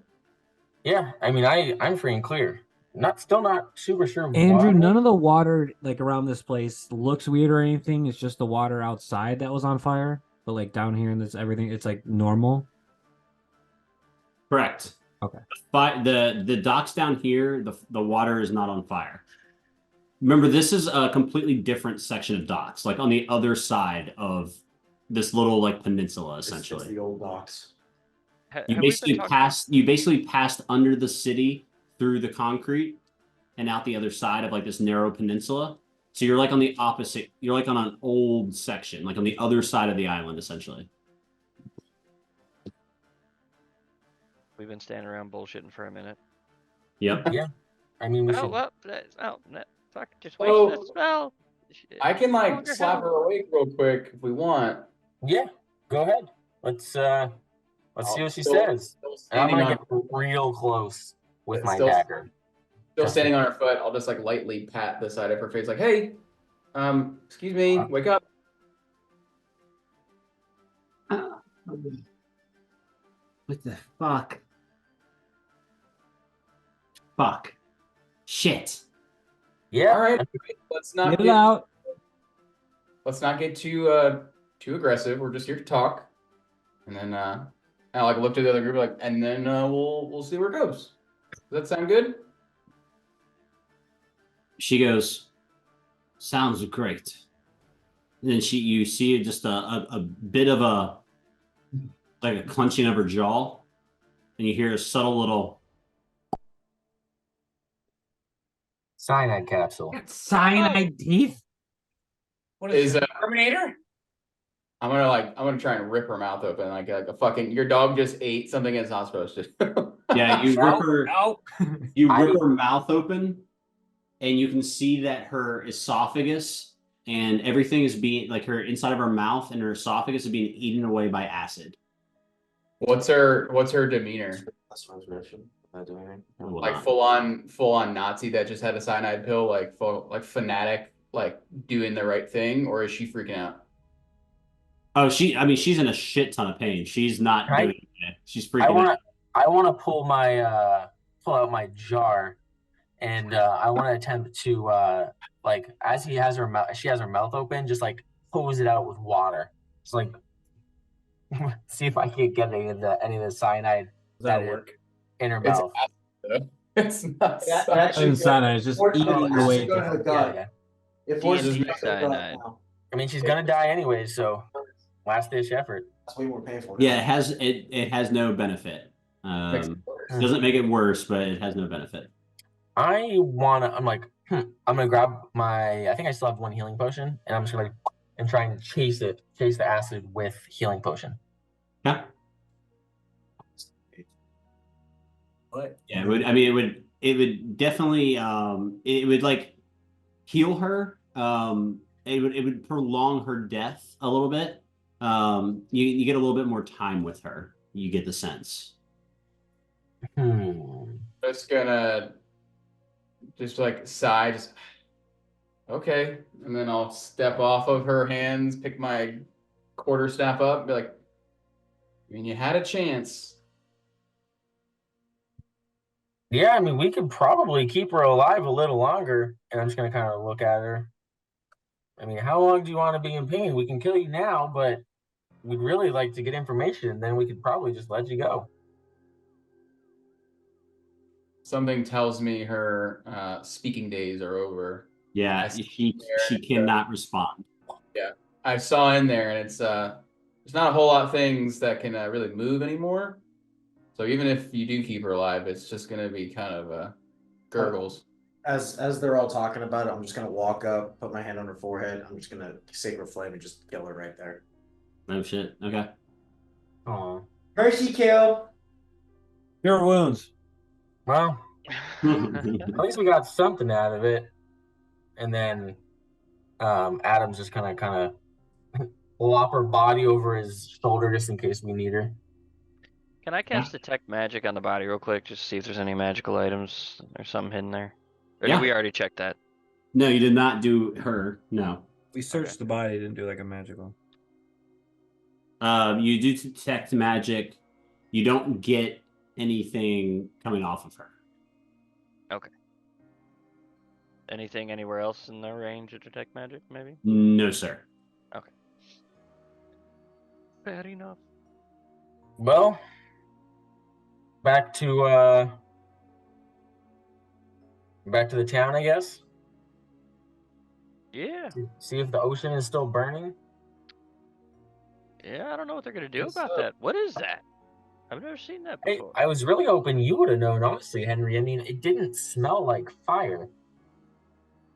yeah, I mean, I'm free and clear. Still not super sure
Andrew,
why.
none of the water like around this place looks weird or anything. It's just the water outside that was on fire. But like down here in this everything, it's like normal.
Correct.
Okay.
But the docks down here, the water is not on fire. Remember, this is a completely different section of docks, like on the other side of this little like peninsula,
It's
essentially.
the old docks.
You basically passed under the city through the concrete and out the other side of like this narrow peninsula. So you're like on the opposite, you're like on an old section, like on the other side of the island, essentially.
We've been standing around bullshitting for a minute.
Yep.
Yeah, I mean, we should.
Fuck, just waste that spell.
I can like
Longer
slap
health.
her awake real quick if we want.
Yeah, go ahead. Let's see what she says. And I'm
Standing
gonna
on,
get real close with my
Still-
dagger.
still standing on her foot. I'll just like lightly pat the side of her face, like, "Hey, excuse me, wake up."
What the fuck? Fuck. Shit.
Yeah.
All right, let's not
Get it
get
out.
too aggressive. We're just here to talk, and then I like look to the other group, like, and then we'll see where it goes. Does that sound good?
She goes, sounds great. And then you see just a bit of like a clenching of her jaw, and you hear a subtle little
Cyanide capsule.
Cyanide teeth. What
Is
Terminator?
I'm gonna try and rip her mouth open like a fucking your dog just ate something it's not supposed to.
yeah. You rip her
No.
you rip her mouth open, and you can see that her esophagus and everything is being like her inside of her mouth and her esophagus is being eaten away by acid.
What's her demeanor?
That's what I was mentioning. Not doing anything.
Hold
Like
on.
full on Nazi that just had a cyanide pill, like fanatic, like doing the right thing, or is she freaking out?
Oh, she's in a shit ton of pain. She's not
Right.
doing it. She's freaking out.
I wanna pull out my jar, and I want to attempt to like as she has her mouth open, just like hose it out with water. Just like see if I can get any of the cyanide
Does that
that
work?
in her
It's
mouth.
acid, It's not.
That
cyanide.
should
It's cyanide. It's just
Or-
eating
no, it has
away.
to go to the
the-
gut.
Yeah.
If we're
D&D
just
cyanide.
now,
I mean, she's gonna die anyways, so last ditch effort.
that's way more painful.
Yeah, it has no benefit. Doesn't make it worse, but it has no benefit.
I'm like, I'm gonna grab I think I still have one healing potion, and I'm just gonna and try and chase the acid with healing potion.
Yeah.
What?
Yeah, it would definitely it would like heal her. It would prolong her death a little bit. You get a little bit more time with her. You get the sense.
Just gonna like sigh, just okay, and then I'll step off of her hands, pick my quarterstaff up, and be like, I mean, you had a chance.
Yeah, I mean, we could probably keep her alive a little longer. And I'm just gonna kind of look at her. I mean, how long do you want to be in pain? We can kill you now, but we'd really like to get information. Then we could probably just let you go.
Something tells me her speaking days are over.
Yeah, she cannot respond.
Yeah, I saw in there, and it's there's not a whole lot of things that can really move anymore. So even if you do keep her alive, it's just gonna be kind of gurgles.
As they're all talking about it, I'm just gonna walk up, put my hand on her forehead. I'm just gonna sacred flame and just kill her right there.
Oh shit. Okay.
Oh,
Mercy kill.
Cure wounds.
well, at least we got something out of it. And then Adam's just kind of lop her body over his shoulder just in case we need her.
Can I cast detect magic on the body real quick, just to see if there's any magical items or something hidden there? Or
Yeah.
did we already check that?
No, you did not do her. No.
We searched the body, didn't do like a magical.
You do detect magic. You don't get anything coming off of her.
Anything anywhere else in the range of detect magic, maybe?
No, sir.
Bad enough.
Well, back to the town, I guess.
Yeah.
See if the ocean is still burning.
Yeah, I don't know what they're gonna do
Guess
about
so.
that. What is that? I've never seen that
Hey,
before.
I was really hoping you would have known, honestly, Henry. I mean, it didn't smell like fire.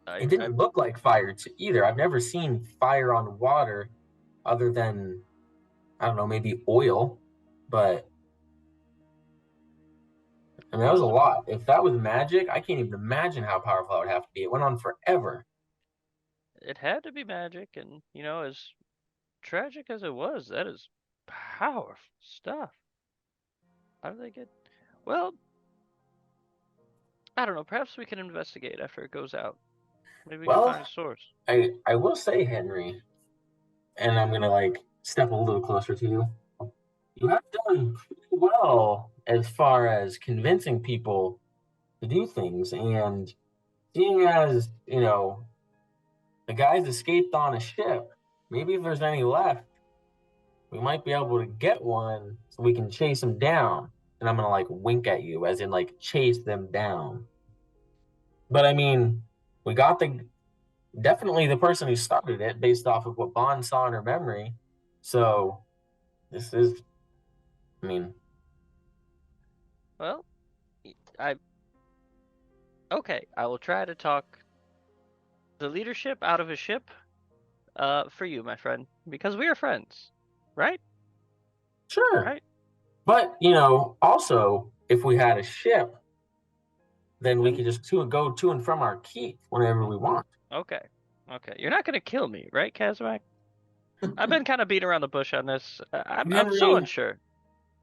It didn't look like fire either. I've never seen fire on water other than, I don't know, maybe oil. But, I mean, that was a lot. If that was magic, I can't even imagine how powerful that would have to be. It went on forever.
It had to be magic, and as tragic as it was, that is powerful stuff. How do they get? Well, I don't know. Perhaps we can investigate after it goes out. Maybe we
Well,
can find a source.
I will say, Henry, and I'm gonna like step a little closer to you. You have done pretty well as far as convincing people to do things, and seeing as the guys escaped on a ship, maybe if there's any left, we might be able to get one so we can chase them down. And I'm gonna like wink at you, as in like chase them down. But I mean, we got definitely the person who started it based off of what Bond saw in her memory. So this is, I mean,
Well, okay. I will try to talk the leadership out of a ship, for you, my friend, because we are friends, right?
sure.
Right.
But also if we had a ship, then we could just go to and from our keep whenever we want.
Okay. You're not gonna kill me, right, Kazmak? I've been kind of beating around the bush on this. I'm so
Henry.
unsure.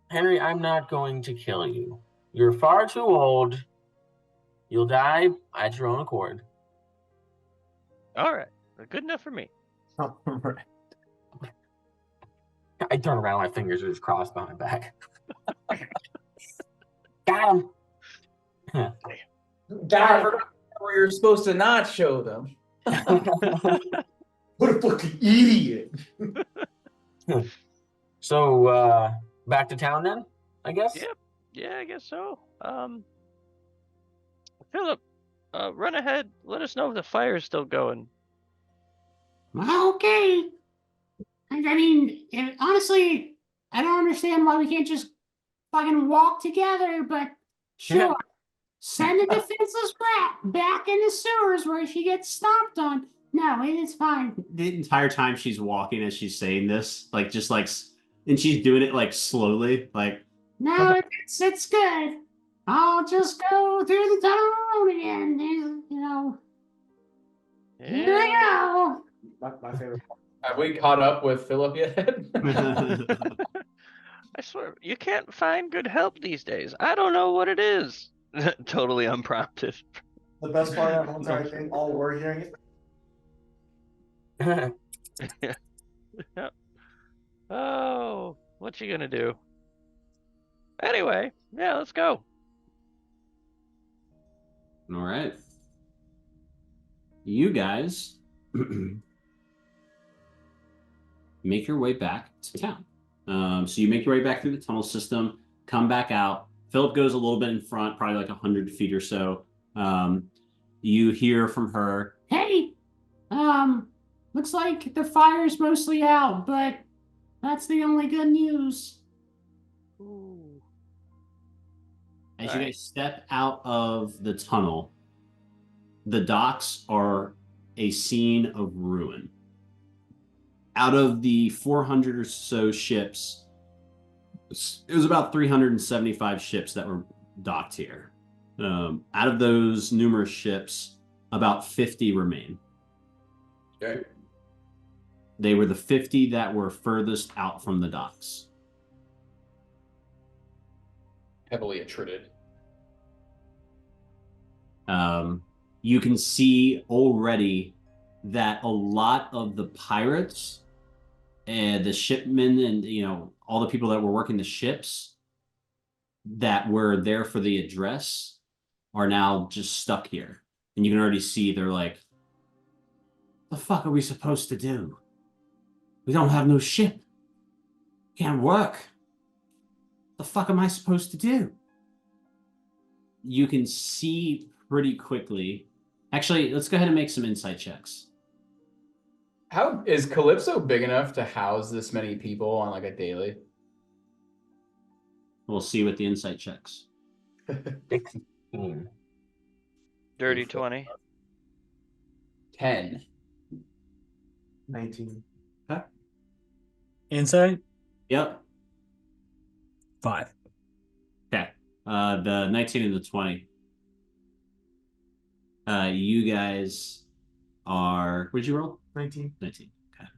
Henry, I'm not going to kill you. You're far too old. You'll die at your own accord.
All right. Good enough for me.
Right.
I turn around, my fingers are just crossed behind my back. Got him.
Got it.
Where you're supposed to not show them.
What a fucking idiot.
So back to town then, I guess.
Yep. Yeah, I guess so. Philip, run ahead. Let us know if the fire is still going.
Okay. I mean, honestly, I don't understand why we can't just fucking walk together, but sure. Send a defenseless rat back in the sewers where she gets stomped on. No, it's fine.
The entire time she's walking as she's saying this, like just like, and she's doing it like slowly, like.
No, it's good. I'll just go through the tunnel again. Here I go.
My favorite part.
Have we caught up with Philip yet?
I swear, you can't find good help these days. I don't know what it is. Totally unprompted.
The best part of that whole entire thing, all we're hearing is
Oh, what you gonna do? Anyway, yeah, let's go.
All right. You guys make your way back to town. So you make your way back through the tunnel system, come back out. Philip goes a little bit in front, probably like 100 feet or so. You hear from her.
Hey, looks like the fire's mostly out, but that's the only good news.
Ooh.
As you guys step out of the tunnel, the docks are a scene of ruin. Out of the 400 or so ships, it was about 375 ships that were docked here. Out of those numerous ships, about 50 remain.
Okay.
They were the 50 that were furthest out from the docks.
Heavily attrited.
You can see already that a lot of the pirates and the shipmen and all the people that were working the ships that were there for the address are now just stuck here. And you can already see they're like, the fuck are we supposed to do? We don't have no ship. Can't work. The fuck am I supposed to do? You can see pretty quickly. Actually, let's go ahead and make some insight checks.
How is Calipso big enough to house this many people on like a daily?
We'll see with the insight checks.
16.
Dirty 20.
10.
19.
Insight?
Yep.
5.
Okay. The 19 and the 20. You guys are. What'd you roll?
19.
19. Okay.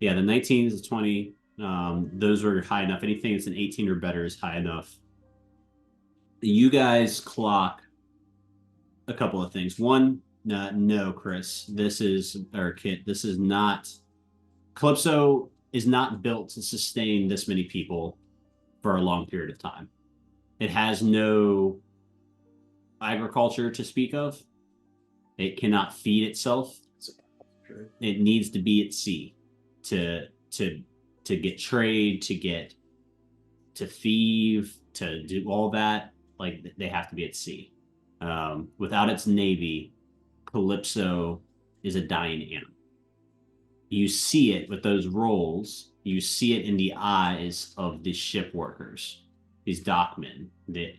Yeah, the 19 is the 20. Those were high enough. Anything that's an 18 or better is high enough. You guys clock a couple of things. One, no, Chris. Kit. This is not. Calypso is not built to sustain this many people for a long period of time. It has no agriculture to speak of. It cannot feed itself. It needs to be at sea to get trade, to thieve, to do all that. Like they have to be at sea. Without its navy, Calypso is a dying animal. You see it with those rolls. You see it in the eyes of the ship workers, these dockmen. The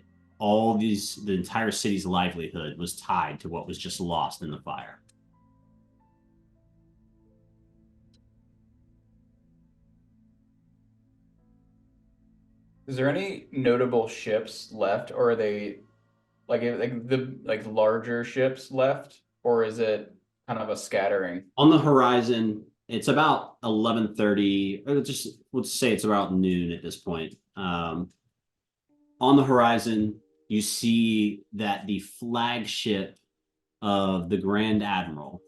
entire city's livelihood was tied to what was just lost in the fire.
Is there any notable ships left, or are they like larger ships left, or is it kind of a scattering?
On the horizon, it's about 11:30, or just let's say it's about noon at this point. On the horizon, you see that the flagship of the Grand Admiral,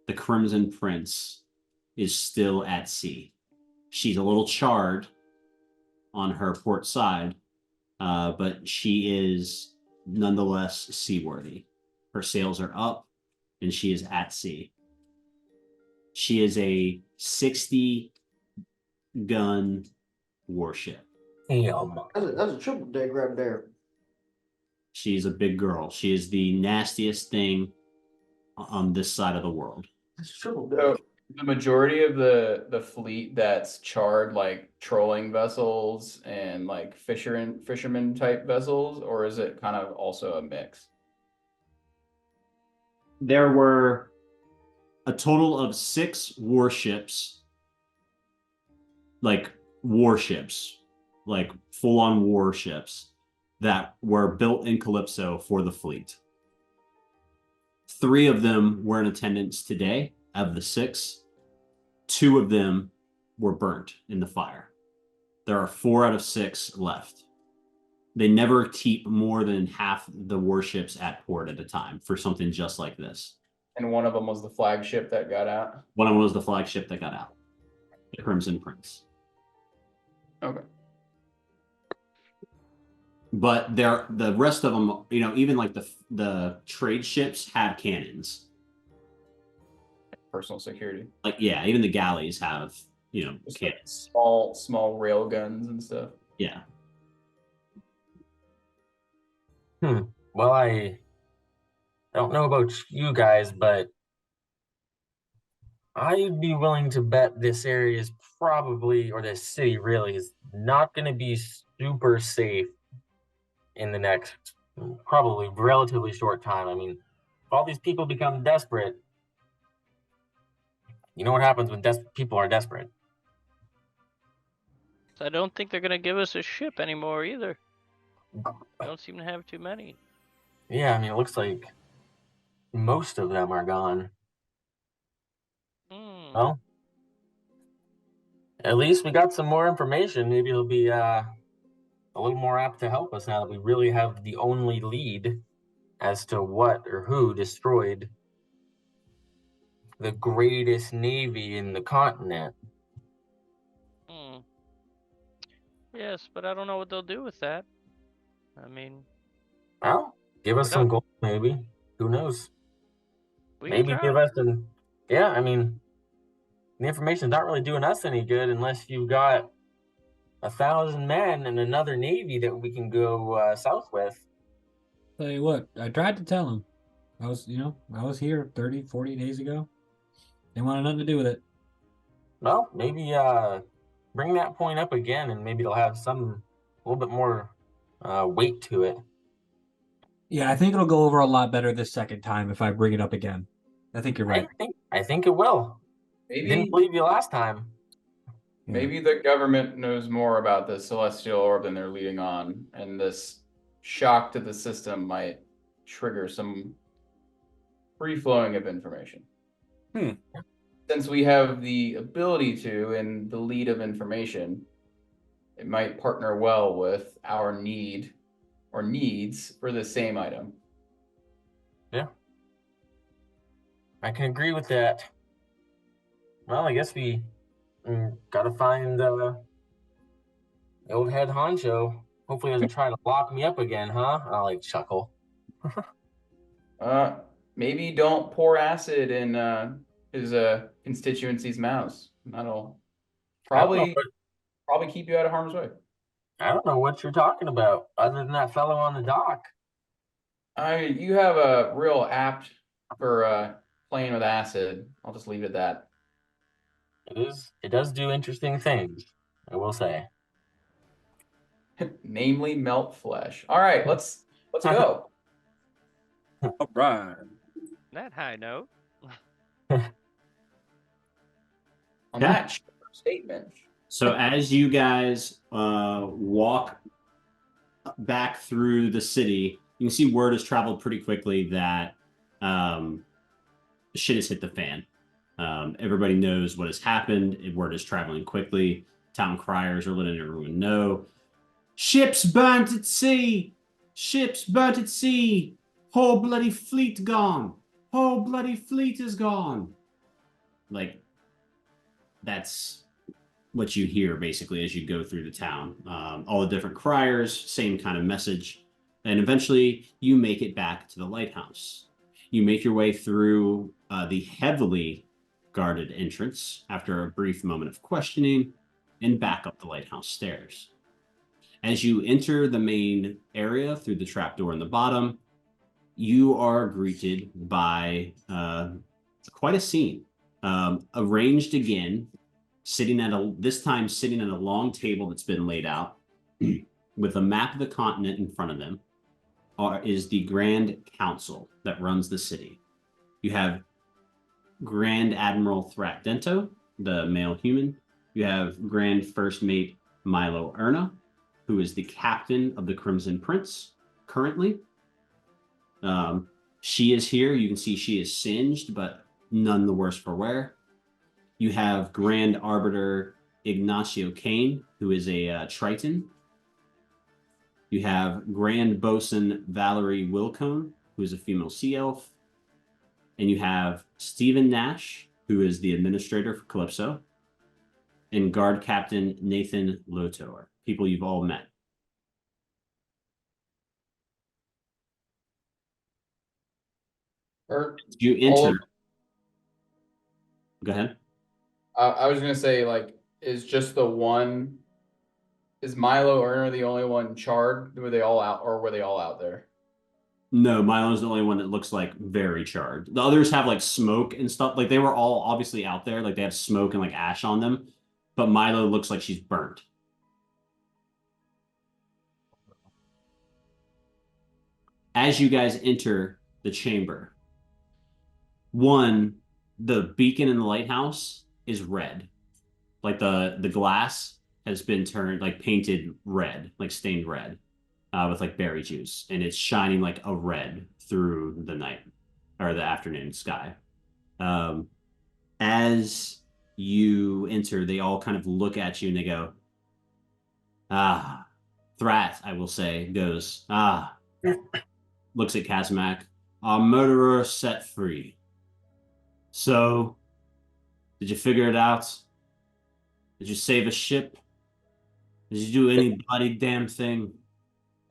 the Crimson Prince, is still at sea. She's a little charred on her port side, but she is nonetheless seaworthy. Her sails are up, and she is at sea. She is a 60-gun warship.
Damn.
That's a triple deck right there.
She's a big girl. She is the nastiest thing on this side of the world.
It's triple
So
dick.
the majority of the fleet that's charred like trolling vessels and like fisherman type vessels, or is it kind of also a mix?
There were a total of 6 warships, like full-on warships that were built in Calipso for the fleet. 3 of them were in attendance today. Of the 6, 2 of them were burnt in the fire. There are 4 out of 6 left. They never keep more than half the warships at port at a time for something just like this.
And one of them was the flagship that got out.
One of them was the flagship that got out, the Crimson Prince.
Okay.
But the rest of them, even like the trade ships have cannons.
Personal security.
Like, yeah, even the galleys have,
Just like
cannons.
small rail guns and stuff.
Yeah.
Well, I don't know about you guys, but I'd be willing to bet this area is probably, or this city really, is not going to be super safe in the next probably relatively short time. I mean, if all these people become desperate, you know what happens when people are desperate.
I don't think they're gonna give us a ship anymore either. I don't seem to have too many.
Yeah, I mean, it looks like most of them are gone. Well, at least we got some more information. Maybe it'll be a little more apt to help us now that we really have the only lead as to what or who destroyed the greatest navy in the continent.
Yes, but I don't know what they'll do with that. I mean,
Well, give us some gold, maybe. Who knows? Maybe give us some. Yeah, I mean, the information's not really doing us any good unless you've got 1,000 men and another navy that we can go south with.
Tell you what, I tried to tell him. I was here 30, 40 days ago. They wanted nothing to do with it.
Well, maybe bring that point up again, and maybe it'll have a little bit more weight to it.
Yeah, I think it'll go over a lot better this second time if I bring it up again. I think you're right.
I think it will.
Maybe
Didn't believe you last time.
Maybe the government knows more about the celestial orb than they're leading on, and this shock to the system might trigger some free flowing of information. Since we have the ability to and the lead of information, it might partner well with our need or needs for the same item.
Yeah. I can agree with that. Well, I guess we gotta find the old head honcho. Hopefully he doesn't try to lock me up again, huh? I'll like chuckle.
Maybe don't pour acid in his constituency's mouths. That'll probably keep you out of harm's way.
I don't know what you're talking about, other than that fellow on the dock.
You have a real apt for playing with acid. I'll just leave it at that.
It does do interesting things, I will say.
Namely, melt flesh. All right, let's go.
All right.
That high note.
On that statement.
So as you guys walk back through the city, you can see word has traveled pretty quickly that shit has hit the fan. Everybody knows what has happened. Word is traveling quickly. Town criers are letting everyone know. Ships burnt at sea! Ships burnt at sea! Whole bloody fleet gone! Whole bloody fleet is gone! Like, that's what you hear basically as you go through the town. All the different criers, same kind of message. And eventually you make it back to the lighthouse. You make your way through the heavily guarded entrance after a brief moment of questioning and back up the lighthouse stairs. As you enter the main area through the trapdoor in the bottom, you are greeted by quite a scene. Arranged again, this time sitting at a long table that's been laid out with a map of the continent in front of them, is the Grand Council that runs the city. You have Grand Admiral Thrat Dento, the male human. You have Grand First Mate Milo Erna, who is the captain of the Crimson Prince currently. She is here. You can see she is singed, but none the worse for wear. You have Grand Arbiter Ignacio Kane, who is a Triton. You have Grand Bosun Valerie Wilcone, who is a female sea elf. And you have Stephen Nash, who is the administrator for Calipso. And Guard Captain Nathan Lotor, people you've all met. You enter. Go ahead.
I was gonna say, like, is Milo Erner the only one charred? Were they all out, or were they all out there?
No, Milo's the only one that looks like very charred. The others have like smoke and stuff. Like they were all obviously out there. Like they have smoke and like ash on them. But Milo looks like she's burnt. As you guys enter the chamber, the beacon in the lighthouse is red. Like the glass has been turned, like painted red, like stained red, with like berry juice. And it's shining like a red through the night or the afternoon sky. As you enter, they all kind of look at you and they go, Thrat, I will say, goes, looks at Kazimak, our murderer set free. So, did you figure it out? Did you save a ship? Did you do any bloody damn thing?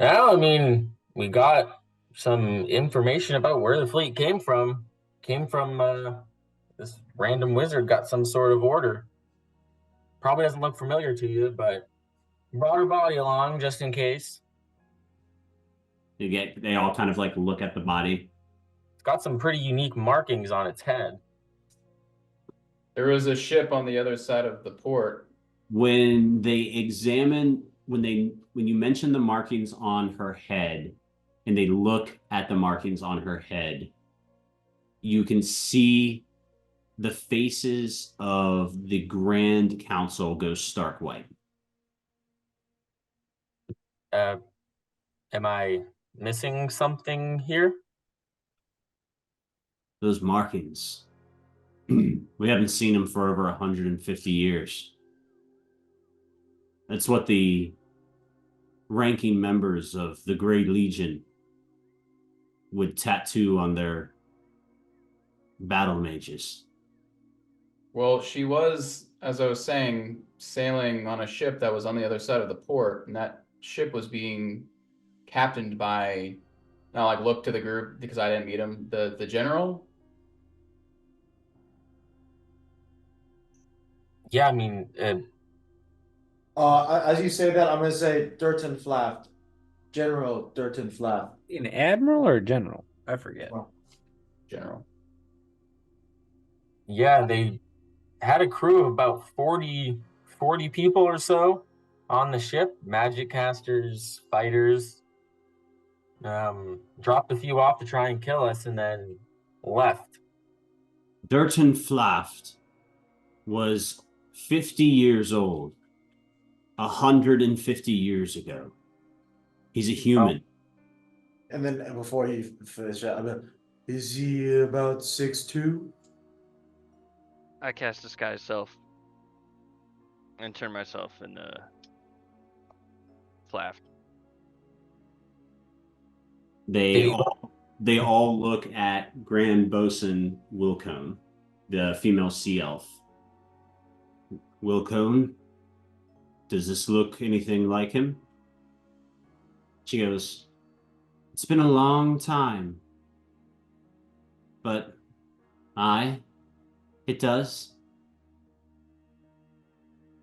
Well, I mean, we got some information about where the fleet came from. Came from this random wizard got some sort of order. Probably doesn't look familiar to you, but brought her body along just in case.
They all kind of like look at the body.
It's got some pretty unique markings on its head.
There was a ship on the other side of the port.
When you mention the markings on her head and they look at the markings on her head, you can see the faces of the Grand Council go stark white.
Am I missing something here?
Those markings. We haven't seen them for over 150 years. That's what the ranking members of the Great Legion would tattoo on their battle mages.
Well, she was, as I was saying, sailing on a ship that was on the other side of the port, and that ship was being captained by, now like look to the group because I didn't meet him, the general.
Yeah, I mean,
as you say that, I'm gonna say Durton Flaft, General Durton Flaft.
An admiral or a general? I forget.
General.
yeah, they had a crew of about 40 people or so on the ship. Magic casters, fighters. Dropped a few off to try and kill us and then left.
Durton Flaft was 50 years old 150 years ago. He's a human.
And then before he finished, is he about 6'2"?
I cast Disguise Self and turn myself into Flaft.
They all look at Grand Bosun Wilcone, the female sea elf. Wilcone, does this look anything like him? She goes, it's been a long time. But it does.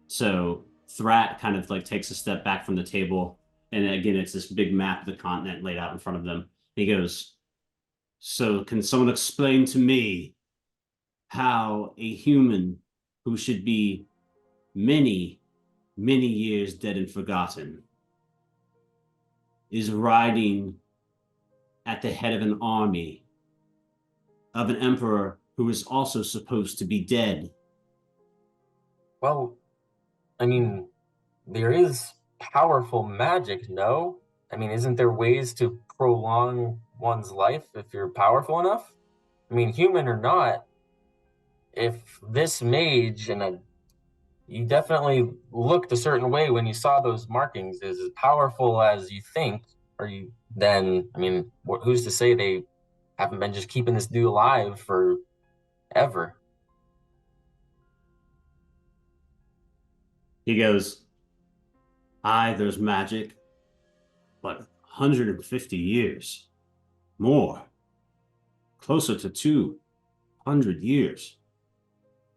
So Thrat kind of like takes a step back from the table, and again, it's this big map of the continent laid out in front of them. He goes, "So, can someone explain to me how a human who should be many, many years dead and forgotten is riding at the head of an army of an emperor who is also supposed to be dead?"
Well, I mean, there is powerful magic, no? I mean, isn't there ways to prolong one's life if you're powerful enough? I mean, human or not, if this mage you definitely looked a certain way when you saw those markings, is as powerful as you think, then, I mean, who's to say they haven't been just keeping this dude alive for ever?
He goes, "Aye, there's magic, but 150 years. More. Closer to 200 years.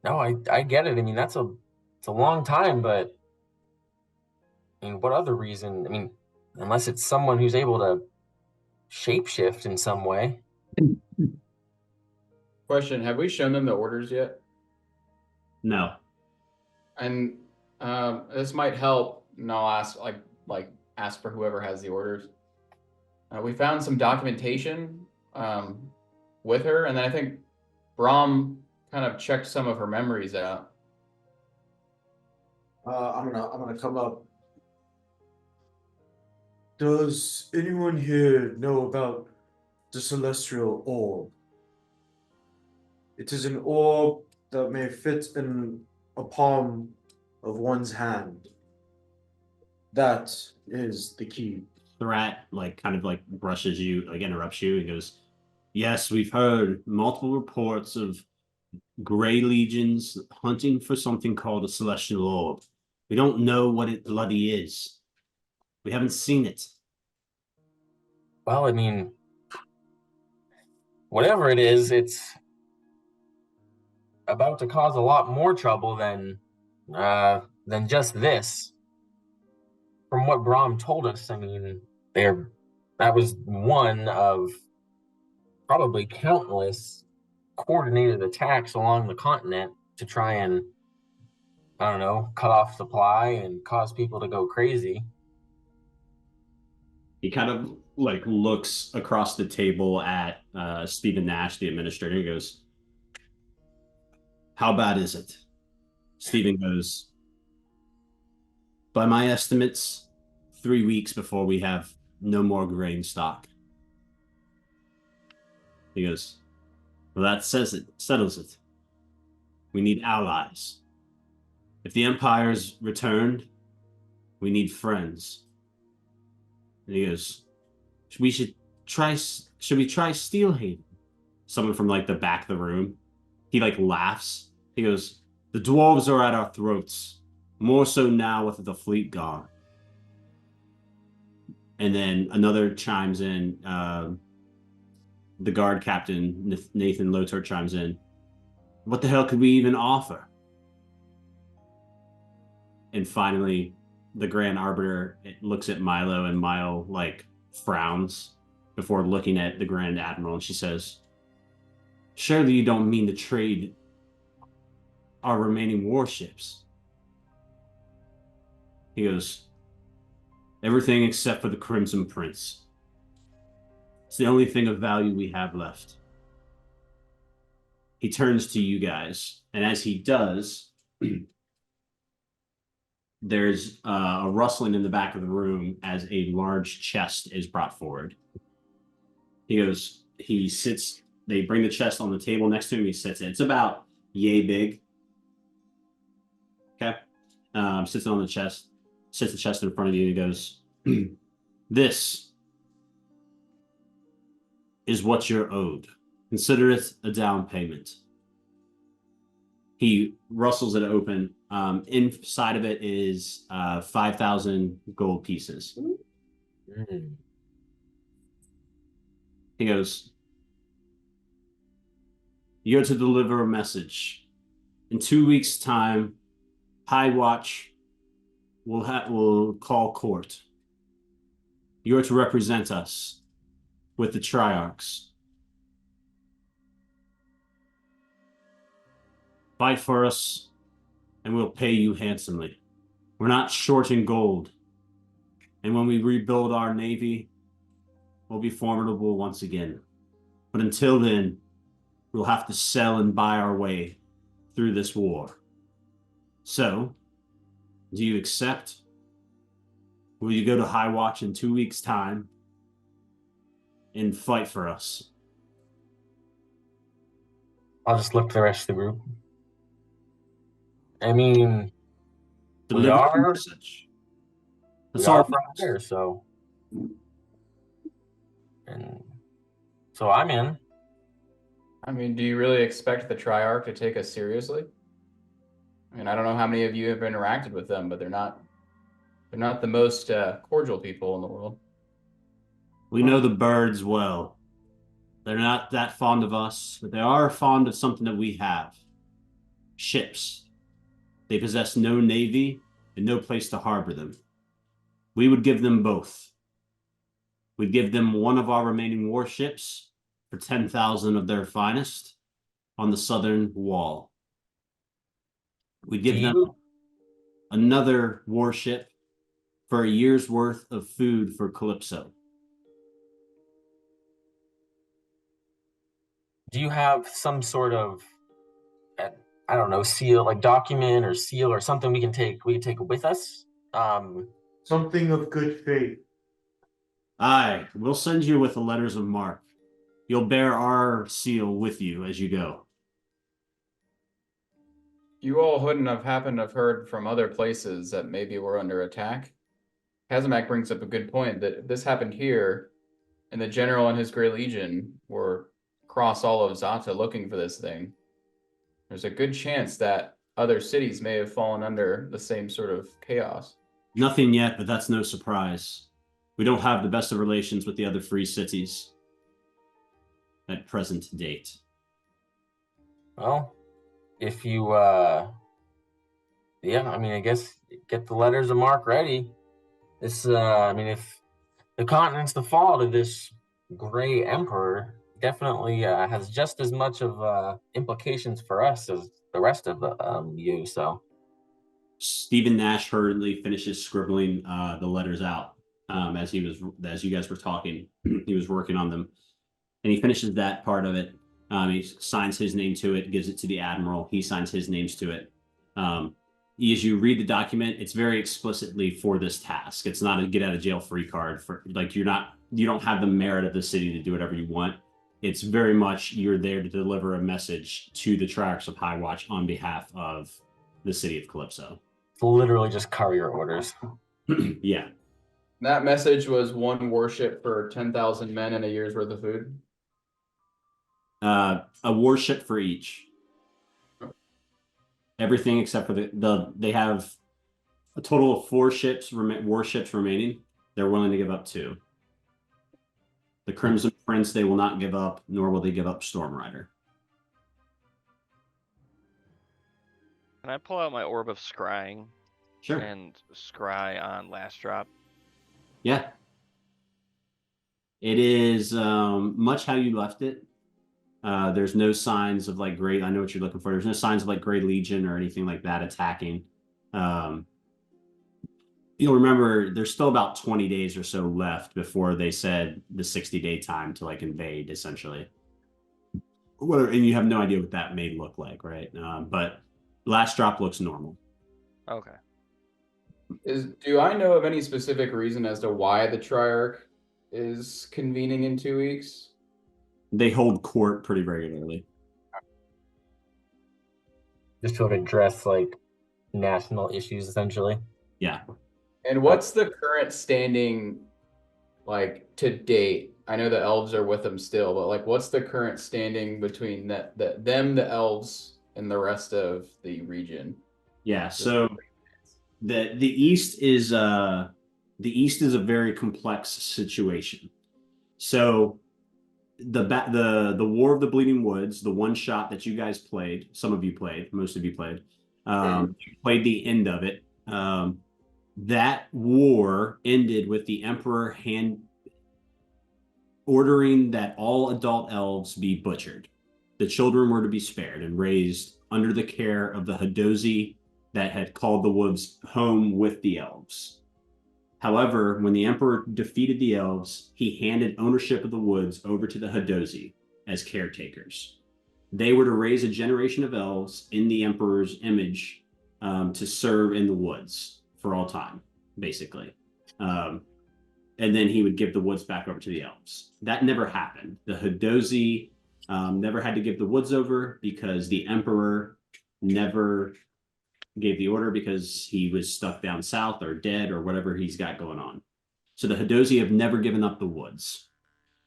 No, I get it. I mean, it's a long time, but I mean, what other reason? I mean, unless it's someone who's able to shapeshift in some way.
Question: have we shown them the orders yet?
No.
And this might help. And I'll ask ask for whoever has the orders. We found some documentation with her, and then I think Brahm kind of checked some of her memories out.
I'm gonna come up. Does anyone here know about the celestial orb? It is an orb that may fit in a palm of one's hand. That is the key.
Thrat kind of brushes you, interrupts you, and goes, "Yes, we've heard multiple reports of gray legions hunting for something called a celestial orb. We don't know what it bloody is. We haven't seen it."
Well, I mean, whatever it is, it's about to cause a lot more trouble than just this. From what Brahm told us, I mean, that was one of probably countless coordinated attacks along the continent to try and, I don't know, cut off supply and cause people to go crazy.
He kind of looks across the table at Stephen Nash, the administrator, and goes, "How bad is it?" Stephen goes, "By my estimates, 3 weeks before we have no more grain stock." He goes, "Well, that settles it. We need allies. If the Empire's returned, we need friends." And he goes, Should we try Steelhaven?" Someone from the back of the room. He laughs. He goes, "The dwarves are at our throats, more so now with the fleet gone." And then another chimes in. The guard captain, Nathan Lotor, chimes in. "What the hell could we even offer?" And finally, the Grand Arbiter looks at Milo, and Milo frowns before looking at the Grand Admiral, and she says, "Surely you don't mean to trade our remaining warships?" He goes, "Everything except for the Crimson Prince. It's the only thing of value we have left." He turns to you guys, and as he does, there's a rustling in the back of the room as a large chest is brought forward. He sits, they bring the chest on the table next to him, he sits it. It's about yay big. Okay. Sits on the chest, sits the chest in front of you, and he goes, "This is what you're owed. Consider it a down payment." He rustles it open. Inside of it is 5,000 gold pieces.
Mm.
He goes, "You're to deliver a message. In 2 weeks' time, High Watch we'll call court. You are to represent us with the Triarchs. Fight for us, and we'll pay you handsomely. We're not short in gold. And when we rebuild our navy, we'll be formidable once again. But until then, we'll have to sell and buy our way through this war. So, do you accept? Will you go to High Watch in 2 weeks' time and fight for us?
I'll just look to the rest of the group. I mean,
Deliver the
are-
message.
we
That's
are
all.
from here, so. And so I'm in.
I mean, do you really expect the Triarch to take us seriously? I mean, I don't know how many of you have interacted with them, but they're not the most cordial people in the world.
We know the birds well. They're not that fond of us, but they are fond of something that we have. Ships. They possess no navy and no place to harbor them. We would give them both. We'd give them one of our remaining warships for 10,000 of their finest on the southern wall. We'd give them another warship for a year's worth of food for Calipso.
Do you have some sort of, I don't know, seal, like document or seal or something we can take with us?
Something of good faith.
Aye, we'll send you with the letters of marque. You'll bear our seal with you as you go.
You all wouldn't have happened to have heard from other places that maybe we're under attack? Kazamak brings up a good point that if this happened here, and the general and his Grey Legion were across all of Zata looking for this thing, there's a good chance that other cities may have fallen under the same sort of chaos.
Nothing yet, but that's no surprise. We don't have the best of relations with the other free cities at present date.
Well, if you, yeah, I mean, I guess get the letters of marque ready. This, I mean, if the continent's the fall to this Gray Emperor, definitely has just as much of implications for us as the rest of the you. So
Stephen Nash hurriedly finishes scribbling the letters out as you guys were talking. He was working on them, and he finishes that part of it. He signs his name to it, gives it to the admiral. He signs his names to it. As you read the document, it's very explicitly for this task. It's not a get out of jail free card for like you don't have the merit of the city to do whatever you want. It's very much you're there to deliver a message to the Triarchs of High Watch on behalf of the city of Calipso.
it's literally just courier orders.
Yeah.
That message was one warship for 10,000 men and a year's worth of food.
A warship for each. Everything except for they have a total of 4 warships remaining. They're willing to give up 2. The Crimson Prince they will not give up, nor will they give up Storm Rider.
Can I pull out my Orb of Scrying
Sure.
and scry on last drop?
Yeah. It is much how you left it. There's no signs of like I know what you're looking for. There's no signs of like Grey Legion or anything like that attacking. You'll remember there's still about 20 days or so left before they said the 60-day time to like invade, essentially. And you have no idea what that may look like, right? But last drop looks normal.
Okay.
Do I know of any specific reason as to why the Triarch is convening in 2 weeks?
They hold court pretty regularly.
Just to address like national issues, essentially.
Yeah.
And what's the current standing, like, to date? I know the elves are with them still, but like, what's the current standing between the elves, and the rest of the region?
Yeah. So the East is a very complex situation. So the War of the Bleeding Woods, the one shot that you guys played, some of you played, most of you played, you played the end of it. That war ended with the emperor ordering that all adult elves be butchered. The children were to be spared and raised under the care of the Hadozi that had called the woods home with the elves. However, when the emperor defeated the elves, he handed ownership of the woods over to the Hadozi as caretakers. They were to raise a generation of elves in the emperor's image to serve in the woods for all time, basically. And then he would give the woods back over to the elves. That never happened. The Hadozi never had to give the woods over because the emperor never gave the order because he was stuck down south or dead or whatever he's got going on. So the Hadozi have never given up the woods.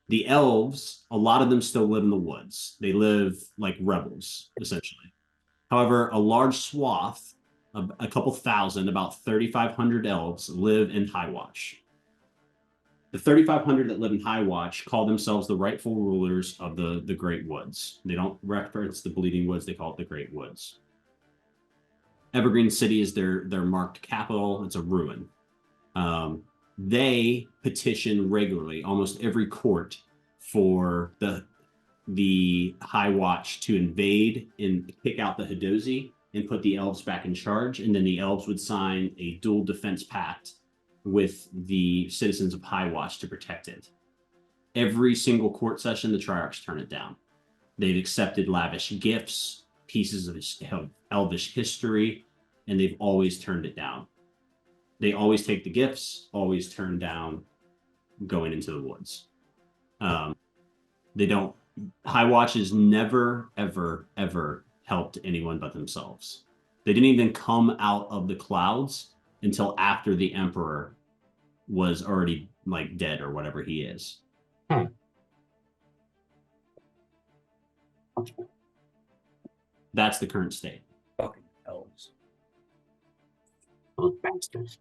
The elves, a lot of them still live in the woods. They live like rebels, essentially. However, a large swath, a couple thousand, about 3,500 elves live in High Watch. The 3,500 that live in High Watch call themselves the rightful rulers of the Great Woods. They don't reference the Bleeding Woods, they call it the Great Woods. Evergreen City is their marked capital. It's a ruin. They petition regularly, almost every court, for the High Watch to invade and kick out the Hadozi and put the elves back in charge. And then the elves would sign a dual defense pact with the citizens of High Watch to protect it. Every single court session, the Triarchs turn it down. They've accepted lavish gifts, pieces of elvish history, and they've always turned it down. They always take the gifts, always turn down going into the woods. They don't. High Watch has never, ever, ever helped anyone but themselves. They didn't even come out of the clouds until after the Emperor was already like dead or whatever he is. That's the current state.
Fucking elves.
Those bastards.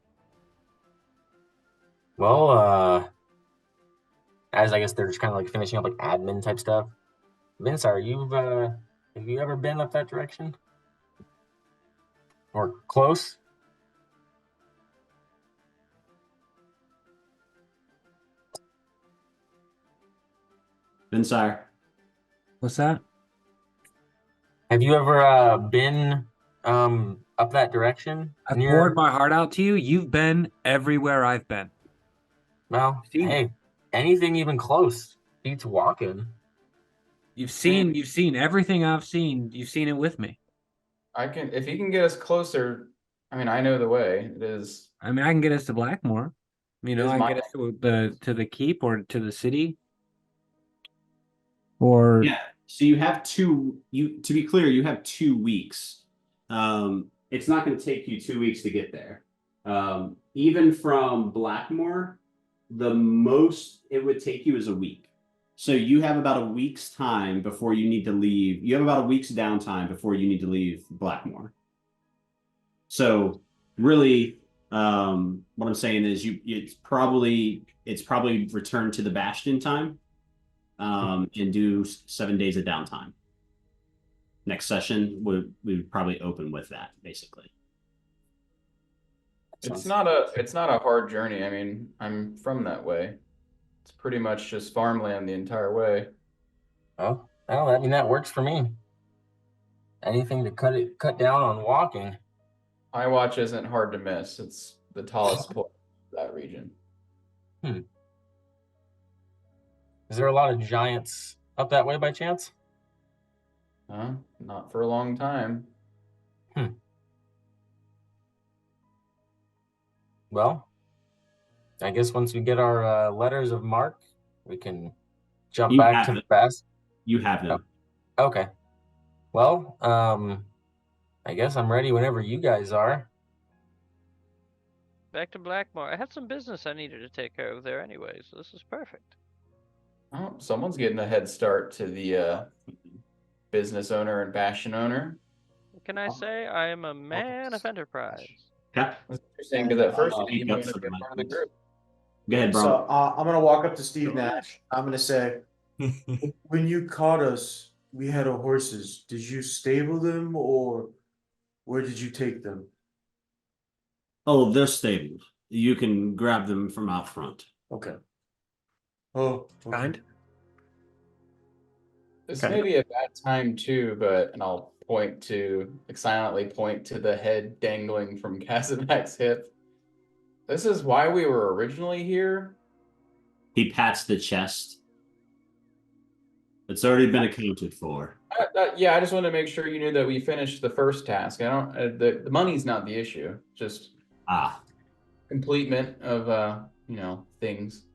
Well, as I guess they're just kind of like finishing up like admin type stuff. Vince, have you ever been up that direction? Or close?
Vinsire.
What's that?
Have you ever been up that direction?
I poured my heart out to you. You've been everywhere I've been.
Well,
Seen
hey, anything even close beats walking.
You've seen everything I've seen. You've seen it with me.
If he can get us closer. I mean, I know the way. It is.
I mean, I can get us to Blackmore. You know,
Is
I
my-
can get us to the keep or to the city. Or
Yeah. So you have to be clear, you have 2 weeks. It's not going to take you 2 weeks to get there. Even from Blackmore, the most it would take you is a week. So you have about a week's time before you need to leave. You have about a week's downtime before you need to leave Blackmore. So really, what I'm saying is it's probably return to the Bastion time. And do 7 days of downtime. Next session, we would probably open with that, basically.
It's not a hard journey. I mean, I'm from that way. It's pretty much just farmland the entire way.
Oh, well, I mean that works for me. Anything to cut down on walking.
High Watch isn't hard to miss. It's the tallest point of that region.
Is there a lot of giants up that way by chance?
Not for a long time.
Well, I guess once we get our letters of marque, we can jump
You
back
have
to the
it.
past.
You have them.
Okay. Well, I guess I'm ready whenever you guys are.
Back to Blackmore. I had some business I needed to take care of there anyway, so this is perfect.
Oh, someone's getting a head start to the business owner and Bastion owner.
What can I say? I am a man of enterprise.
Okay.
That's interesting because at first you
Speak
didn't
up
want to
for
be a
the
part of the
mic,
group.
Go ahead, bro.
So I'm gonna walk up to Steve Nash. I'm gonna say, when you caught us, we had our horses. Did you stable them or where did you take them?
Oh, they're stable. You can grab them from out front.
Okay. Oh, okay.
Kind.
This
Okay.
may be a bad time too, and I'll silently point to the head dangling from Kazanak's hip. This is why we were originally here.
He pats the chest. It's already been accounted for.
Yeah, I just wanted to make sure you knew that we finished the first task. I don't. The money's not the issue. Just completement of things,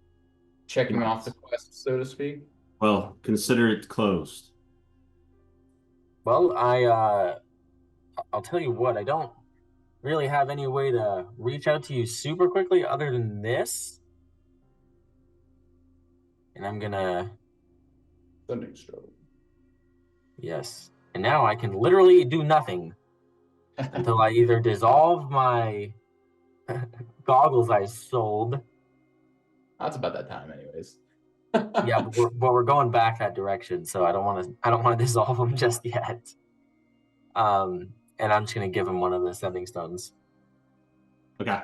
checking off the quest, so to speak.
Well, consider it closed.
Well, I'll tell you what, I don't really have any way to reach out to you super quickly other than this. And I'm gonna
Sending stroke.
yes. And now I can literally do nothing until I either dissolve my goggles I sold.
That's about that time, anyways.
Yeah, but we're going back that direction, so I don't want to dissolve them just yet. And I'm just gonna give him one of the sending stones.
Okay.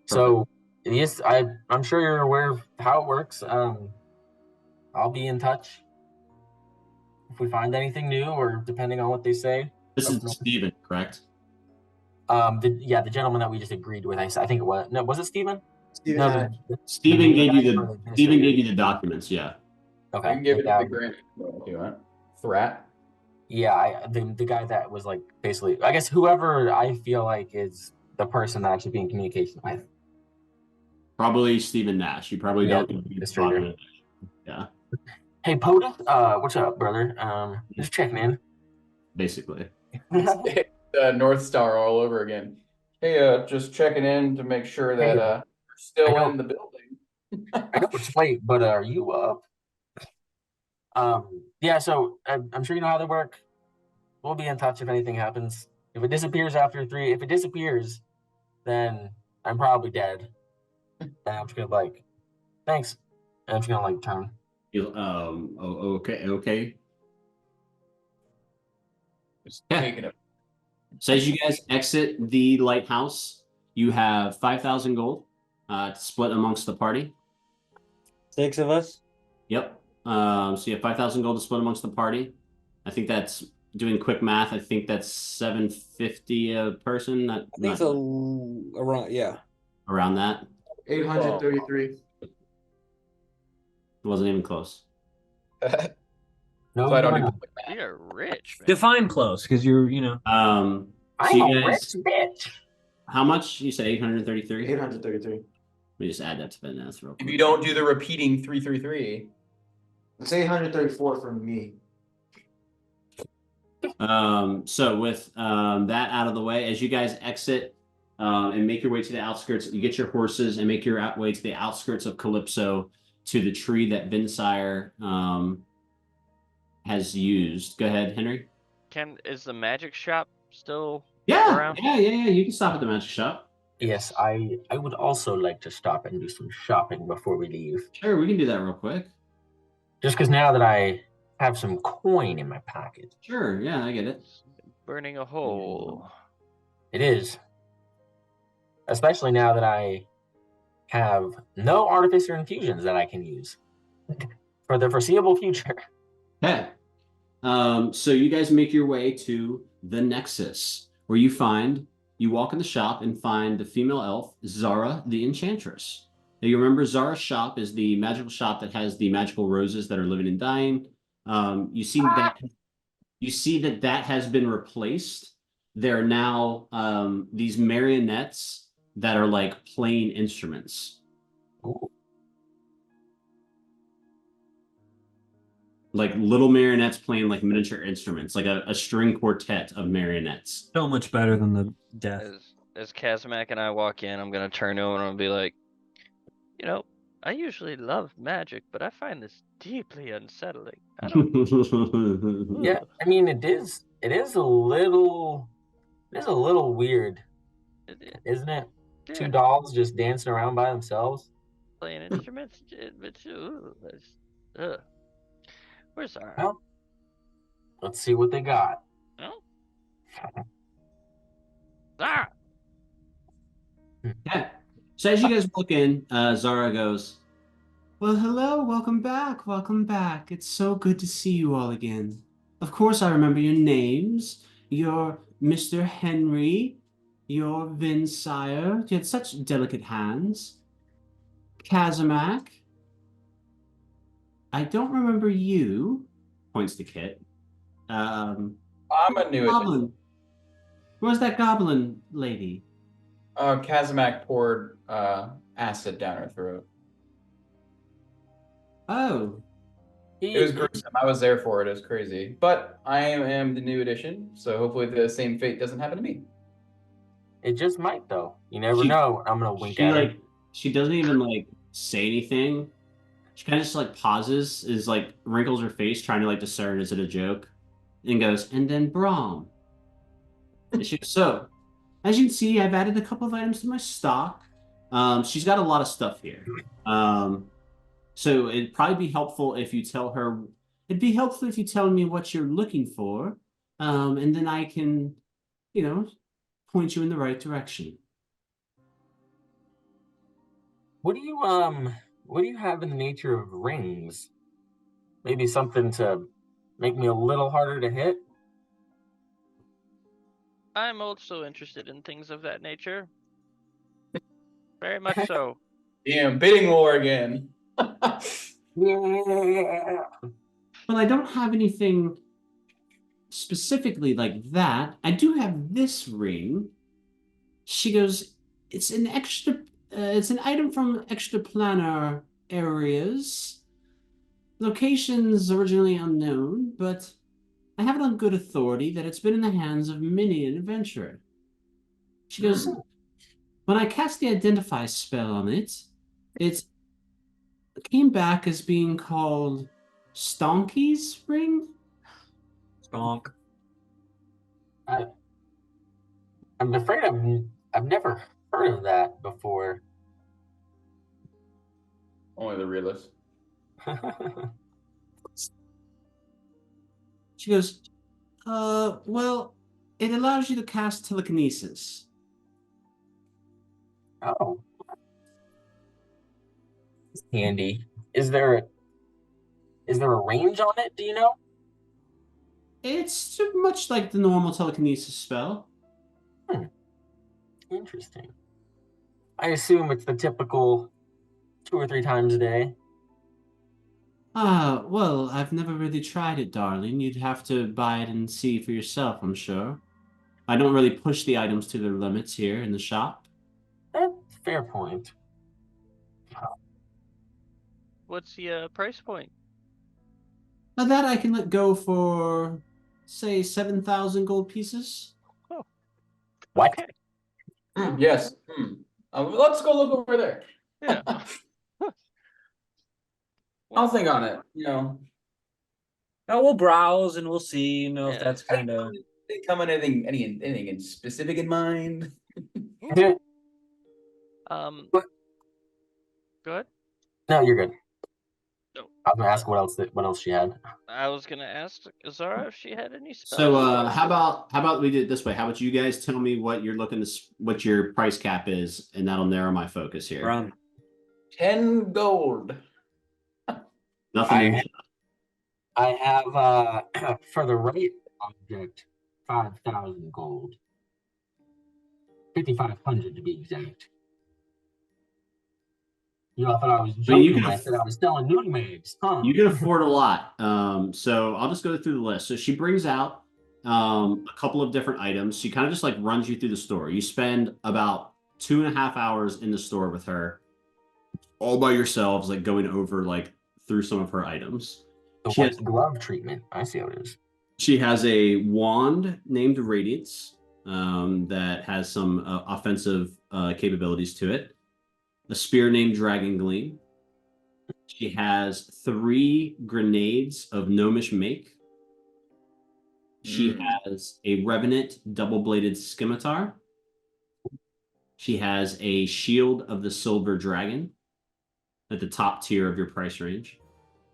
So yes, I'm sure you're aware of how it works. I'll be in touch if we find anything new, or depending on what they say.
This is Steven, correct?
The gentleman that we just agreed with. I think it was. No, was it Steven?
Steven,
No,
Steven gave you
or
the
administrator?
Steven gave you the documents, yeah.
Okay.
I can give it
yeah,
to the grant if you want. Thrat.
Yeah, the guy that was like basically, I guess whoever I feel like is the person that I should be in communication with.
Probably Steven Nash. You probably
Yeah,
don't need to be
administrator.
talking to- Yeah,
Hey, Poda, what's up, brother? Just checking in.
basically.
It's North Star all over again. Hey, just checking in to make sure that you're still in the building.
I know it's late, but are you up? Yeah, so I'm sure you know how they work. We'll be in touch if anything happens. If it disappears after 3, if it disappears, then I'm probably dead. And I'm just gonna be like, thanks. And I'm just gonna like turn.
Okay.
Just
Yeah.
taking it.
So as you guys exit the lighthouse, you have 5,000 gold to split amongst the party.
6 of us.
Yep. So you have 5,000 gold to split amongst the party. I think that's doing quick math. I think that's 750 a person.
I think so. Around, yeah.
Around that.
833.
It wasn't even close.
No,
So I don't
you're
need to
not.
click that.
You're rich, man.
Define close, because you're,
So
I'm
you
a
guys,
rich bitch.
how much? You said 833?
833.
Let me just add that to the math real
If
quick.
you don't do the repeating 333,
It's 834 from me.
So with that out of the way, as you guys exit and make your way to the outskirts, you get your horses and make your way to the outskirts of Calipso to the tree that Vinsire has used. Go ahead, Henry.
Is the magic shop still
Yeah,
around?
yeah. You can stop at the magic shop.
Yes, I would also like to stop and do some shopping before we leave.
Sure, we can do that real quick.
Just because now that I have some coin in my pocket.
Sure, yeah, I get it.
Burning a hole.
It is. Especially now that I have no artificer infusions that I can use for the foreseeable future.
Okay. So you guys make your way to the Nexus, where you walk in the shop and find the female elf, Zara the Enchantress. Now you remember Zara's shop is the magical shop that has the magical roses that are living and dying. You see that has been replaced. There are now these marionettes that are like playing instruments.
Ooh.
Like little marionettes playing like miniature instruments, like a string quartet of marionettes.
so much better than the death.
As Kazamak and I walk in, I'm gonna turn over and I'll be like, I usually love magic, but I find this deeply unsettling. I don't.
Yeah, I mean it is a little weird, isn't it?
Yeah,
2 dolls just dancing around by themselves.
playing instruments, ugh. Where's Zara?
Well, let's see what they got.
Oh. Zara!
Yeah. So as you guys look in, Zara goes, "Well, hello, welcome back, welcome back. It's so good to see you all again. Of course, I remember your names. You're Mr. Henry, you're Vinsire. You had such delicate hands. Kazamak. I don't remember you," points to Kit.
I'm a new addition.
Goblin. Where's that goblin lady?
Kazamak poured acid down her throat.
Oh,
It was gruesome. I was there for it. It was crazy. But I am the new addition, so hopefully the same fate doesn't happen to me.
It just might though. You never
She-
know. I'm gonna wink
she
at her.
like she doesn't even like say anything. She kind of just like pauses, is like wrinkles her face, trying to like discern is it a joke, and goes, and then Brahm. And she goes, so, as you can see, I've added a couple of items to my stock. She's got a lot of stuff here. So it'd probably be helpful if you tell her. It'd be helpful if you tell me what you're looking for, and then I can, point you in the right direction.
What do you have in the nature of rings? Maybe something to make me a little harder to hit?
I'm also interested in things of that nature. Very much so.
Damn, bidding war again.
Yeah.
Well, I don't have anything specifically like that. I do have this ring. She goes, it's an extra, it's an item from extraplanar areas. Locations originally unknown, but I have it on good authority that it's been in the hands of many an adventurer. She goes, when I cast the identify spell on it, it came back as being called Stonky's ring.
Stonk.
I'm afraid I've never heard of that before.
Only the realist.
She goes, well, it allows you to cast telekinesis.
Oh. It's handy. Is there a range on it, do you know?
It's much like the normal telekinesis spell.
Interesting. I assume it's the typical 2 or 3 times a day.
Well, I've never really tried it, darling. You'd have to buy it and see for yourself, I'm sure. I don't really push the items to their limits here in the shop.
Fair point.
What's the price point?
Now that I can let go for, say, 7,000 gold pieces.
What?
Okay.
Yes. Let's go look over there.
Yeah.
I'll think on it.
No, we'll browse and we'll see. If
Yeah.
that's kind of.
Come on, anything in specific in mind?
What?
Good.
No, you're good.
No.
I was gonna ask what else she had.
I was gonna ask Zara if she had any spells.
So, how about we do it this way? How about you guys tell me what you're looking to, what your price cap is, and that'll narrow my focus here.
Run.
10 gold.
Nothing.
I have for the right object 5,000 gold. 5,500 to be exact. You all thought I was joking when I said I was selling noon mags, huh?
You can afford a lot. So I'll just go through the list. So she brings out a couple of different items. She kind of just like runs you through the store. You spend about 2.5 hours in the store with her, all by yourselves, like going over like through some of her items.
The white glove treatment. I see how it is.
She has a wand named Radiance that has some offensive capabilities to it. A spear named Dragon Gleam. She has 3 grenades of gnomish make. She has a Revenant double-bladed scimitar. She has a Shield of the Silver Dragon at the top tier of your price range.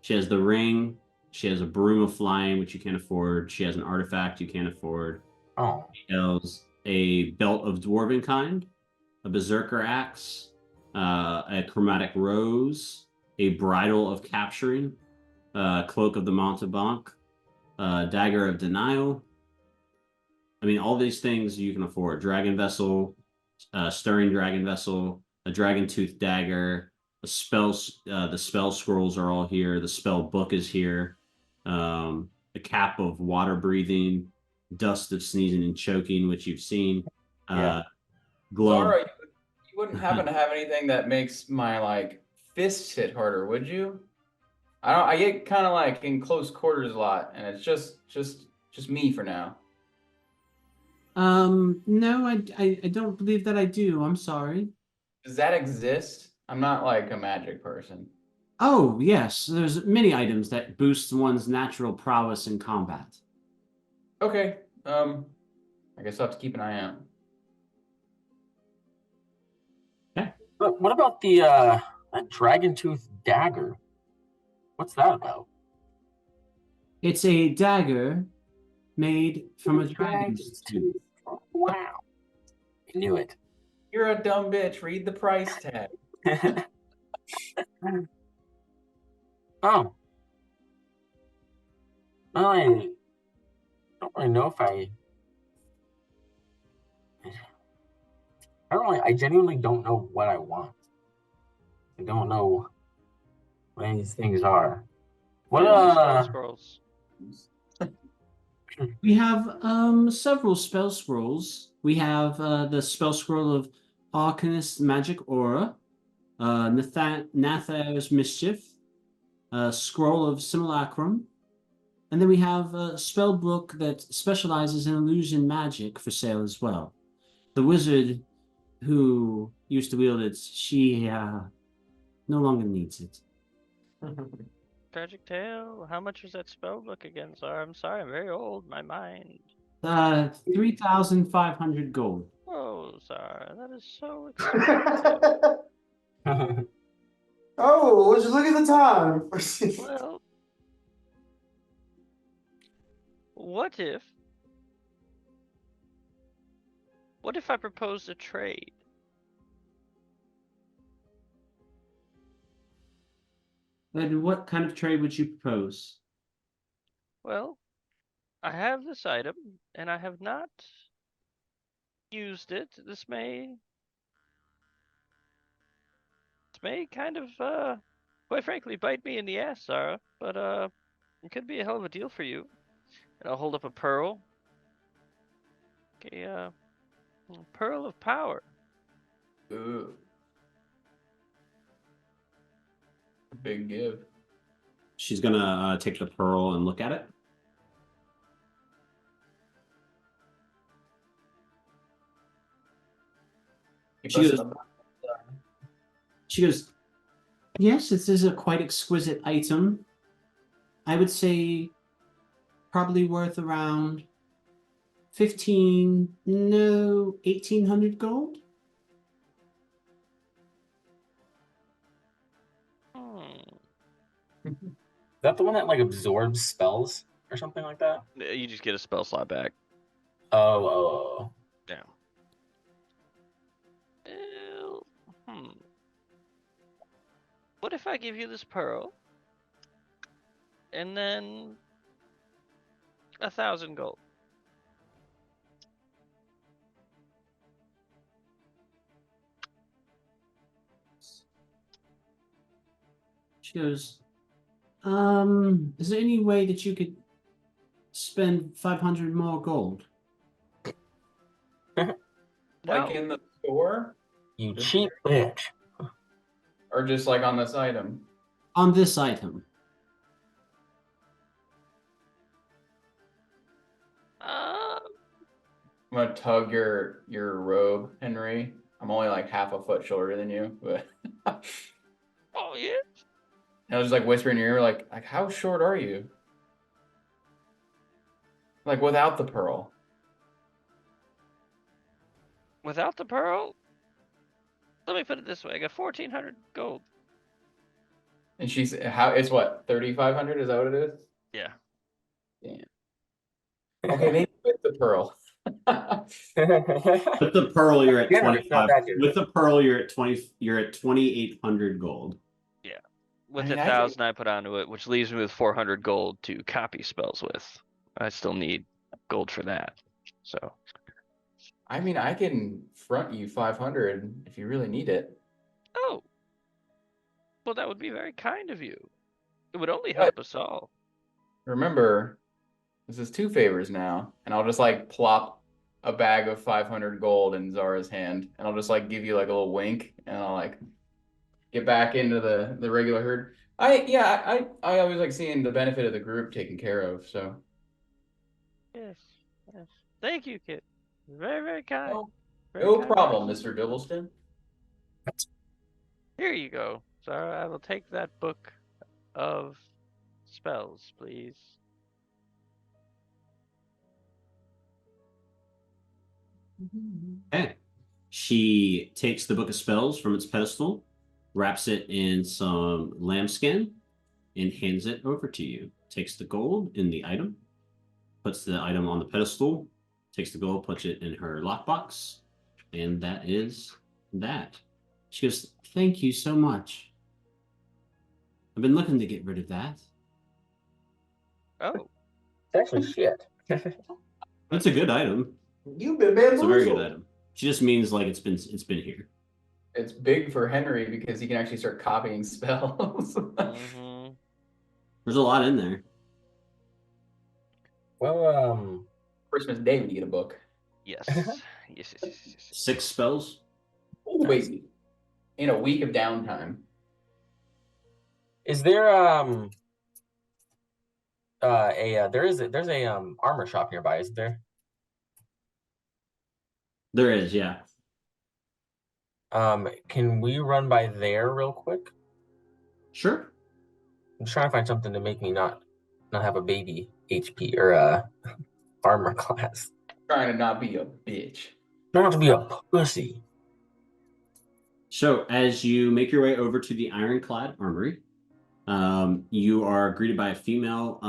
She has the ring. She has a Broom of Flying, which you can't afford. She has an artifact you can't afford.
Oh.
She has a Belt of Dwarven Kind. a berserker axe, a chromatic rose, a bridle of capturing, cloak of the Montebank, dagger of denial. I mean, all these things you can afford. Dragon vessel, stirring dragon vessel, a dragon tooth dagger, the spell scrolls are all here. The spell book is here. The cap of water breathing, dust of sneezing and choking, which you've seen.
Yeah.
Glove.
Zara, you wouldn't happen to have anything that makes my like fists hit harder, would you? I get kind of like in close quarters a lot, and it's just me for now.
No, I don't believe that I do. I'm sorry.
Does that exist? I'm not like a magic person.
Oh, yes, there's many items that boost one's natural prowess in combat.
Okay. I guess I'll have to keep an eye out.
But what about the that dragon tooth dagger? What's that about?
It's a dagger made from a dragon's tooth.
Wow. I knew it.
You're a dumb bitch. Read the price tag.
Oh. Well, I don't really know if I genuinely don't know what I want. I don't know what any of these things are. What
Spell scrolls.
We have several spell scrolls. We have the spell scroll of Arcanist Magic Aura, Nathar's Mischief, Scroll of Simulacrum, and then we have a spell book that specializes in illusion magic for sale as well. The wizard who used to wield it, she no longer needs it.
Tragic Tale. How much was that spell book again, sir? I'm sorry, I'm very old. My mind.
3,500 gold.
Oh, sir, that is so expensive.
Oh, would you look at the time?
Well, what if I proposed a trade?
And what kind of trade would you propose?
Well, I have this item, and I have not used it. This may kind of, quite frankly, bite me in the ass, Sarah. But it could be a hell of a deal for you. And I'll hold up a pearl. A pearl of power.
Ooh. Big give.
She's gonna take the pearl and look at it. She goes, yes, this is a quite exquisite item. I would say probably worth around 1,800 gold.
Is that the one that like absorbs spells or something like that?
You just get a spell slot back.
Oh.
Yeah. What if I give you this pearl, and then 1,000 gold?
She goes, is there any way that you could spend 500 more gold?
Like in the store?
You cheap bitch.
Or just like on this item?
On this item.
I'm gonna tug your robe, Henry. I'm only like half a foot shorter than you, but
Oh yeah.
I was just like whispering in your ear, like how short are you? Like without the pearl.
Without the pearl, let me put it this way: I got 1,400 gold.
And she's it's what, 3,500? Is that what it is?
Yeah.
Damn. Okay, maybe with the pearl.
With the pearl, you're at
Generous, not
25.
that generous.
With the pearl, you're at 20. You're at 2,800 gold.
With
mean,
the
I think-
1,000 I put onto it, which leaves me with 400 gold to copy spells with. I still need gold for that. So
I mean, I can front you 500 if you really need it.
oh, well, that would be very kind of you. It would only help us all.
Remember, this is 2 favors now, and I'll just like plop a bag of 500 gold in Zara's hand, and I'll just like give you like a little wink, and I'll like get back into the regular herd. I always like seeing the benefit of the group taken care of. So
Yes. Thank you, kid. Very, very kind. Very
no
kind
problem,
person.
Mr. Dibbleston.
Here you go. Zara, I will take that book of spells, please.
Okay. She takes the book of spells from its pedestal, wraps it in some lambskin, and hands it over to you. Takes the gold in the item, puts the item on the pedestal, takes the gold, puts it in her lockbox, and that is that. She goes, "Thank you so much. I've been looking to get rid of that.
Oh,
It's actually shit.
It's a good item.
You've been
It's a very good
bamboozled.
item. She just means like it's been here."
It's big for Henry because he can actually start copying spells.
hmm
There's a lot in there.
Well,
Christmas Day when you get a book.
yes. Yes.
6 spells.
Oh, baby. In a week of downtime.
is there there's a armor shop nearby, isn't there?
There is, yeah.
Can we run by there real quick?
Sure.
I'm trying to find something to make me not have a baby HP or armor class.
Trying to not be a bitch.
Trying not to be a pussy.
So as you make your way over to the Ironclad Armory, you are greeted by a female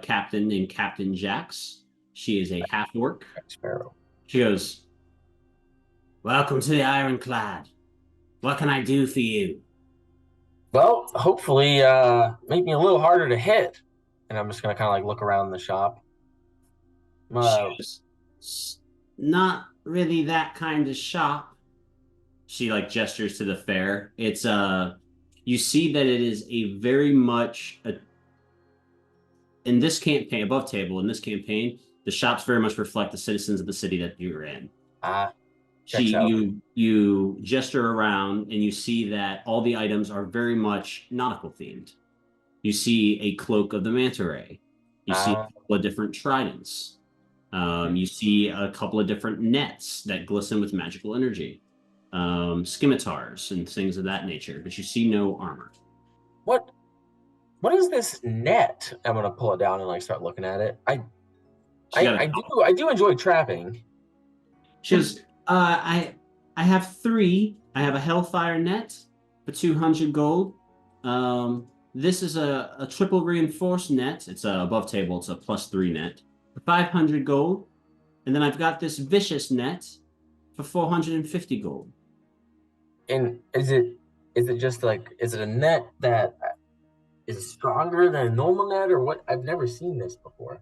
captain named Captain Jax. She is a half-orc.
Sparrow.
She goes, "Welcome to the Ironclad. What can I do for you?"
Well, hopefully, make me a little harder to hit. And I'm just gonna kind of like look around the shop.
She goes, "Not really that kind of shop." She like gestures to the fair. It's you see that it is a very much in this campaign, above table in this campaign, the shops very much reflect the citizens of the city that you're in.
Checks out.
You gesture around and you see that all the items are very much nautical themed. You see a cloak of the manta ray. You see a couple of different tridents. You see a couple of different nets that glisten with magical energy. Scimitars and things of that nature, but you see no armor.
What is this net? I'm gonna pull it down and like start looking at it. I do enjoy trapping.
She goes, I have 3. I have a Hellfire net for 200 gold. This is a triple reinforced net. It's above table. It's a +3 net for 500 gold. And then I've got this Vicious net for 450 gold.
And is it just like, is it a net that is stronger than a normal net, or what? I've never seen this before.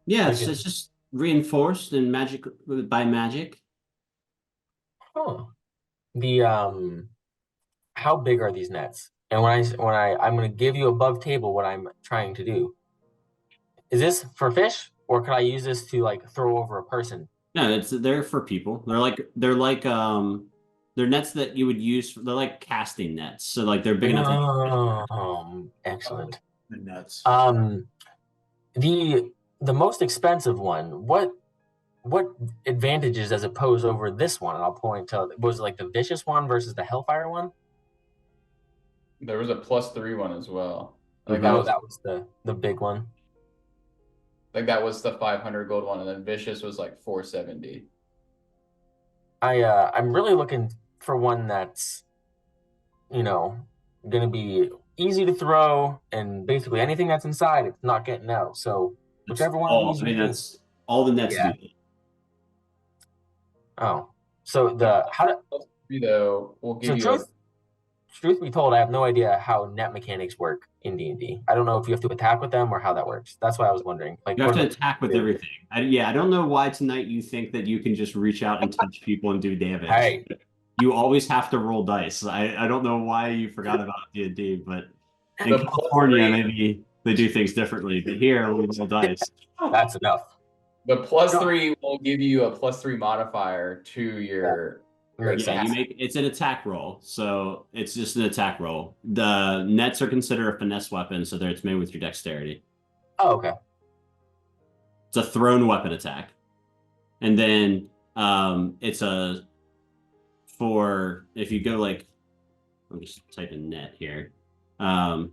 Yeah,
Like
it's just reinforced and by magic.
Huh. The how big are these nets? And I'm gonna give you above table what I'm trying to do. Is this for fish, or can I use this to like throw over a person?
No, they're for people. They're nets that you would use. They're like casting nets. So like they're big enough.
Excellent.
The nuts.
The most expensive one. What advantages does it pose over this one? And I'll point to, was it like the vicious one versus the hellfire one?
There was a +3 one as well. Like
Mhm.
That was the big one.
that was the 500 gold one, and then Vicious was like 470.
I'm really looking for one that's, gonna be easy to throw, and basically anything that's inside, it's not getting out. So whichever one of these.
That's all the nets
Yeah.
do.
Oh, so the how do
+3 though will give
so
you
truth be told, I have no idea how net mechanics work in D&D. I don't know if you have to attack with them or how that works. That's why I was wondering. Like,
You have
what
to
are the-
attack with everything. I don't know why tonight you think that you can just reach out and touch people and do damage.
Hey.
You always have to roll dice. I don't know why you forgot about D&D, but in
The
California,
+3.
maybe they do things differently. But here, we roll dice.
That's enough.
The +3 will give you a +3 modifier to your.
Makes
Yeah,
sense.
it's an attack roll, so it's just an attack roll. The nets are considered a finesse weapon, so it's made with your dexterity.
Oh, okay.
It's a thrown weapon attack, and then it's for if you go like, I'm just typing net here. A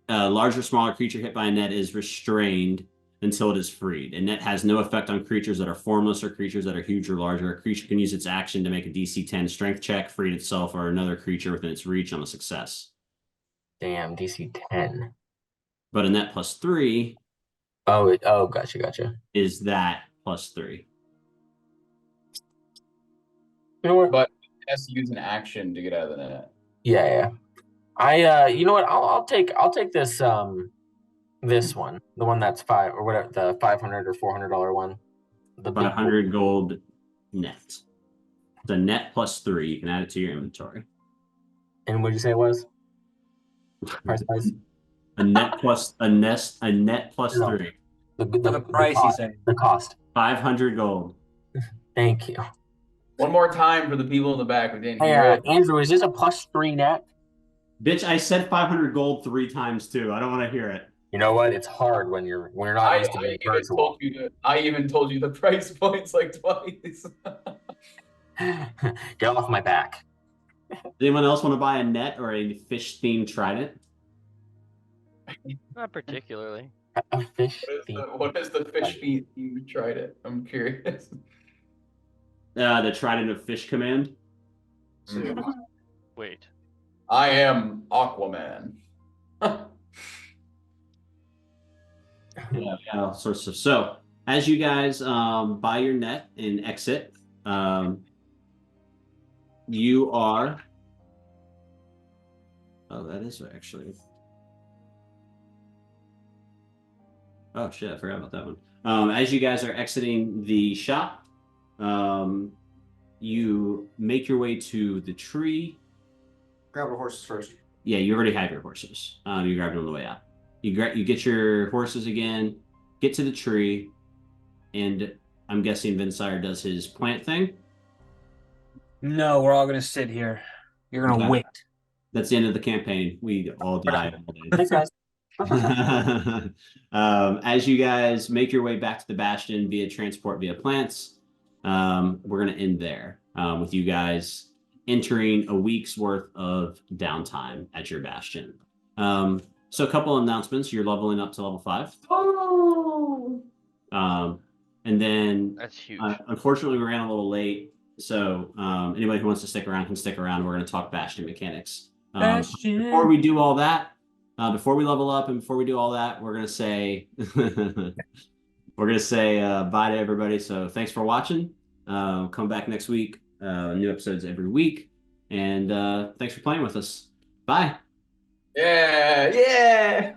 larger, smaller creature hit by a net is restrained until it is freed. A net has no effect on creatures that are formless or creatures that are huge or larger. A creature can use its action to make a DC 10 strength check, freed itself or another creature within its reach on a success.
Damn, DC 10.
But a net +3
Oh, gotcha.
is that +3.
You know what?
But it has to use an action to get out of the net.
Yeah. You know what? I'll take this this one, the one that's 5 or whatever, the $500 or $400 one. The big
500 gold net. The net +3. You can add it to your inventory.
And what did you say it was? Price.
A net plus a net
No.
+3.
The price he
cost,
said.
the cost.
500 gold.
Thank you.
One more time for the people in the back who didn't
Hey,
hear it.
Andrew, is this a +3 net?
Bitch, I said 500 gold 3 times too. I don't want to hear it.
You know what? It's hard when you're not used to being virtual.
I even told you the price points like twice.
Get off my back.
Does anyone else want to buy a net or a fish themed trident?
Not particularly.
A fish.
What is the fish feed you tried it? I'm curious.
The trident of fish command.
Wait.
I am Aquaman.
Yeah, all sorts of. So as you guys buy your net and exit, you are. Oh, that is actually. Oh shit! I forgot about that one. As you guys are exiting the shop, you make your way to the tree.
Grab our horses first.
Yeah, you already have your horses. You grabbed them on the way out. You get your horses again, get to the tree, and I'm guessing Vinsire does his plant thing.
No, we're all gonna sit here. You're gonna
Okay.
wait.
That's the end of the campaign. We all die.
Thanks, guys.
As you guys make your way back to the bastion via transport via plants, we're going to end there with you guys entering a week's worth of downtime at your bastion. So a couple of announcements. You're leveling up to level 5.
Oh.
And then
That's huge.
unfortunately we ran a little late. So anybody who wants to stick around can stick around. We're going to talk bastion mechanics. Before we do all that, before we level up and before we do all that, we're gonna say bye to everybody. So thanks for watching. Come back next week. New episodes every week, and thanks for playing with us. Bye.
Yeah.